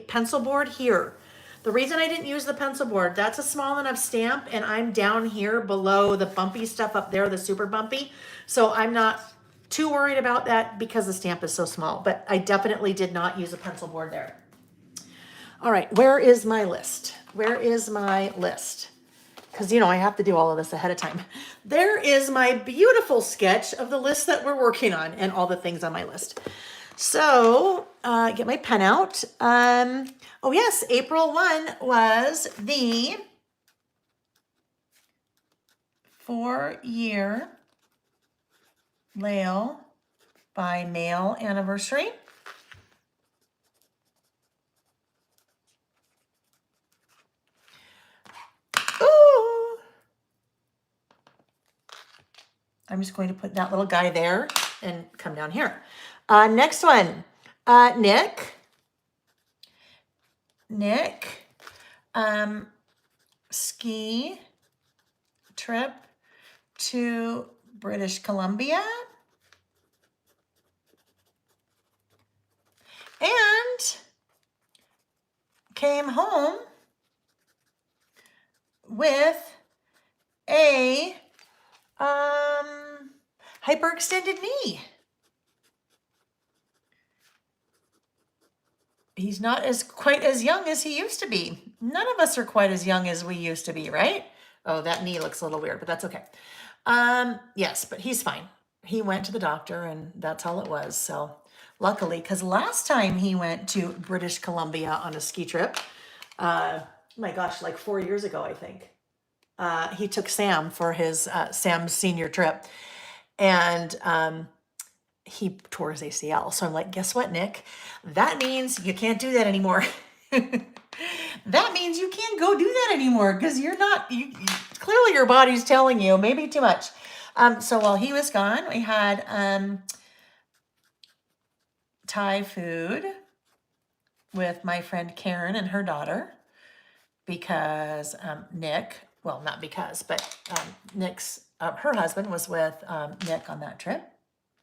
pencil board here. The reason I didn't use the pencil board, that's a small enough stamp, and I'm down here below the bumpy stuff up there, the super bumpy. So I'm not too worried about that because the stamp is so small, but I definitely did not use a pencil board there. All right, where is my list? Where is my list? Because, I have to do all of this ahead of time. There is my beautiful sketch of the list that we're working on and all the things on my list. So, get my pen out. Oh yes, April 1 was the 4-year Layle by mail anniversary. Ooh. I'm just going to put that little guy there and come down here. Next one, Nick, ski trip to British Columbia and came home with a hyperextended knee. He's not quite as young as he used to be. None of us are quite as young as we used to be, right? Oh, that knee looks a little weird, but that's okay. Yes, but he's fine. He went to the doctor and that's all it was. So luckily, because last time he went to British Columbia on a ski trip, my gosh, like 4 years ago, I think, he took Sam for his Sam's senior trip, and he tore his ACL. So I'm like, guess what, Nick? That means you can't do that anymore. That means you can't go do that anymore because clearly your body's telling you maybe too much. So while he was gone, we had Thai food with my friend Karen and her daughter because Nick, well, not because, but Nick's, her husband was with Nick on that trip.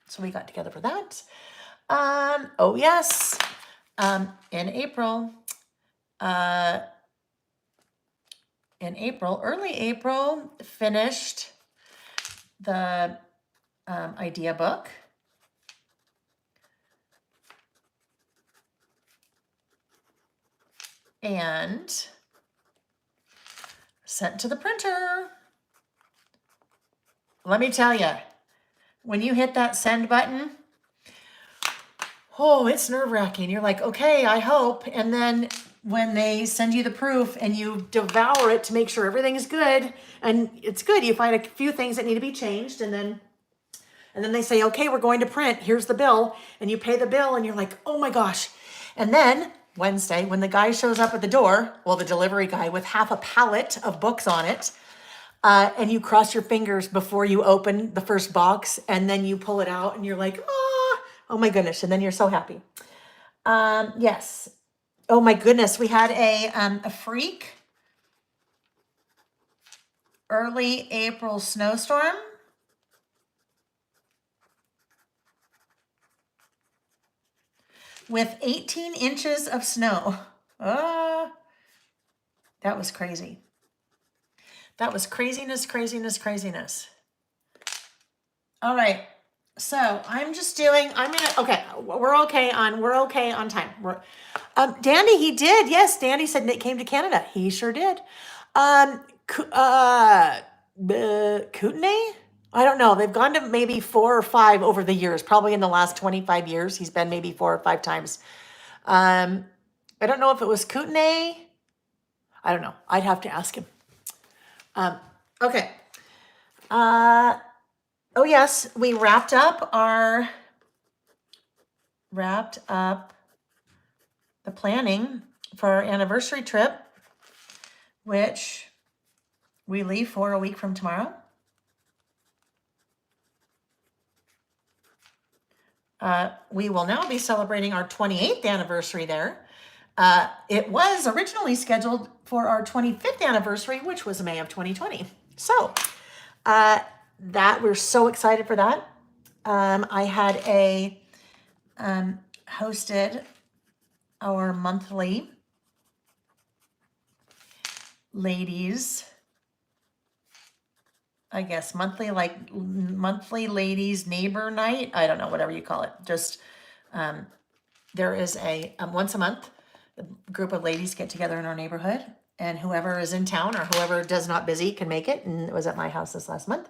So we got together for that. Oh yes, in April, early April, finished the idea book. And sent to the printer. Let me tell you, when you hit that send button, oh, it's nerve-wracking. You're like, okay, I hope. And then when they send you the proof and you devour it to make sure everything's good, and it's good, you find a few things that need to be changed, and then they say, okay, we're going to print, here's the bill, and you pay the bill, and you're like, oh my gosh. And then Wednesday, when the guy shows up at the door, well, the delivery guy with half a pallet of books on it, and you cross your fingers before you open the first box, and then you pull it out, and you're like, oh my goodness, and then you're so happy. Yes. Oh my goodness, we had a freak early April snowstorm. With 18 inches of snow. That was crazy. That was craziness. All right. So I'm just doing, okay, we're okay on time. Dandy, he did. Yes, Dandy said Nick came to Canada. He sure did. Kootenai? I don't know. They've gone to maybe 4 or 5 over the years. Probably in the last 25 years, he's been maybe 4 or 5 times. Um, I don't know if it was Kootenai. I don't know. I'd have to ask him. Okay. Oh yes, we wrapped up the planning for our anniversary trip, which we leave for a week from tomorrow. We will now be celebrating our 28th anniversary there. It was originally scheduled for our 25th anniversary, which was May of 2020. So that we're so excited for that. I had hosted our monthly ladies, I guess monthly ladies neighbor night. I don't know, whatever you call it. Just there is a once a month, a group of ladies get together in our neighborhood, and whoever is in town or whoever does not busy can make it. And it was at my house this last month.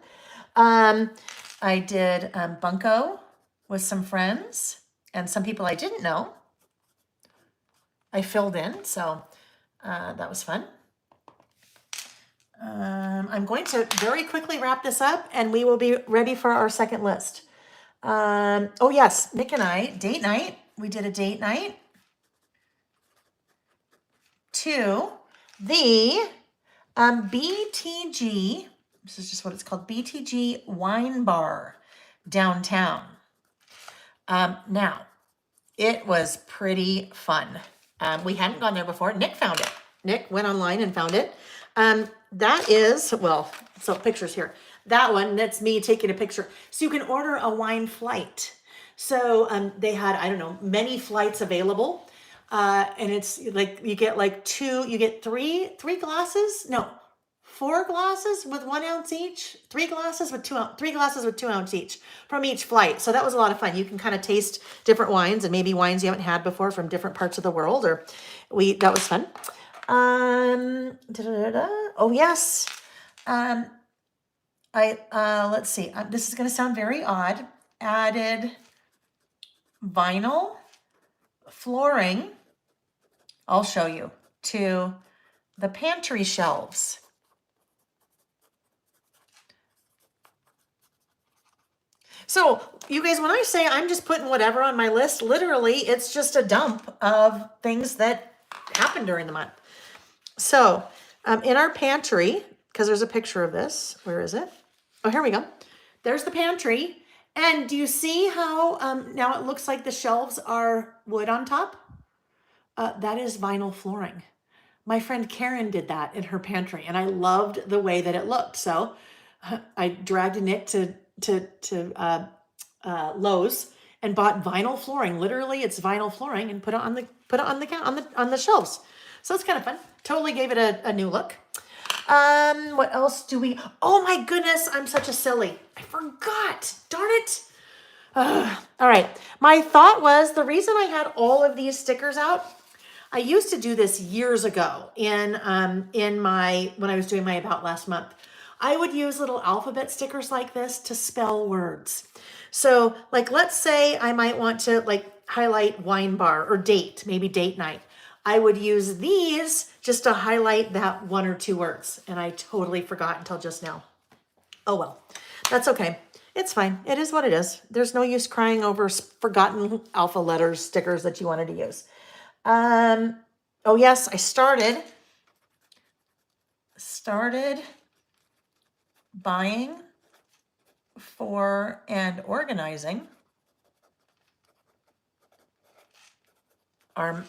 I did bunko with some friends and some people I didn't know. I filled in, so that was fun. I'm going to very quickly wrap this up and we will be ready for our second list. Oh yes, Nick and I, date night. We did a date night to the BTG, this is just what it's called, BTG Wine Bar downtown. Now, it was pretty fun. We hadn't gone there before. Nick found it. Nick went online and found it. That is, well, so pictures here. That one, that's me taking a picture. So you can order a wine flight. So they had, I don't know, many flights available. And it's like, you get like three glasses? No, 4 glasses with 1 ounce each, 3 glasses with 2 ounce each from each flight. So that was a lot of fun. You can kind of taste different wines and maybe wines you haven't had before from different parts of the world, that was fun. Oh yes. Let's see, this is going to sound very odd. Added vinyl flooring, I'll show you, to the pantry shelves. So you guys, when I say I'm just putting whatever on my list, literally it's just a dump of things that happened during the month. So in our pantry, because there's a picture of this, where is it? Oh, here we go. There's the pantry. And do you see how now it looks like the shelves are wood on top? That is vinyl flooring. My friend Karen did that in her pantry, and I loved the way that it looked. So I dragged Nick to Lowe's and bought vinyl flooring. Literally, it's vinyl flooring, and put it on the shelves. So it's kind of fun. Totally gave it a new look. What else do we? Oh my goodness, I'm such a silly. I forgot. Darn it. All right. My thought was, the reason I had all of these stickers out, I used to do this years ago when I was doing my About last month. I would use little alphabet stickers like this to spell words. So like, let's say I might want to like highlight wine bar or date, maybe date night. I would use these just to highlight that 1 or 2 words. And I totally forgot until just now. Oh, well, that's okay. It's fine. It is what it is. There's no use crying over forgotten alpha letters stickers that you wanted to use. Oh yes, I started buying for and organizing our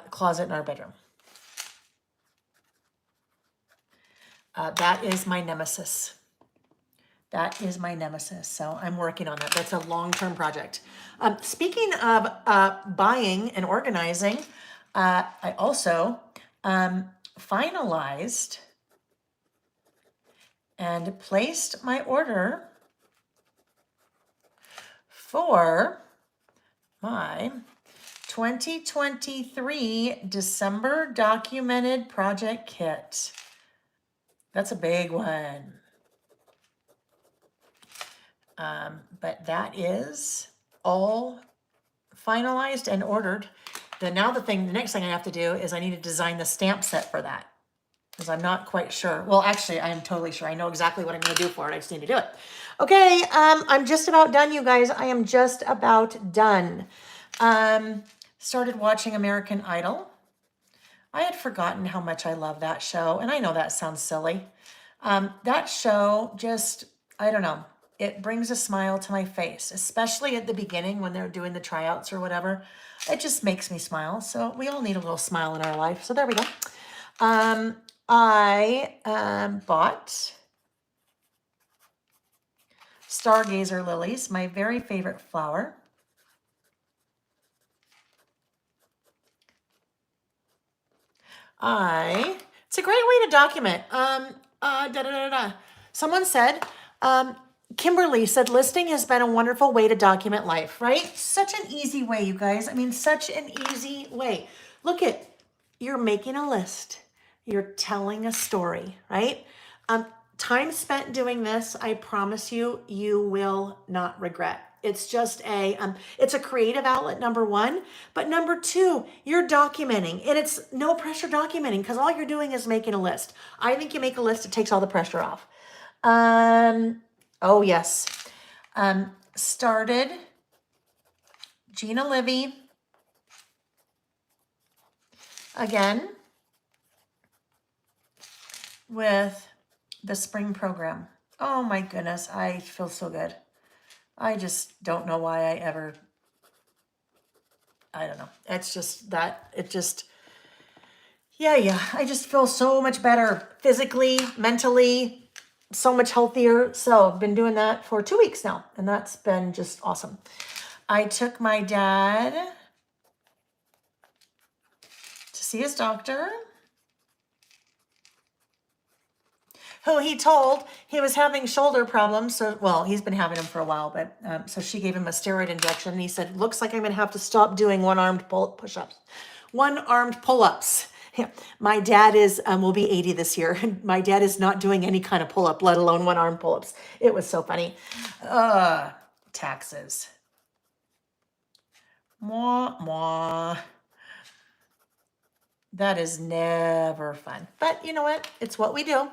closet in our bedroom. That is my nemesis. So I'm working on that. That's a long-term project. Speaking of buying and organizing, I also finalized and placed my order for my 2023 December documented project kit. That's a big one. But that is all finalized and ordered. The next thing I have to do is I need to design the stamp set for that, because I'm not quite sure. Well, actually, I am totally sure. I know exactly what I'm going to do for it. I just need to do it. Okay, I'm just about done, you guys. I am just about done. Started watching American Idol. I had forgotten how much I love that show, and I know that sounds silly. That show just, I don't know, it brings a smile to my face, especially at the beginning when they're doing the tryouts or whatever. It just makes me smile. So we all need a little smile in our life. So there we go. I bought Stargazer lilies, my very favorite flower. It's a great way to document. Someone said, Kimberly said, listing has been a wonderful way to document life, right? Such an easy way, you guys. I mean, such an easy way. Look at, you're making a list. You're telling a story, right? Time spent doing this, I promise you, you will not regret. It's just it's a creative outlet, number one. But number two, you're documenting. And it's no pressure documenting, because all you're doing is making a list. I think you make a list, it takes all the pressure off. Oh, yes. Started Gina Livy again with the spring program. Oh my goodness, I feel so good. I just don't know why I don't know. It's just that, I just feel so much better physically, mentally, so much healthier. So I've been doing that for 2 weeks now, and that's been just awesome. I took my dad to see his doctor, who he told he was having shoulder problems. So, well, he's been having them for a while, but so she gave him a steroid injection. And he said, looks like I'm going to have to stop doing one-armed push-ups. One-armed pull-ups. Yeah. My dad will be 80 this year. And my dad is not doing any kind of pull-up, let alone one-arm pull-ups. It was so funny. Taxes. Mwah, mwah. That is never fun. But you know what? It's what we do.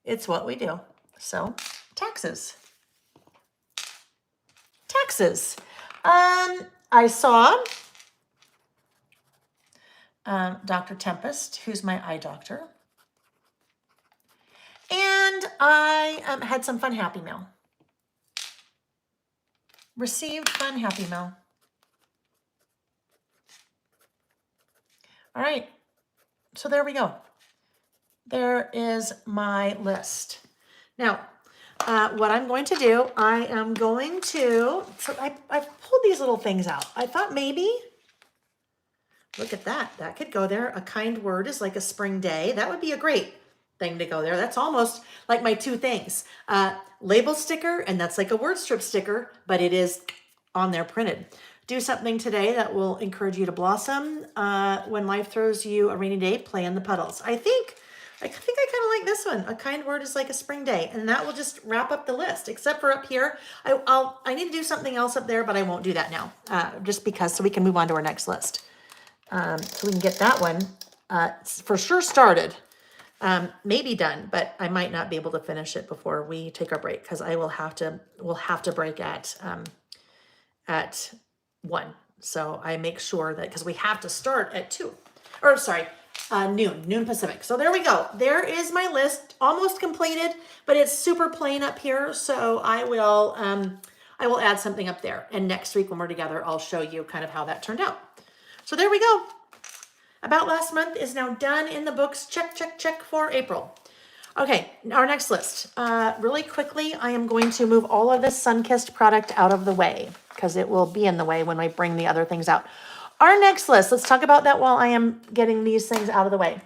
It's what we do. So, taxes. Taxes. I saw Dr. Tempest, who's my eye doctor. And I had some fun Happy Mail. Received fun Happy Mail. All right. So there we go. There is my list. Now, what I'm going to do, I pulled these little things out. I thought maybe, look at that. That could go there. A kind word is like a spring day. That would be a great thing to go there. That's almost like my two things. Label sticker, and that's like a word strip sticker, but it is on there printed. Do something today that will encourage you to blossom. When life throws you a rainy day, play in the puddles. I think I kind of like this one. A kind word is like a spring day. And that will just wrap up the list, except for up here. I need to do something else up there, but I won't do that now. Just because, so we can move on to our next list. So we can get that one for sure started. Maybe done, but I might not be able to finish it before we take our break, because we'll have to break at 1. So I make sure that, because we have to start at 2. Or sorry, noon Pacific. So there we go. There is my list, almost completed, but it's super plain up here. So I will add something up there. And next week when we're together, I'll show you kind of how that turned out. So there we go. About last month is now done in the books. Check, check, check for April. Okay, our next list. Really quickly, I am going to move all of this sun-kissed product out of the way, because it will be in the way when I bring the other things out. Our next list, let's talk about that while I am getting these things out of the way.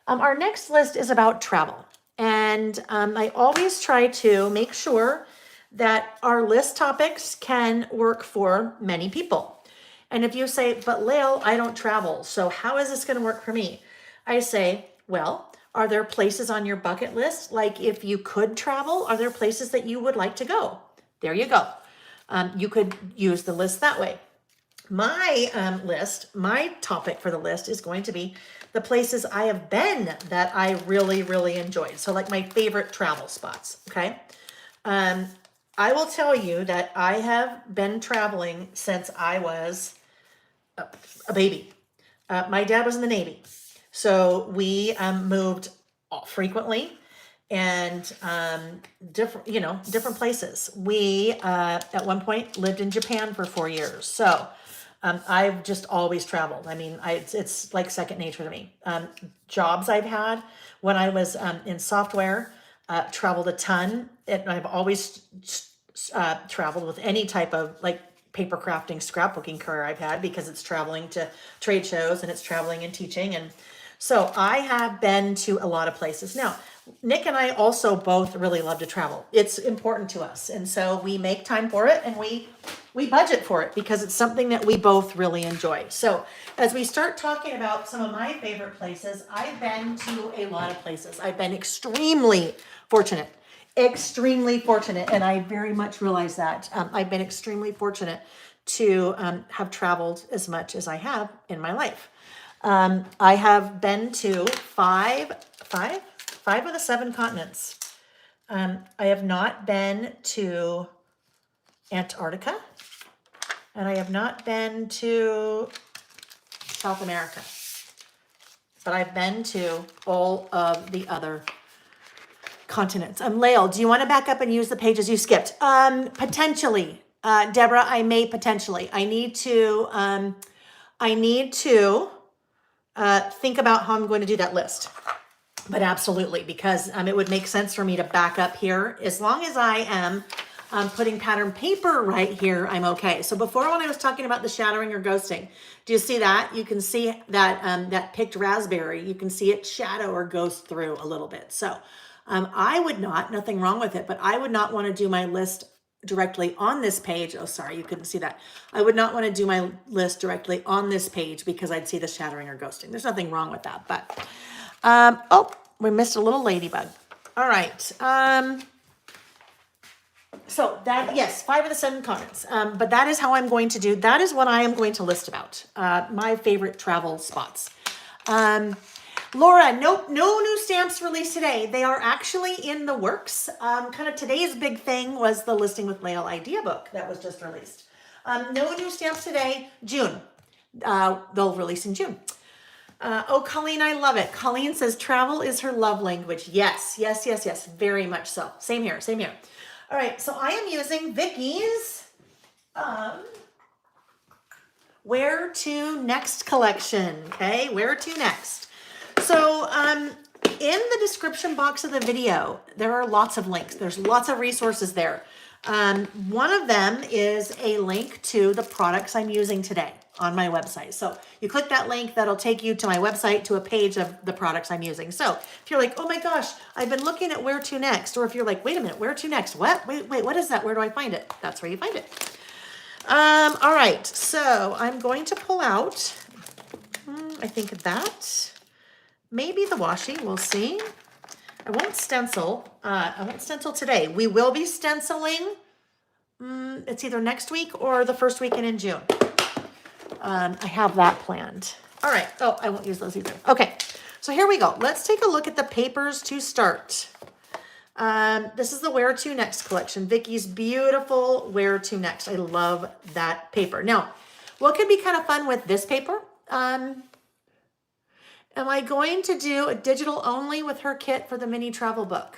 Our next list is about travel. And I always try to make sure that our list topics can work for many people. And if you say, but Layle, I don't travel, so how is this going to work for me? I say, well, are there places on your bucket list? Like if you could travel, are there places that you would like to go? There you go. You could use the list that way. My list, my topic for the list is going to be the places I have been that I really, really enjoyed. So like my favorite travel spots, okay? I will tell you that I have been traveling since I was a baby. My dad was in the Navy. So we moved frequently and different places. We at one point lived in Japan for 4 years. So I've just always traveled. I mean, it's like second nature to me. Jobs I've had when I was in software, traveled a ton. And I've always traveled with any type of like paper crafting, scrapbooking career I've had, because it's traveling to trade shows and it's traveling and teaching. And so I have been to a lot of places. Now, Nick and I also both really love to travel. It's important to us. And so we make time for it, and we budget for it because it's something that we both really enjoy. So as we start talking about some of my favorite places, I've been to a lot of places. I've been extremely fortunate. And I very much realize that. I've been extremely fortunate to have traveled as much as I have in my life. I have been to five of the 7 continents. I have not been to Antarctica, and I have not been to South America, but I've been to all of the other continents. Layle, do you want to back up and use the pages you skipped? Potentially, Deborah, I may potentially. I need to think about how I'm going to do that list. But absolutely, because it would make sense for me to back up here. As long as I am putting pattern paper right here, I'm okay. So before, when I was talking about the shadowing or ghosting, do you see that? You can see that that picked raspberry, you can see it shadow or ghost through a little bit. So I would not, nothing wrong with it, but I would not want to do my list directly on this page. Oh, sorry, you couldn't see that. I would not want to do my list directly on this page because I'd see the shadowing or ghosting. There's nothing wrong with that, but oh, we missed a little ladybug. All right. So that, yes, 5 of the 7 continents. But that is how I'm going to do. That is what I am going to list about. My favorite travel spots. Laura, no new stamps released today. They are actually in the works. Kind of today's big thing was the Listing with Layle idea book that was just released. No new stamps today. June. They'll release in June. Oh, Colleen, I love it. Colleen says travel is her love language. Yes, yes, yes, yes. Very much so. Same here, same here. All right, so I am using Vicky's Where to Next collection. Okay, Where to Next. So in the description box of the video, there are lots of links. There's lots of resources there. One of them is a link to the products I'm using today on my website. So you click that link, that'll take you to my website, to a page of the products I'm using. So if you're like, oh my gosh, I've been looking at Where to Next, or if you're like, wait a minute, Where to Next? What? Wait, what is that? Where do I find it? That's where you find it. All right, so I'm going to pull out, I think that, maybe the washi, we'll see. I won't stencil today. We will be stenciling, it's either next week or the first weekend in June. I have that planned. All right. Oh, I won't use those either. Okay. So here we go. Let's take a look at the papers to start. This is the Where to Next collection. Vicky's beautiful Where to Next. I love that paper. Now, what could be kind of fun with this paper? Am I going to do a digital only with her kit for the mini travel book?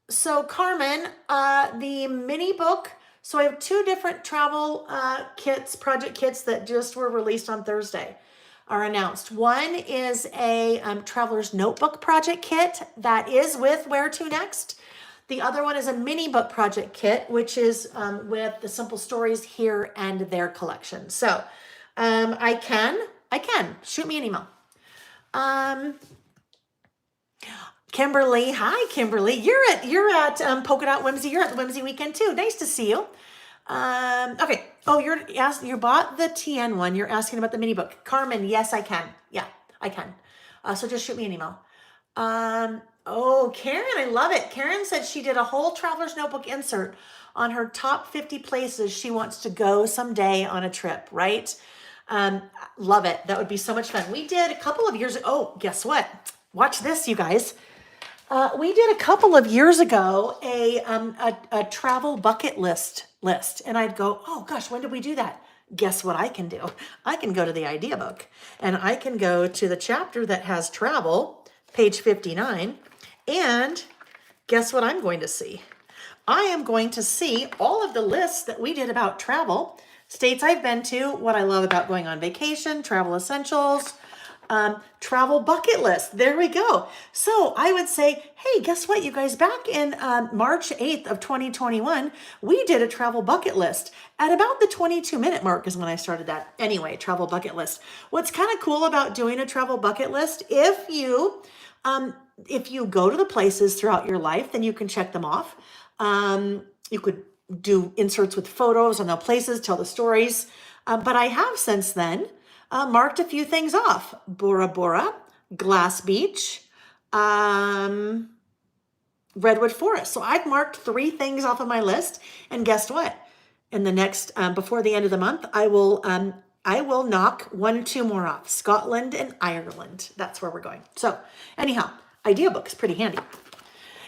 So Carmen, the mini book, so I have 2 different travel kits, project kits that just were released on Thursday, are announced. One is a traveler's notebook project kit that is with Where to Next. The other one is a mini book project kit, which is with the Simple Stories Here and There collection. So I can shoot me an email. Kimberly, hi Kimberly. You're at Polka Dot Whimsy. You're at the Whimsy weekend too. Nice to see you. Okay. Oh, you bought the TN one. You're asking about the mini book. Carmen, yes, I can. Yeah, I can. So just shoot me an email. Oh, Karen, I love it. Karen said she did a whole traveler's notebook insert on her top 50 places she wants to go someday on a trip, right? Love it. That would be so much fun. We did a couple of years ago. Oh, guess what? Watch this, you guys. We did a couple of years ago a travel bucket list, and I'd go, oh gosh, when did we do that? Guess what I can do? I can go to the idea book, and I can go to the chapter that has travel, page 59, and guess what I'm going to see? I am going to see all of the lists that we did about travel, states I've been to, what I love about going on vacation, travel essentials, travel bucket list. There we go. So I would say, hey, guess what, you guys? Back in March 8th of 2021, we did a travel bucket list at about the 22-minute mark is when I started that. Anyway, travel bucket list. What's kind of cool about doing a travel bucket list, if you go to the places throughout your life, then you can check them off. You could do inserts with photos on the places, tell the stories. But I have since then marked a few things off. Bora Bora, Glass Beach, Redwood Forest. So I've marked 3 things off of my list. And guess what? In the next, before the end of the month, I will knock 2 more off. Scotland and Ireland. That's where we're going. So anyhow, idea book's pretty handy.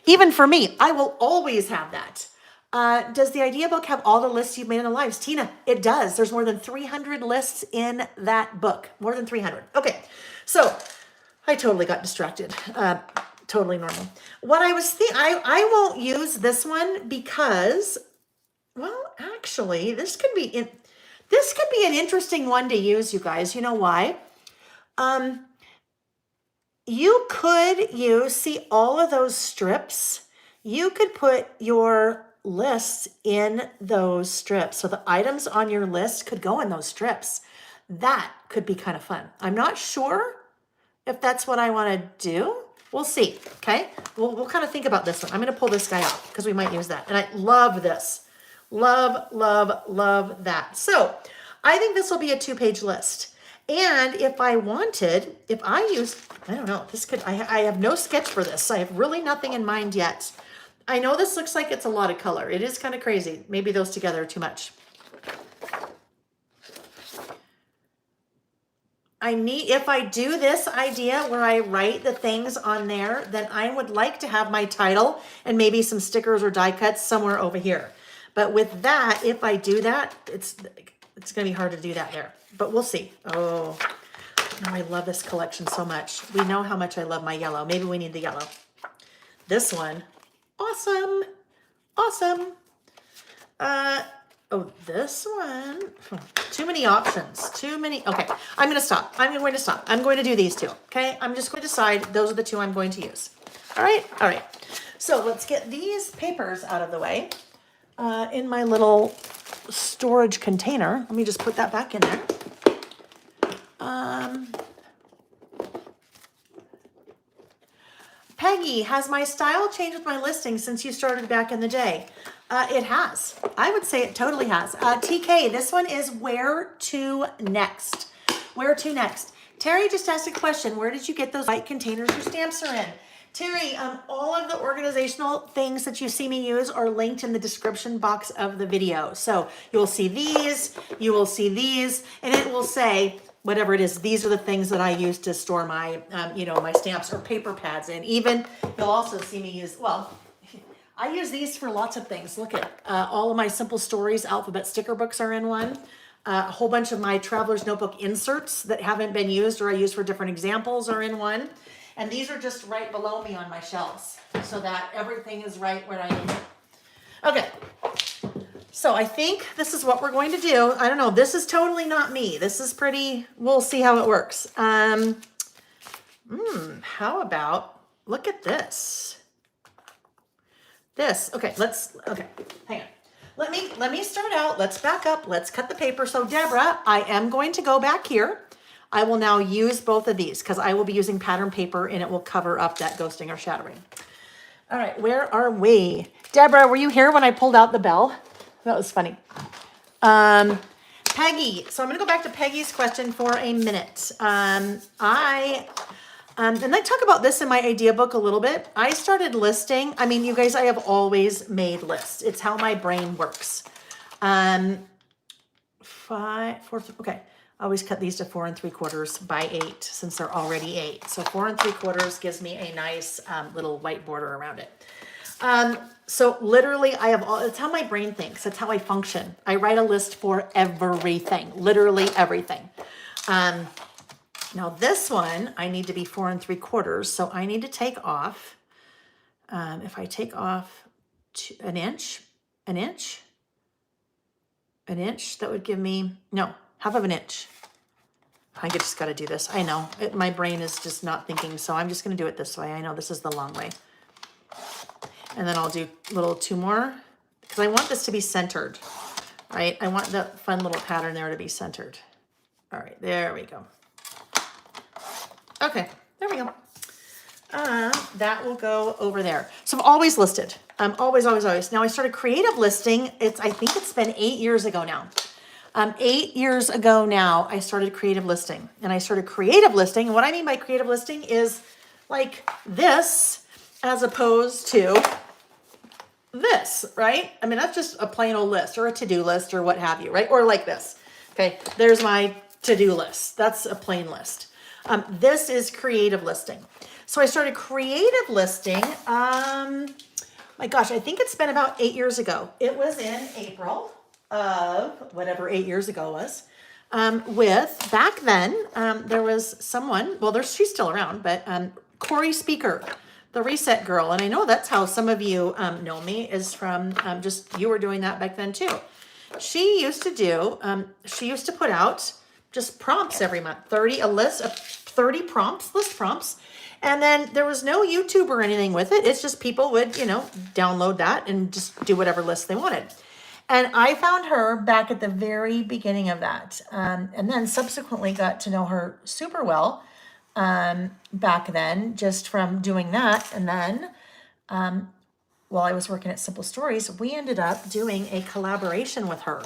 Even for me, I will always have that. Does the idea book have all the lists you've made in the lives? Tina, it does. There's more than 300 lists in that book. More than 300. Okay, so I totally got distracted. Totally normal. What I was thinking, I won't use this one because, well, actually, this could be an interesting one to use, you guys. You know why? You could see all of those strips. You could put your lists in those strips. So the items on your list could go in those strips. That could be kind of fun. I'm not sure if that's what I want to do. We'll see. Okay. We'll kind of think about this one. I'm going to pull this guy out because we might use that. And I love this. Love, love, love that. So I think this will be a 2-page list. And if I used, I don't know, I have no sketch for this. I have really nothing in mind yet. I know this looks like it's a lot of color. It is kind of crazy. Maybe those together are too much. If I do this idea where I write the things on there, then I would like to have my title and maybe some stickers or die cuts somewhere over here. But with that, if I do that, it's going to be hard to do that there. But we'll see. Oh, I love this collection so much. We know how much I love my yellow. Maybe we need the yellow. This one. Awesome. Awesome. Oh, this one. Too many options. Too many. Okay, I'm going to stop. I'm going to stop. I'm going to do these 2. Okay, I'm just going to decide those are the 2 I'm going to use. All right. All right. So let's get these papers out of the way in my little storage container. Let me just put that back in there. Peggy, has my style changed with my listings since you started back in the day? It has. I would say it totally has. TK, this one is where to next. Where to next? Terry just asked a question. Where did you get those white containers your stamps are in? Terry, all of the organizational things that you see me use are linked in the description box of the video. So you'll see these, you will see these, and it will say, whatever it is, these are the things that I use to store my, my stamps or paper pads. And even you'll also see me use, well, I use these for lots of things. Look at all of my Simple Stories alphabet sticker books are in one. A whole bunch of my Traveler's Notebook inserts that haven't been used or I use for different examples are in one. And these are just right below me on my shelves so that everything is right where I need it. Okay. So I think this is what we're going to do. I don't know. This is totally not me. This is pretty, we'll see how it works. How about, look at this. Okay, hang on. Let me start out. Let's back up. Let's cut the paper. So Deborah, I am going to go back here. I will now use both of these because I will be using pattern paper and it will cover up that ghosting or shattering. All right, where are we? Deborah, were you here when I pulled out the bell? That was funny. Peggy. So I'm going to go back to Peggy's question for a minute. And I talk about this in my idea book a little bit. I started listing. I mean, you guys, I have always made lists. It's how my brain works. Okay. I always cut these to 4 3/4 by 8 since they're already 8. So 4 3/4 gives me a nice little white border around it. So literally I have it's how my brain thinks. That's how I function. I write a list for everything, literally everything. Now this one, I need to be 4 3/4. So I need to take off, if I take off an inch, that would give me, no, half of an inch. I just got to do this. I know my brain is just not thinking. So I'm just going to do it this way. I know this is the long way. And then I'll do little 2 more because I want this to be centered, right? I want the fun little pattern there to be centered. All right, there we go. Okay, there we go. That will go over there. So I've always listed. Always. Now I started creative listing. I think it's been 8 years ago now. 8 years ago now, I started creative listing. And I started creative listing. And what I mean by creative listing is like this as opposed to this, right? I mean, that's just a plain old list or a to-do list or what have you, right? Or like this. Okay, there's my to-do list. That's a plain list. This is creative listing. So I started creative listing, my gosh, I think it's been about 8 years ago. It was in April of whatever 8 years ago was. Back then, there was someone, well, she's still around, but Corey Speaker, the Reset Girl. And I know that's how some of you know me, is from you were doing that back then too. She used to put out just prompts every month, a list of 30 prompts, list prompts. And then there was no YouTube or anything with it. It's just people would, download that and just do whatever list they wanted. And I found her back at the very beginning of that. And then subsequently got to know her super well back then, just from doing that. And then while I was working at Simple Stories, we ended up doing a collaboration with her,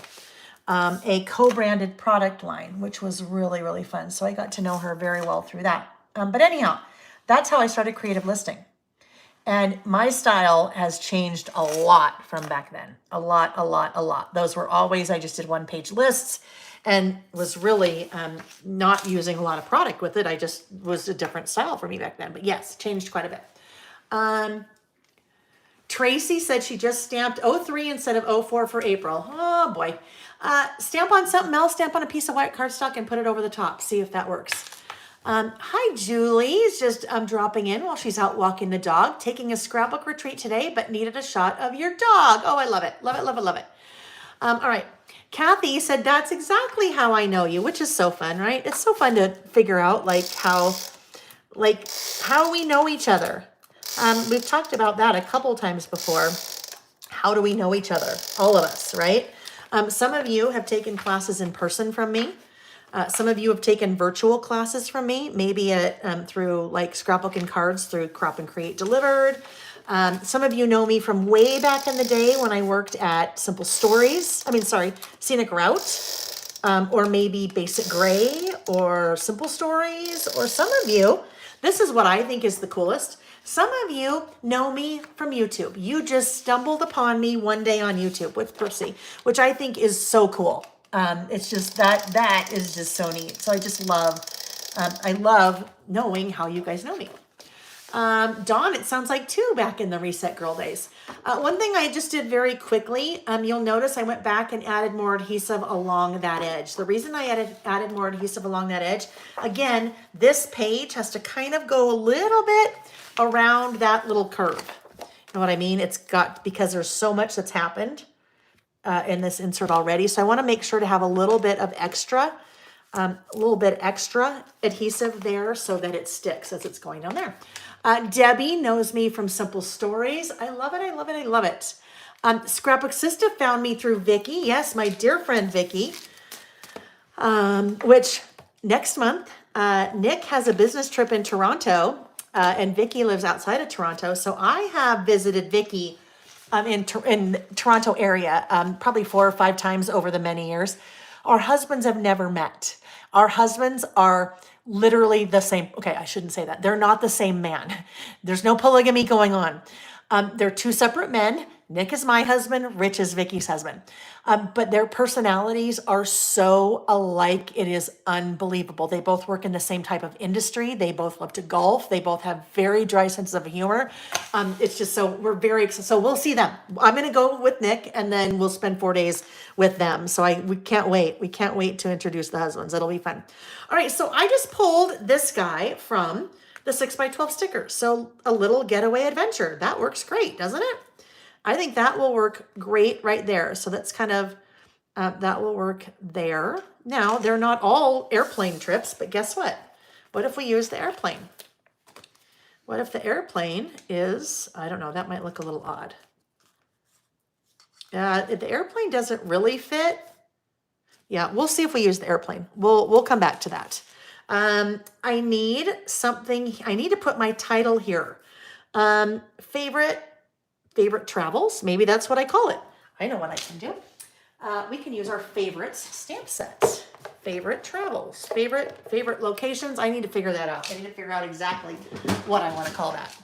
a co-branded product line, which was really, really fun. So I got to know her very well through that. But anyhow, that's how I started creative listing. And my style has changed a lot from back then. A lot. Those were always, I just did 1-page lists and was really not using a lot of product with it. I just was a different style for me back then. But yes, changed quite a bit. Tracy said she just stamped 03 instead of 04 for April. Oh boy. Stamp on something else, stamp on a piece of white cardstock and put it over the top. See if that works. Hi, Julie's just dropping in while she's out walking the dog, taking a scrapbook retreat today, but needed a shot of your dog. Oh, I love it. Love it. All right. Kathy said, that's exactly how I know you, which is so fun, right? It's so fun to figure out how we know each other. We've talked about that a couple times before. How do we know each other? All of us, right? Some of you have taken classes in person from me. Some of you have taken virtual classes from me, maybe through like Scrapbook and Cards through Crop and Create Delivered. Some of you know me from way back in the day when I worked at Scenic Route, or maybe Basic Gray or Simple Stories, or some of you, this is what I think is the coolest. Some of you know me from YouTube. You just stumbled upon me one day on YouTube with Percy, which I think is so cool. It's just that is just so neat. So I just I love knowing how you guys know me. Dawn, it sounds like 2 back in the Reset Girl days. One thing I just did very quickly, you'll notice I went back and added more adhesive along that edge. The reason I added more adhesive along that edge, again, this page has to kind of go a little bit around that little curve. You know what I mean? Because there's so much that's happened in this insert already. So I want to make sure to have a little bit of extra adhesive there so that it sticks as it's going down there. Debbie knows me from Simple Stories. I love it. Scrapbook Sista found me through Vicky. Yes, my dear friend Vicky. Which next month, Nick has a business trip in Toronto, and Vicky lives outside of Toronto. So I have visited Vicky in Toronto area, probably 4 or 5 times over the many years. Our husbands have never met. Our husbands are literally the same. Okay, I shouldn't say that. They're not the same man. There's no polygamy going on. They're 2 separate men. Nick is my husband. Rich is Vicky's husband. But their personalities are so alike. It is unbelievable. They both work in the same type of industry. They both love to golf. They both have very dry senses of humor. It's just so we're very excited. So we'll see them. I'm going to go with Nick, and then we'll spend 4 days with them. So we can't wait. We can't wait to introduce the husbands. It'll be fun. All right. So I just pulled this guy from the 6x12 stickers. So a little getaway adventure. That works great, doesn't it? I think that will work great right there. So that's kind of, that will work there. Now, they're not all airplane trips, but guess what? What if we use the airplane? What if the airplane is, I don't know, that might look a little odd. If the airplane doesn't really fit, yeah, we'll see if we use the airplane. We'll come back to that. I need something, I need to put my title here. Favorite travels. Maybe that's what I call it. I know what I can do. We can use our favorites stamp set. Favorite travels, favorite locations. I need to figure that out. I need to figure out exactly what I want to call that.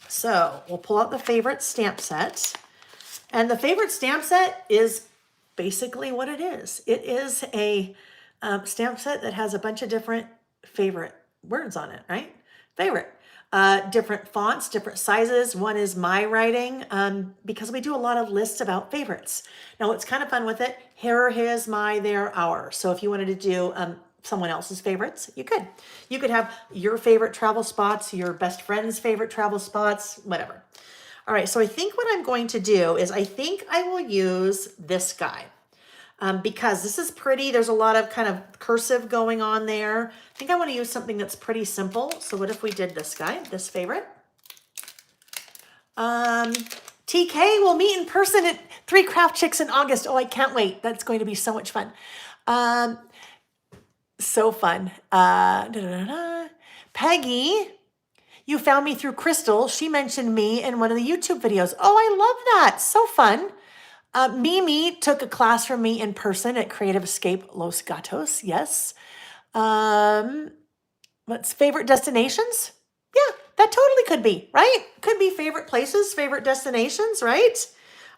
So we'll pull out the favorite stamp set. And the favorite stamp set is basically what it is. It is a stamp set that has a bunch of different favorite words on it, right? Favorite. Different fonts, different sizes. One is my writing, because we do a lot of lists about favorites. Now, what's kind of fun with it, her, his, my, their, our. So if you wanted to do someone else's favorites, you could. You could have your favorite travel spots, your best friend's favorite travel spots, whatever. All right, so I think what I'm going to do is I think I will use this guy. Because this is pretty. There's a lot of kind of cursive going on there. I think I want to use something that's pretty simple. So what if we did this guy, this favorite? TK will meet in person at 3 Craft Chicks in August. Oh, I can't wait. That's going to be so much fun. So fun. Peggy, you found me through Crystal. She mentioned me in one of the YouTube videos. Oh, I love that. So fun. Mimi took a class from me in person at Creative Escape Los Gatos. Yes. What's favorite destinations? Yeah, that totally could be, right? Could be favorite places, favorite destinations, right?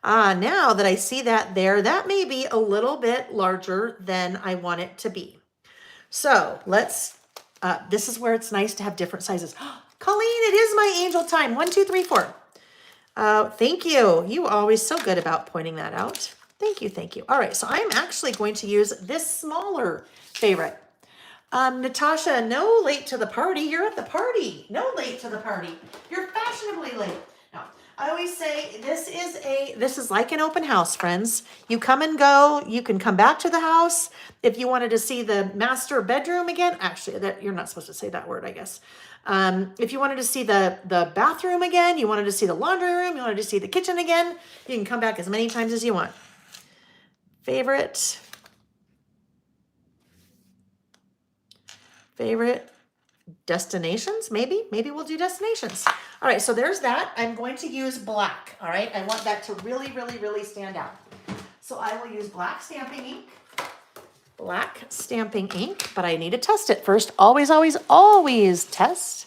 Now that I see that there, that may be a little bit larger than I want it to be. So let's, this is where it's nice to have different sizes. Colleen, it is my angel time. 1, 2, 3, 4. Thank you. You are always so good about pointing that out. Thank you. Thank you. All right. So I'm actually going to use this smaller favorite. Natasha, no late to the party. You're at the party. No late to the party. You're fashionably late. No, I always say this is like an open house, friends. You come and go. You can come back to the house. If you wanted to see the master bedroom again, actually, that you're not supposed to say that word, I guess. If you wanted to see the bathroom again, you wanted to see the laundry room, you wanted to see the kitchen again, you can come back as many times as you want. Favorite destinations, maybe we'll do destinations. All right, so there's that. I'm going to use black. All right, I want that to really, really, really stand out. So I will use black stamping ink. Black stamping ink, but I need to test it first. Always, always, always test.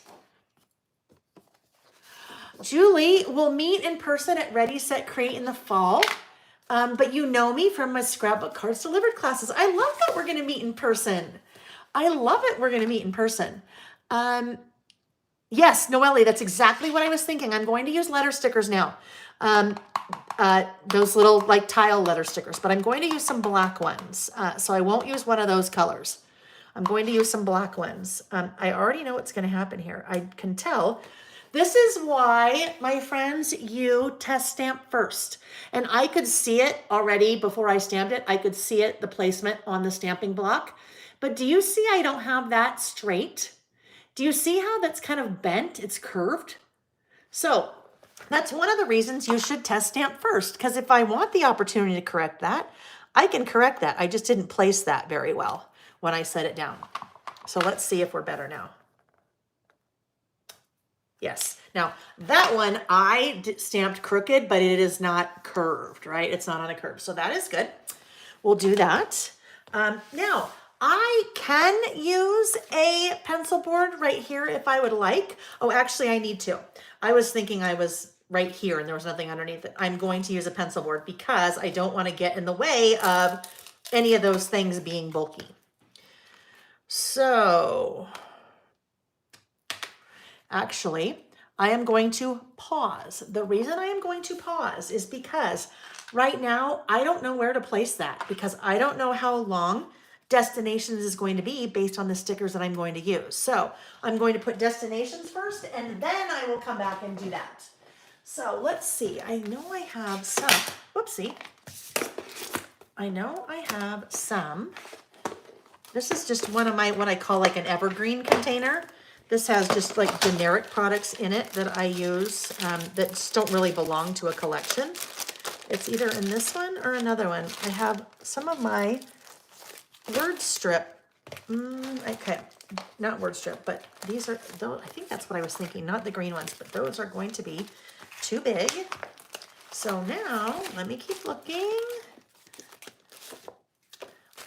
Julie will meet in person at Ready, Set, Create in the fall. But you know me from my scrapbook cards delivered classes. I love that we're going to meet in person. I love it. We're going to meet in person. Yes, Noelle, that's exactly what I was thinking. I'm going to use letter stickers now. Those little like tile letter stickers, but I'm going to use some black ones. So I won't use one of those colors. I'm going to use some black ones. I already know what's going to happen here. I can tell. This is why, my friends, you test stamp first. And I could see it already before I stamped it. I could see it, the placement on the stamping block. But do you see I don't have that straight? Do you see how that's kind of bent? It's curved. So that's one of the reasons you should test stamp first, because if I want the opportunity to correct that, I can correct that. I just didn't place that very well when I set it down. So let's see if we're better now. Yes. Now that one I stamped crooked, but it is not curved, right? It's not on a curve. So that is good. We'll do that. Now I can use a pencil board right here if I would like. Oh, actually I need to. I was thinking I was right here and there was nothing underneath it. I'm going to use a pencil board because I don't want to get in the way of any of those things being bulky. So actually, I am going to pause. The reason I am going to pause is because right now I don't know where to place that because I don't know how long destinations is going to be based on the stickers that I'm going to use. So I'm going to put destinations first and then I will come back and do that. So let's see. I know I have some. Whoopsie. I know I have some. This is just one of my, what I call like an evergreen container. This has just like generic products in it that I use that just don't really belong to a collection. It's either in this one or another one. I have some of my word strip. Okay, not word strip, but these are, those, I think that's what I was thinking, not the green ones, but those are going to be too big. So now let me keep looking.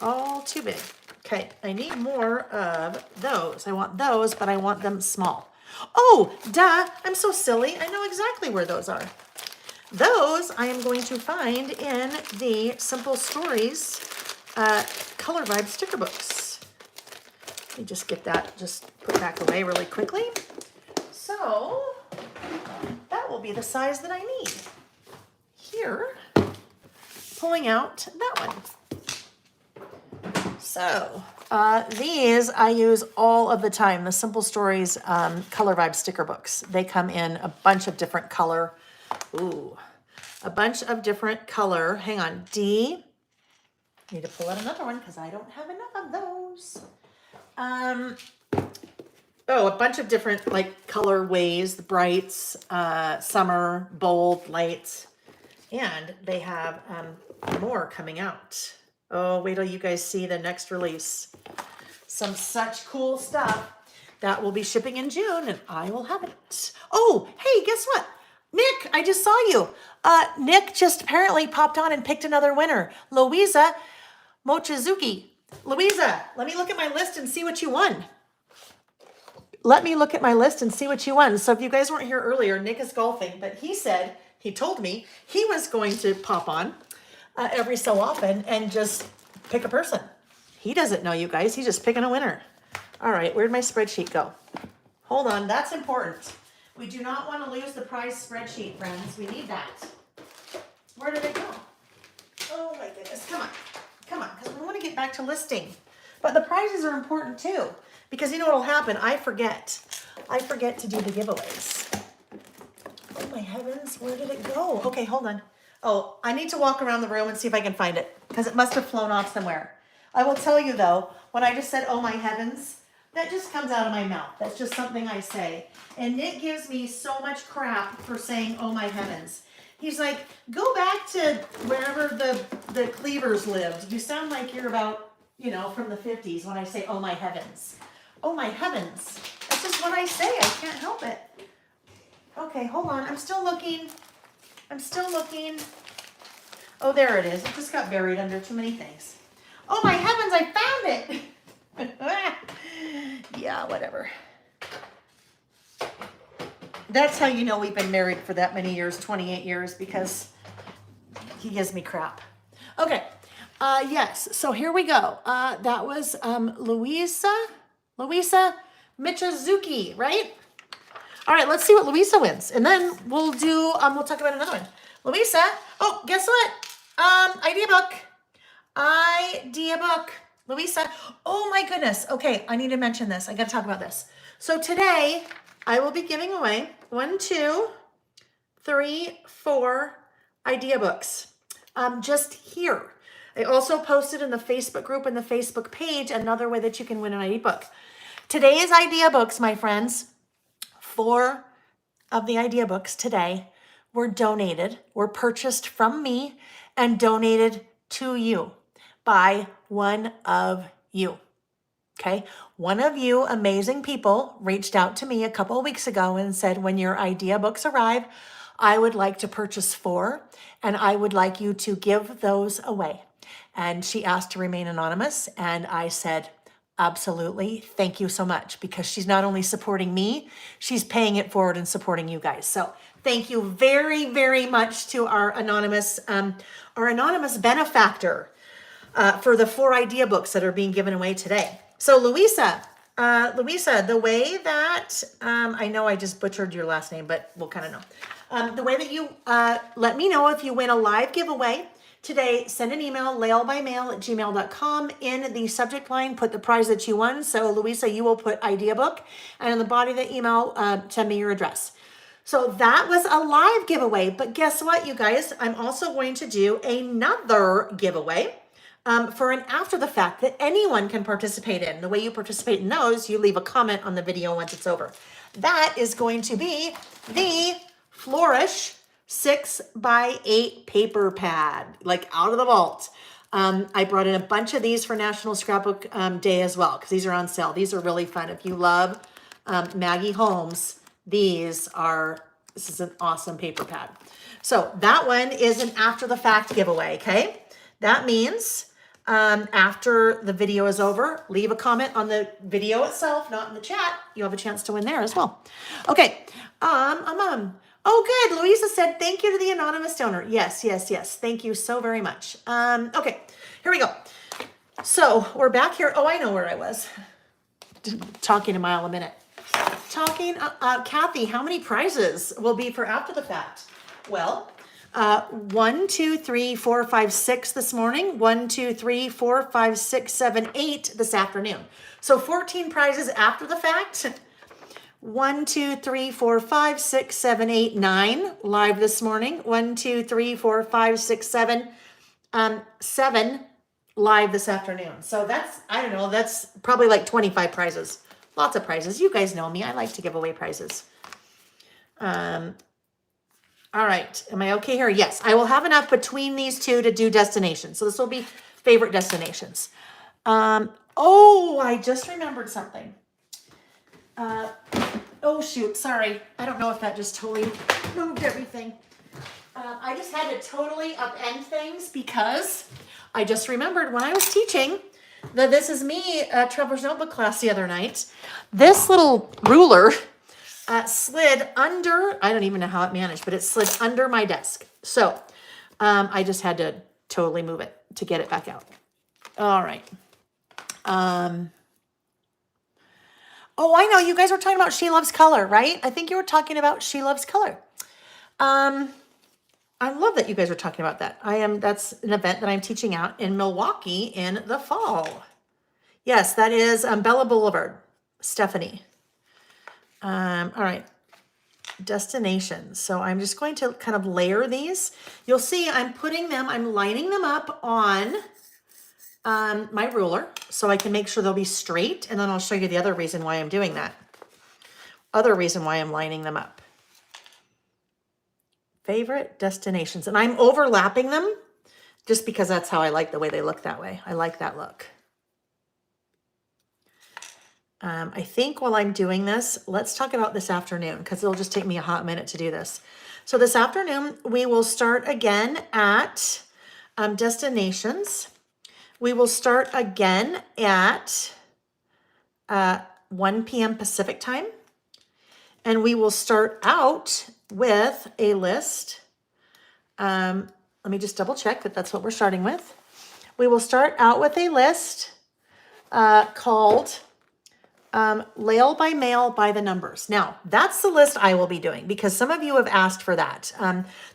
All too big. Okay, I need more of those. I want those, but I want them small. Oh, duh, I'm so silly. I know exactly where those are. Those I am going to find in the Simple Stories Color Vibe sticker books. Let me just get that, just put back away really quickly. So that will be the size that I need. Here, pulling out that one. So these I use all of the time, the Simple Stories Color Vibe sticker books. They come in a bunch of different color. Ooh, a bunch of different color. Hang on, D. Need to pull out another one because I don't have enough of those. Oh, a bunch of different like color ways, the brights, summer, bold, lights, and they have more coming out. Oh, wait till you guys see the next release. Some such cool stuff that will be shipping in June and I will have it. Oh, hey, guess what? Nick, I just saw you. Nick just apparently popped on and picked another winner. Louisa Mochizuki. Louisa, let me look at my list and see what you won. Let me look at my list and see what you won. So if you guys weren't here earlier, Nick is golfing, but he told me he was going to pop on every so often and just pick a person. He doesn't know, you guys. He's just picking a winner. All right, where'd my spreadsheet go? Hold on, that's important. We do not want to lose the prize spreadsheet, friends. We need that. Where did it go? Oh my goodness, come on, because we want to get back to listing. But the prizes are important too, because you know what will happen? I forget to do the giveaways. Oh my heavens, where did it go? Okay, hold on. Oh, I need to walk around the room and see if I can find it because it must have flown off somewhere. I will tell you though, when I just said, oh my heavens, that just comes out of my mouth. That's just something I say. And Nick gives me so much crap for saying, oh my heavens. He's like, go back to wherever the Cleavers lived. You sound like you're about, from the 50s when I say, oh my heavens. Oh my heavens. That's just what I say. I can't help it. Okay, hold on. I'm still looking. Oh, there it is. It just got buried under too many things. Oh my heavens, I found it. Yeah, whatever. That's how you know we've been married for that many years, 28 years, because he gives me crap. Okay, yes, so here we go. That was Louisa Michizuki, right? All right, let's see what Louisa wins. And then we'll talk about another one. Louisa, oh, guess what? Idea book. Louisa, oh my goodness. Okay, I need to mention this. I got to talk about this. So today, I will be giving away 1, 2, 3, 4 idea books. Just here. I also posted in the Facebook group and the Facebook page another way that you can win an idea book. Today's idea books, my friends, 4 of the idea books today were purchased from me and donated to you by one of you. Okay. One of you amazing people reached out to me a couple of weeks ago and said, when your idea books arrive, I would like to purchase 4 and I would like you to give those away. And she asked to remain anonymous. And I said, absolutely. Thank you so much, because she's not only supporting me, she's paying it forward and supporting you guys. So thank you very, very much to our anonymous benefactor for the 4 idea books that are being given away today. So Louisa, the way that, I know I just butchered your last name, but we'll kind of know. The way that you let me know if you win a live giveaway today, send an email, laylebymail@gmail.com. In the subject line, put the prize that you won. So Louisa, you will put idea book, and in the body of the email, send me your address. So that was a live giveaway, but guess what, you guys? I'm also going to do another giveaway for an after the fact that anyone can participate in. The way you participate in those, you leave a comment on the video once it's over. That is going to be the Flourish 6x8 paper pad, like out of the vault. I brought in a bunch of these for National Scrapbook Day as well, because these are on sale. These are really fun. If you love Maggie Holmes, this is an awesome paper pad. So that one is an after the fact giveaway, okay? That means after the video is over, leave a comment on the video itself, not in the chat. You have a chance to win there as well. Okay. Oh, good. Louisa said, thank you to the anonymous donor. Yes. Thank you so very much. Okay, here we go. So we're back here. Oh, I know where I was. Talking a mile a minute. Kathy, how many prizes will be for after the fact? Well, 1, 2, 3, 4, 5, 6 this morning. 1, 2, 3, 4, 5, 6, 7, 8 this afternoon. So 14 prizes after the fact. 1, 2, 3, 4, 5, 6, 7, 8, 9 live this morning. 1, 2, 3, 4, 5, 6, 7, 7 live this afternoon. So that's probably like 25 prizes. Lots of prizes. You guys know me. I like to give away prizes. All right. Am I okay here? Yes. I will have enough between these two to do destinations. So this will be favorite destinations. Oh, I just remembered something. Oh, shoot. Sorry. I don't know if that just totally moved everything. I just had to totally upend things because I just remembered when I was teaching the This Is Me Trevor's Notebook class the other night, this little ruler slid under, I don't even know how it managed, but it slid under my desk. So I just had to totally move it to get it back out. All right. Oh, I know. You guys were talking about She Loves Color, right? I think you were talking about She Loves Color. I love that you guys are talking about that. That's an event that I'm teaching out in Milwaukee in the fall. Yes, that is Bella Boulevard, Stephanie. All right, destinations. So I'm just going to kind of layer these. You'll see I'm lining them up on my ruler so I can make sure they'll be straight. And then I'll show you the other reason why I'm doing that. Other reason why I'm lining them up. Favorite destinations. And I'm overlapping them just because that's how I like the way they look that way. I like that look. I think while I'm doing this, let's talk about this afternoon because it'll just take me a hot minute to do this. So this afternoon, we will start again at destinations. We will start again at 1 p.m. Pacific time. And we will start out with a list. Let me just double check that that's what we're starting with. We will start out with a list called Layle by Mail by the Numbers. Now, that's the list I will be doing because some of you have asked for that.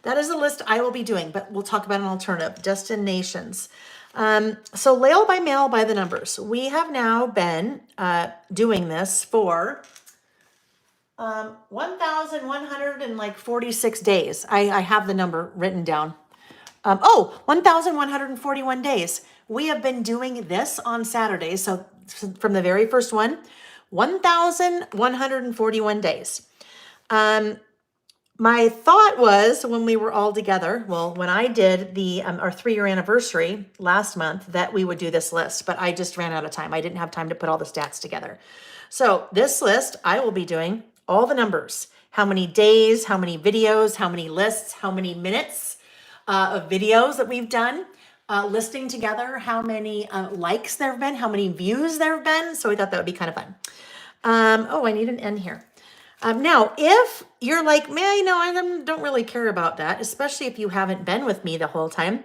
That is the list I will be doing, but we'll talk about an alternative. Destinations. So Layle by Mail by the Numbers. We have now been doing this for 1,146 days. I have the number written down. 1,141 days. We have been doing this on Saturdays. So from the very first one, 1,141 days. my thought was when we were all together, well, when I did the our 3-year anniversary last month, that we would do this list, but I just ran out of time. I didn't have time to put all the stats together. So this list, I will be doing all the numbers, how many days, how many videos, how many lists, how many minutes of videos that we've done, listing together how many likes there have been, how many views there have been. So we thought that would be kind of fun. Oh, I need an N here. Now, if you're like, man, I don't really care about that, especially if you haven't been with me the whole time,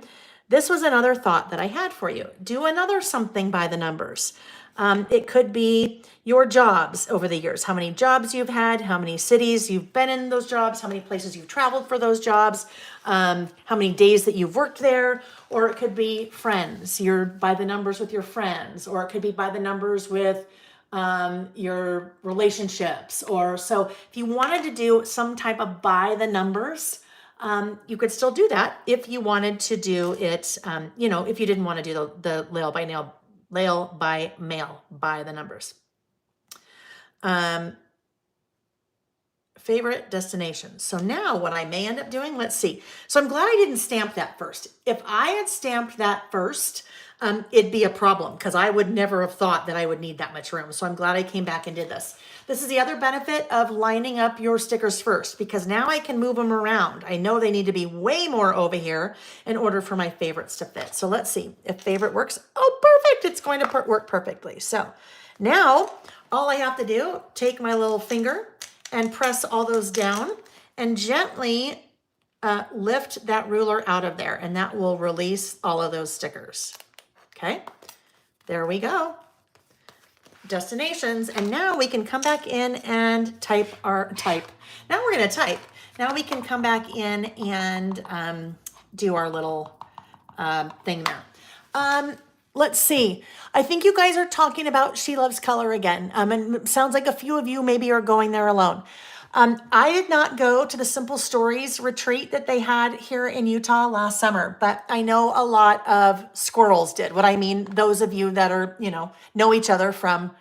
this was another thought that I had for you. Do another something by the numbers. It could be your jobs over the years, how many jobs you've had, how many cities you've been in those jobs, how many places you've traveled for those jobs, how many days that you've worked there, or it could be friends. You're by the numbers with your friends, or it could be by the numbers with your relationships. Or so if you wanted to do some type of by the numbers, you could still do that if you wanted to do it, if you didn't want to do the Layle by mail by the numbers. Favorite destinations. So now what I may end up doing, let's see. So I'm glad I didn't stamp that first. If I had stamped that first, it'd be a problem because I would never have thought that I would need that much room. So I'm glad I came back and did this. This is the other benefit of lining up your stickers first, because now I can move them around. I know they need to be way more over here in order for my favorites to fit. So let's see if favorite works. Oh, perfect. It's going to work perfectly. So now all I have to do, take my little finger and press all those down and gently lift that ruler out of there, and that will release all of those stickers. Okay, there we go. Destinations, and now we can come back in and type. Now we're gonna type. Now we can come back in and do our little thing there. Let's see. I think you guys are talking about She Loves Color again. And it sounds like a few of you maybe are going there alone. I did not go to the Simple Stories retreat that they had here in Utah last summer, but I know a lot of squirrels did. What I mean, those of you that are, know each other from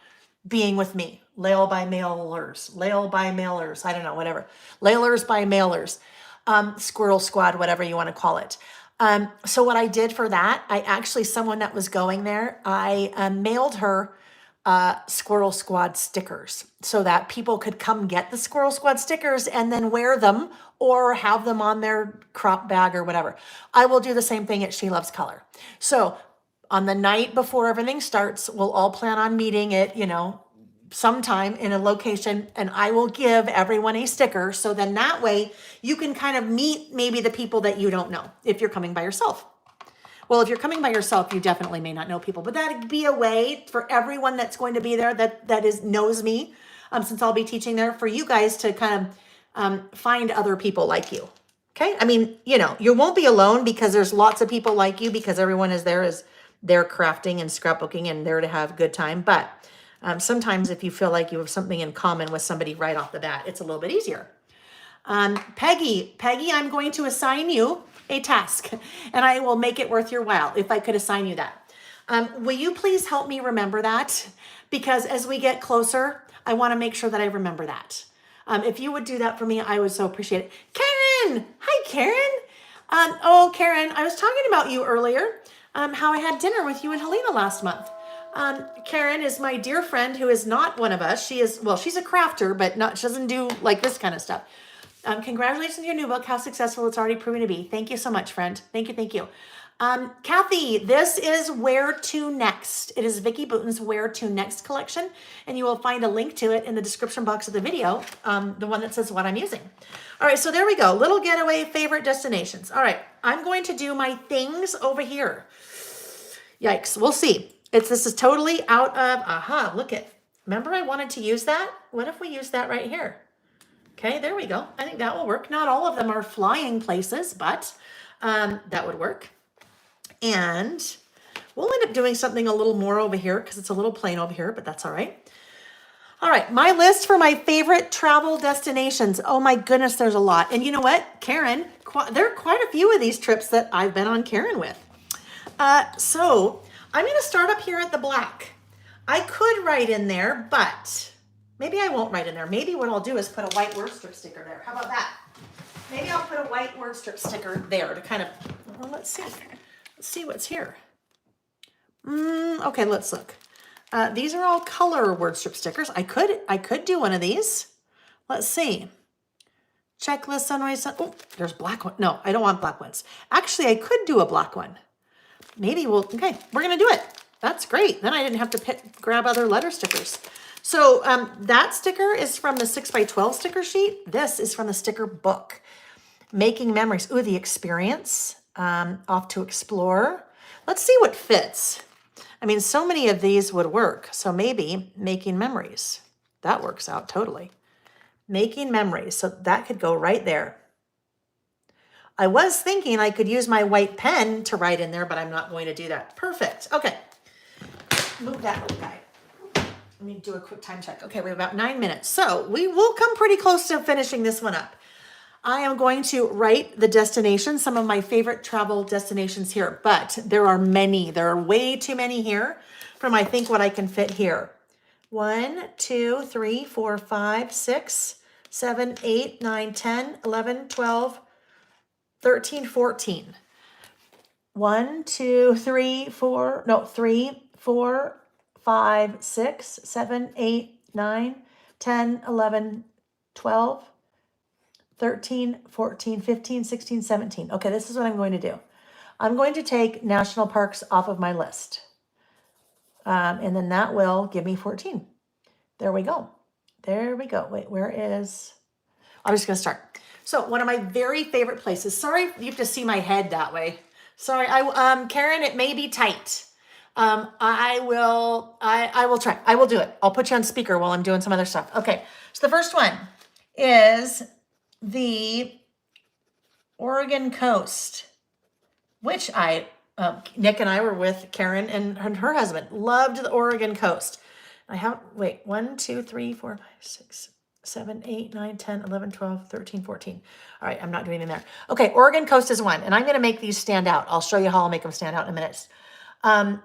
being with me. Layle by mailers, Layle by mailers, I don't know, whatever. Laylers by mailers, Squirrel Squad, whatever you want to call it. So what I did for that, someone that was going there, I mailed her Squirrel Squad stickers so that people could come get the Squirrel Squad stickers and then wear them or have them on their crop bag or whatever. I will do the same thing at She Loves Color. So on the night before everything starts, we'll all plan on meeting at, sometime in a location, and I will give everyone a sticker. So then that way you can kind of meet maybe the people that you don't know if you're coming by yourself. Well, if you're coming by yourself, you definitely may not know people, but that'd be a way for everyone that's going to be there that knows me, since I'll be teaching there, for you guys to kind of find other people like you. Okay. I mean, you won't be alone because there's lots of people like you, because everyone is there crafting and scrapbooking and there to have a good time. But sometimes if you feel like you have something in common with somebody right off the bat, it's a little bit easier. Peggy, I'm going to assign you a task, and I will make it worth your while if I could assign you that. Will you please help me remember that? Because as we get closer, I want to make sure that I remember that. If you would do that for me, I would so appreciate it. Karen! Hi, Karen! Karen, I was talking about you earlier, how I had dinner with you and Helena last month. Karen is my dear friend who is not one of us. She's a crafter, but she doesn't do like this kind of stuff. Congratulations on your new book, how successful it's already proven to be. Thank you so much, friend. Thank you. Kathy, this is Where to Next. It is Vicki Bouton's Where to Next collection, and you will find a link to it in the description box of the video, the one that says what I'm using. All right, so there we go. Little getaway favorite destinations. All right, I'm going to do my things over here. Yikes, we'll see. This is totally out of, remember I wanted to use that? What if we use that right here? Okay, there we go. I think that will work. Not all of them are flying places, but that would work. And we'll end up doing something a little more over here because it's a little plain over here, but that's all right. All right, my list for my favorite travel destinations. Oh my goodness, there's a lot. And you know what, Karen, there are quite a few of these trips that I've been on Karen with. So I'm going to start up here at the black. I could write in there, but maybe I won't write in there. Maybe what I'll do is put a white word strip sticker there. How about that? Maybe I'll put a white word strip sticker there to kind of, well, let's see. Let's see what's here. Okay, let's look. These are all color word strip stickers. I could do one of these. Let's see. Checklist, sunrise, oh, there's black one. No, I don't want black ones. Actually, I could do a black one. Maybe okay, we're gonna do it. That's great. Then I didn't have to grab other letter stickers. So that sticker is from the 6x12 sticker sheet. This is from the sticker book. Making memories. Ooh, the experience. Off to explore. Let's see what fits. I mean, so many of these would work. So maybe making memories. That works out totally. Making memories. So that could go right there. I was thinking I could use my white pen to write in there, but I'm not going to do that. Perfect. Okay. Move that little guy. Let me do a quick time check. Okay, we have about 9 minutes. So we will come pretty close to finishing this one up. I am going to write the destinations, some of my favorite travel destinations here, but there are many. There are way too many here from I think what I can fit here. 1, 2, 3, 4, 5, 6, 7, 8, 9, 10, 11, 12, 13, 14. 1, 2, 3, 4, no, 3, 4, 5, 6, 7, 8, 9, 10, 11, 12, 13, 14, 15, 16, 17. Okay, this is what I'm going to do. I'm going to take national parks off of my list. And then that will give me 14. There we go. There we go. Wait, where is... I'm just going to start. So one of my very favorite places. Sorry, you have to see my head that way. Sorry, Karen, it may be tight. I will try. I will do it. I'll put you on speaker while I'm doing some other stuff. Okay, so the first one is the Oregon coast, which Nick and I were with Karen and her husband. Loved the Oregon coast. I have, wait, 1, 2, 3, 4, 5, 6, 7, 8, 9, 10, 11, 12, 13, 14. All right, I'm not doing it in there. Okay, Oregon coast is one, and I'm going to make these stand out. I'll show you how I'll make them stand out in a minute. 1,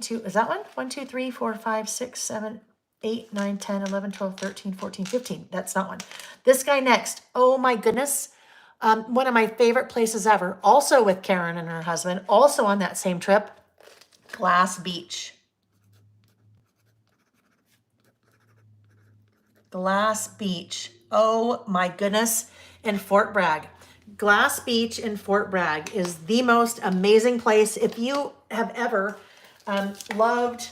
2, is that one? 1, 2, 3, 4, 5, 6, 7, 8, 9, 10, 11, 12, 13, 14, 15. That's not one. This guy next. Oh my goodness. One of my favorite places ever. Also with Karen and her husband. Also on that same trip. Glass Beach. Glass Beach. Oh my goodness. In Fort Bragg. Glass Beach in Fort Bragg is the most amazing place. If you have ever loved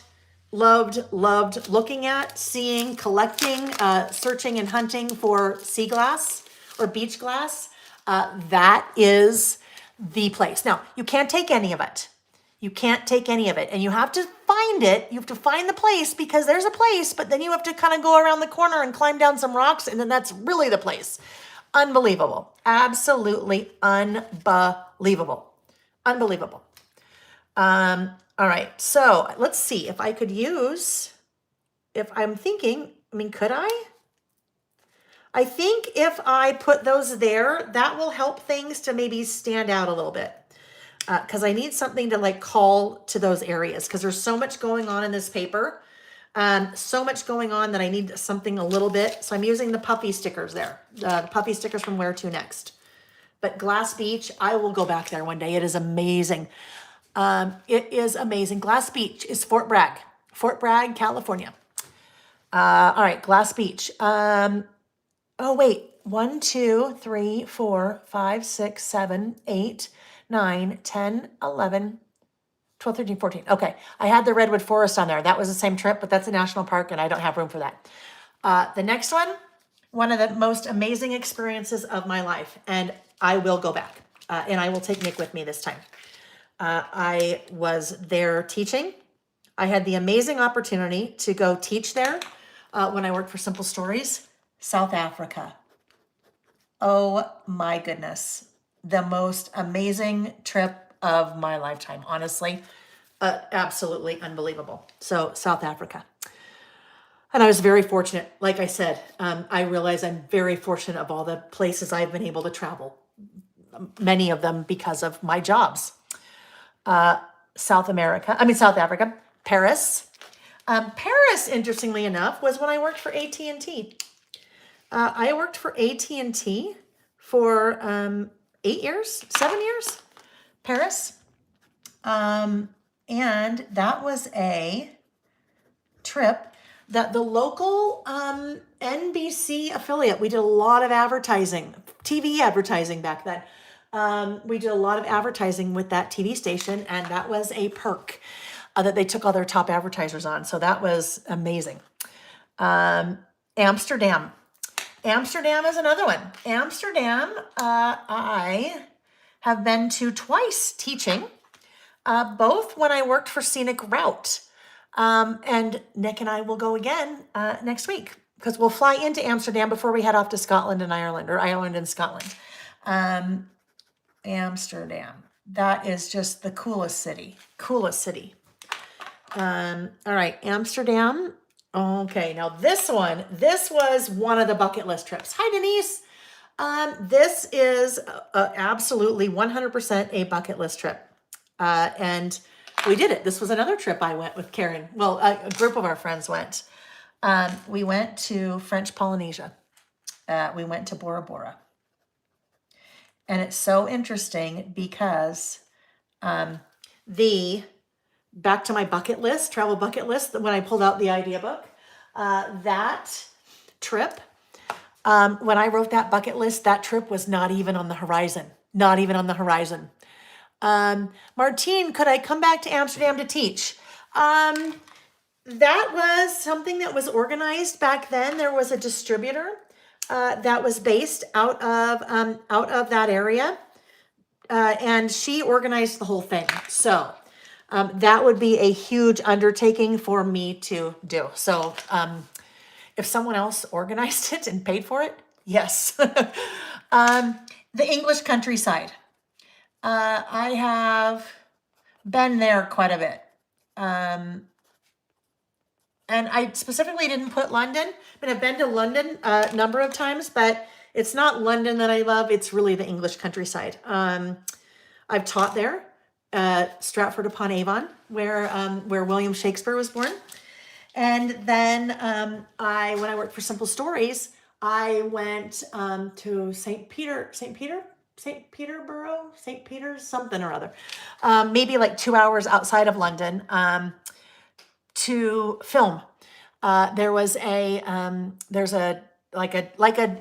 looking at, seeing, collecting, searching and hunting for sea glass or beach glass, that is the place. Now, you can't take any of it. You can't take any of it. And you have to find it. You have to find the place because there's a place, but then you have to kind of go around the corner and climb down some rocks, and then that's really the place. Unbelievable. Absolutely unbelievable. Unbelievable. All right, so let's see if I could use, if I'm thinking, I mean, could I? I think if I put those there, that will help things to maybe stand out a little bit. Because I need something to like call to those areas because there's so much going on in this paper. So much going on that I need something a little bit. So I'm using the puffy stickers there. The puffy stickers from Where To Next. But Glass Beach, I will go back there one day. It is amazing. It is amazing. Glass Beach is Fort Bragg, California. All right, Glass Beach. Oh, wait. 1, 2, 3, 4, 5, 6, 7, 8, 9, 10, 11, 12, 13, 14. Okay, I had the Redwood Forest on there. That was the same trip, but that's a national park, and I don't have room for that. The next one of the most amazing experiences of my life, and I will go back, and I will take Nick with me this time. I was there teaching. I had the amazing opportunity to go teach there when I worked for Simple Stories, South Africa. Oh my goodness. The most amazing trip of my lifetime, honestly. Absolutely unbelievable. So South Africa. And I was very fortunate. Like I said, I realize I'm very fortunate of all the places I've been able to travel. Many of them because of my jobs. South Africa, Paris. Paris, interestingly enough, was when I worked for AT&T. I worked for AT&T for 8 years, 7 years, Paris. And that was a trip that the local NBC affiliate, we did a lot of advertising, TV advertising back then. We did a lot of advertising with that TV station, and that was a perk that they took all their top advertisers on. So that was amazing. Amsterdam. Amsterdam is another one. Amsterdam, I have been to twice teaching, both when I worked for Scenic Route. And Nick and I will go again next week because we'll fly into Amsterdam before we head off to Scotland and Ireland, or Ireland and Scotland. Amsterdam. That is just the coolest city. Coolest city. All right, Amsterdam. Okay, now this was one of the bucket list trips. Hi, Denise. This is absolutely 100% a bucket list trip. And we did it. This was another trip I went with Karen. Well, a group of our friends went. We went to French Polynesia. We went to Bora Bora. And it's so interesting because back to my bucket list, travel bucket list, when I pulled out the idea book, that trip, when I wrote that bucket list, that trip was not even on the horizon. Not even on the horizon. Martine, could I come back to Amsterdam to teach? That was something that was organized back then. There was a distributor that was based out of that area, and she organized the whole thing. So that would be a huge undertaking for me to do. So if someone else organized it and paid for it, yes. The English countryside. I have been there quite a bit. And I specifically didn't put London. I mean, I've been to London a number of times, but it's not London that I love. It's really the English countryside. I've taught there, Stratford-upon-Avon, where William Shakespeare was born. And then when I worked for Simple Stories, I went to St. Peter's, something or other, maybe like 2 hours outside of London, to film. There's a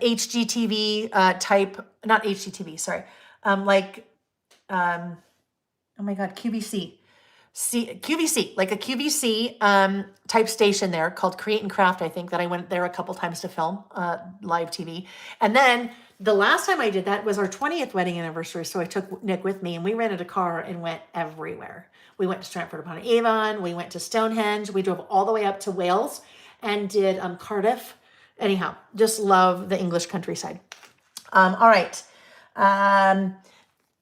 HGTV type, not HGTV, sorry, oh my God, QVC, like a QVC type station there called Create and Craft. I think that I went there a couple times to film live TV. And then the last time I did that was our 20th wedding anniversary. So I took Nick with me and we rented a car and went everywhere. We went to Stratford-upon-Avon. We went to Stonehenge. We drove all the way up to Wales and did Cardiff. Anyhow, just love the English countryside. All right.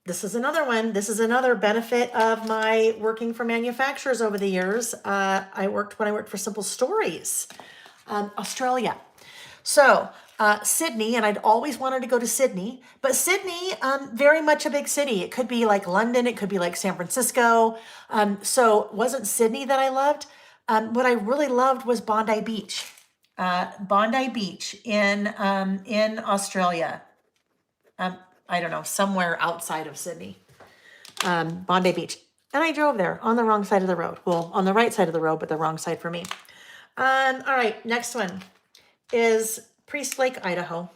This is another one. This is another benefit of my working for manufacturers over the years. When I worked for Simple Stories, Australia. So Sydney, and I'd always wanted to go to Sydney, but Sydney, very much a big city. It could be like London. It could be like San Francisco. So it wasn't Sydney that I loved. What I really loved was Bondi Beach. Bondi Beach in Australia. I don't know, somewhere outside of Sydney. Bondi Beach. And I drove there on the wrong side of the road. Well, on the right side of the road, but the wrong side for me. All right, next one is Priest Lake, Idaho.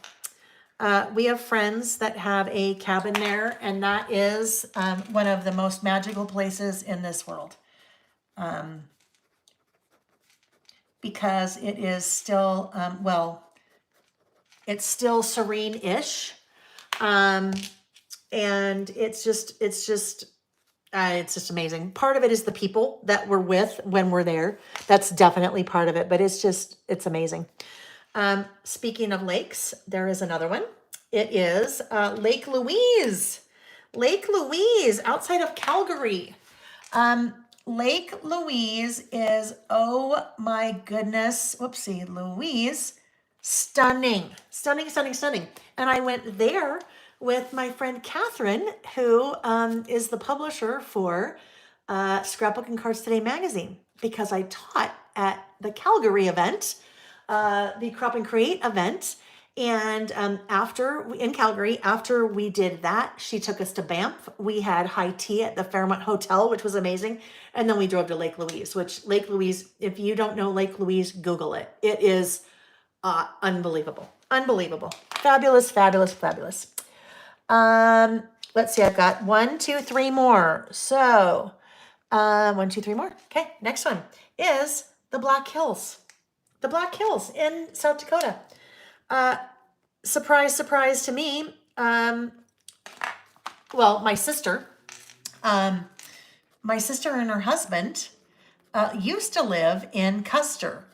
We have friends that have a cabin there, and that is one of the most magical places in this world. Because it is still, it's still serene-ish. And it's just amazing. Part of it is the people that we're with when we're there. That's definitely part of it, but it's amazing. Speaking of lakes, there is another one. It is Lake Louise. Lake Louise outside of Calgary. Lake Louise is, oh my goodness, whoopsie, Louise, stunning. And I went there with my friend Catherine, who is the publisher for Scrapbook and Cards Today magazine, because I taught at the Calgary event, the Crop and Create event, And in Calgary, after we did that, she took us to Banff. We had high tea at the Fairmont Hotel, which was amazing. And then we drove to Lake Louise, which Lake Louise, if you don't know Lake Louise, Google it. It is unbelievable. Unbelievable. Fabulous, fabulous, fabulous. Let's see, I've got 1, 2, 3 more. So 1, 2, 3 more. Okay, next one is the Black Hills. The Black Hills in South Dakota. Surprise, surprise to me. Well, my sister and her husband used to live in Custer,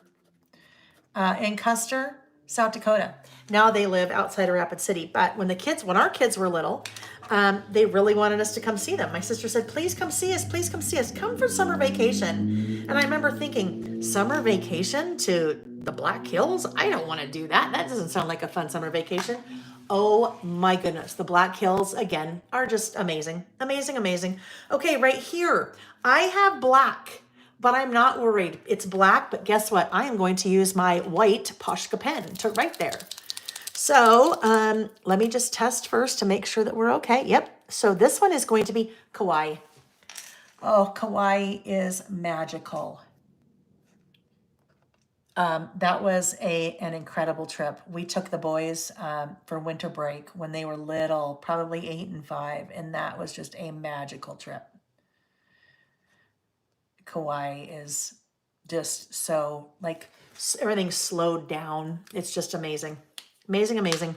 South Dakota. Now they live outside of Rapid City. But when our kids were little, they really wanted us to come see them. My sister said, please come see us. Please come see us. Come for summer vacation. And I remember thinking, summer vacation to the Black Hills? I don't want to do that. That doesn't sound like a fun summer vacation. Oh my goodness. The Black Hills, again, are just amazing. Amazing, amazing. Okay, right here, I have black, but I'm not worried. It's black, but guess what? I am going to use my white Poshka pen to write there. So let me just test first to make sure that we're okay. Yep. So this one is going to be Kauai. Oh, Kauai is magical. That was an incredible trip. We took the boys for winter break when they were little, probably 8 and 5, and that was just a magical trip. Kauai is just so, like, everything's slowed down. It's just amazing. Amazing, amazing.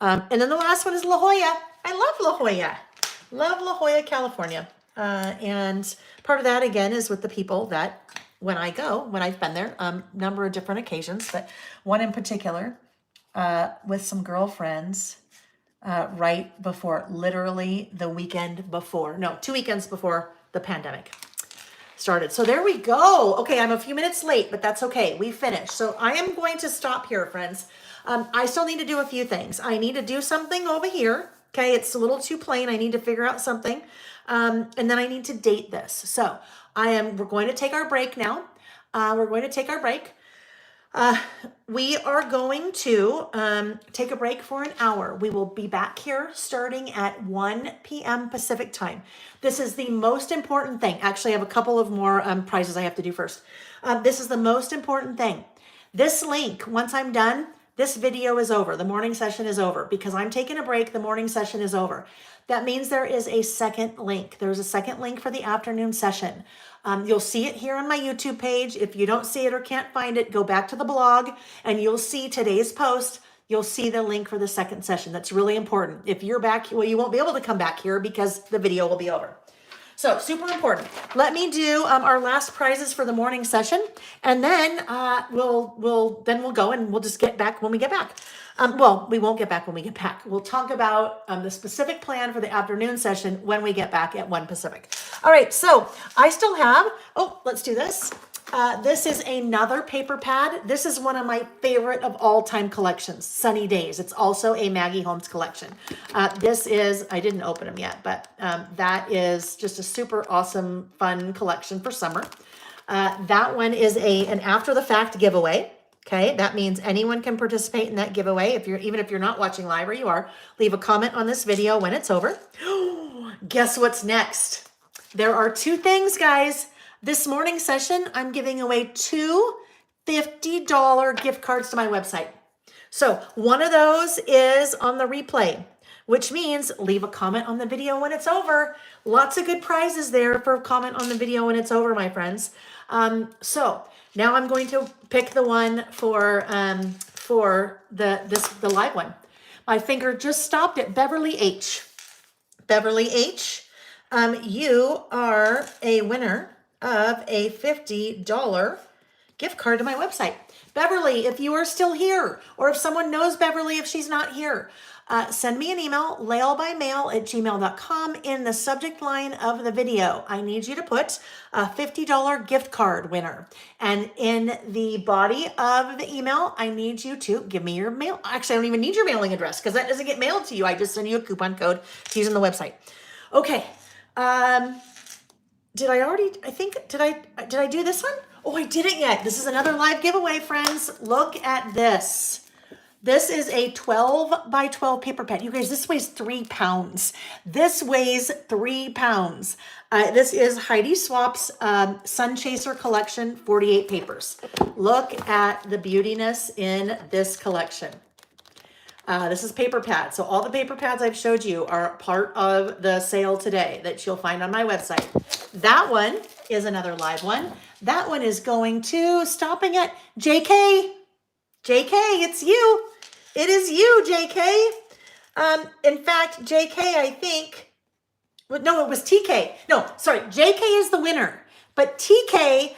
And then the last one is La Jolla. I love La Jolla. Love La Jolla, California. And part of that, again, is with the people that when I've been there, number of different occasions, but one in particular, with some girlfriends, right before, literally the weekend before, no, 2 weekends before the pandemic started. So there we go. Okay, I'm a few minutes late, but that's okay. We finished. So I am going to stop here, friends. I still need to do a few things. I need to do something over here. Okay, it's a little too plain. I need to figure out something. And then I need to date this. So we're going to take our break now. We're going to take our break. We are going to take a break for an hour. We will be back here starting at 1 p.m. Pacific time. This is the most important thing. Actually, I have a couple of more prizes I have to do first. This is the most important thing. This link, once I'm done, this video is over. The morning session is over. Because I'm taking a break, the morning session is over. That means there is a second link. There's a second link for the afternoon session. You'll see it here on my YouTube page. If you don't see it or can't find it, go back to the blog and you'll see today's post. You'll see the link for the second session. That's really important. If you're back, well, you won't be able to come back here because the video will be over. So super important. Let me do our last prizes for the morning session, and then we'll go and we'll just get back when we get back. Well, we won't get back when we get back. We'll talk about the specific plan for the afternoon session when we get back at 1 Pacific. All right, so I still have, let's do this. This is another paper pad. This is one of my favorite of all time collections, Sunny Days. It's also a Maggie Holmes collection. This is, I didn't open them yet, but that is just a super awesome, fun collection for summer. That one is an after the fact giveaway. Okay, that means anyone can participate in that giveaway. Even if you're not watching live, or you are, leave a comment on this video when it's over. Guess what's next? There are 2 things, guys. This morning session, I'm giving away 2 $50 gift cards to my website. So one of those is on the replay, which means leave a comment on the video when it's over. Lots of good prizes there for a comment on the video when it's over, my friends. So now I'm going to pick the one for the live one. My finger just stopped at Beverly H. Beverly H, you are a winner of a $50 gift card to my website. Beverly, if you are still here, or if someone knows Beverly, if she's not here, send me an email, laylebymail@gmail.com, in the subject line of the video. I need you to put a $50 gift card winner. And in the body of the email, I need you to give me your mail. Actually, I don't even need your mailing address because that doesn't get mailed to you. I just send you a coupon code to use on the website. Okay. Did I do this one? Oh, I didn't yet. This is another live giveaway, friends. Look at this. This is a 12 by 12 paper pad. You guys, this weighs 3 pounds. This weighs 3 pounds. This is Heidi Swap's Sun Chaser collection, 48 papers. Look at the beautiness in this collection. This is paper pads. So all the paper pads I've showed you are part of the sale today that you'll find on my website. That one is another live one. That one is going to Stopping at JK. JK, it's you. It is you, JK. In fact, JK, I think, no, it was TK. No, sorry, JK is the winner. But TK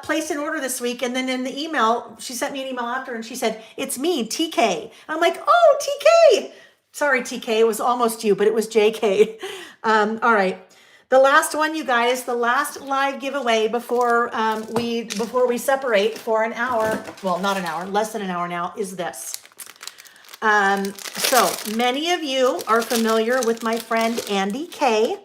placed an order this week, and then in the email, she sent me an email after, and she said, it's me, TK. I'm like, oh, TK. Sorry, TK, it was almost you, but it was JK. All right. The last one, you guys, the last live giveaway before we separate for an hour, well, not an hour, less than an hour now, is this. So many of you are familiar with my friend Andy K.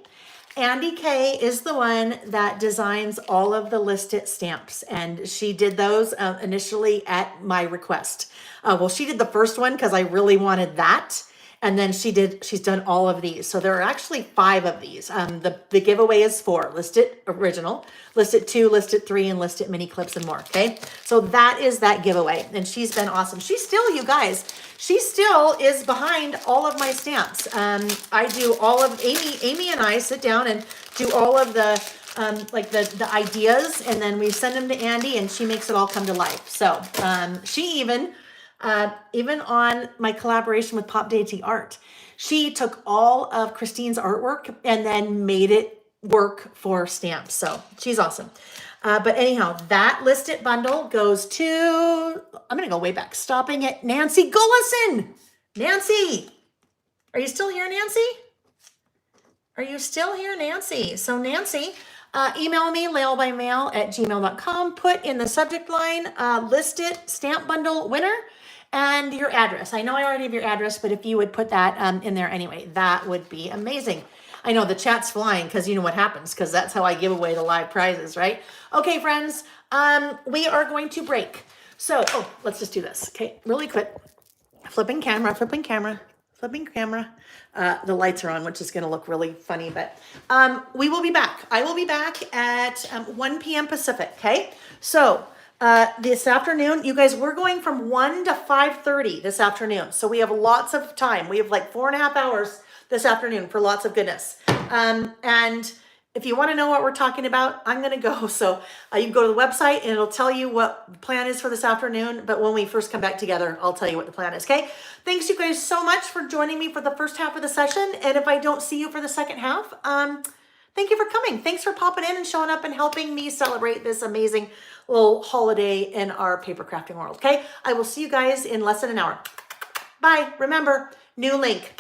Andy K is the one that designs all of the listed stamps, and she did those initially at my request. Well, she did the first one because I really wanted that. And then she's done all of these. So there are actually 5 of these. The giveaway is 4, listed original, listed 2, listed 3, and listed mini clips and more, okay? So that is that giveaway, and she's been awesome. She's still, you guys, she still is behind all of my stamps. I do all of, Amy and I sit down and do all of the, like the ideas, and then we send them to Andy, and she makes it all come to life. So she even on my collaboration with Pop Deity Art, she took all of Christine's artwork and then made it work for stamps. So she's awesome. But anyhow, that listed bundle goes to, I'm going to go way back, Stopping at Nancy Gullison. Nancy, are you still here, Nancy? Are you still here, Nancy? So Nancy, email me, laylebymail@gmail.com. Put in the subject line, listed stamp bundle winner, and your address. I know I already have your address, but if you would put that in there anyway, that would be amazing. I know the chat's flying because you know what happens, because that's how I give away the live prizes, right? Okay, friends, we are going to break. So, let's just do this, okay? Really quick. Flipping camera, flipping camera, flipping camera. The lights are on, which is going to look really funny, but we will be back. I will be back at 1 p.m. Pacific, okay? So, this afternoon, you guys, we're going from 1 to 5:30 this afternoon. So we have lots of time. We have like 4.5 hours this afternoon for lots of goodness. And if you want to know what we're talking about, I'm going to go. So you can go to the website and it'll tell you what the plan is for this afternoon. But when we first come back together, I'll tell you what the plan is. Okay. Thanks you guys so much for joining me for the first half of the session. And if I don't see you for the second half, thank you for coming. Thanks for popping in and showing up and helping me celebrate this amazing little holiday in our paper crafting world. Okay. I will see you guys in less than an hour. Bye. Remember, new link.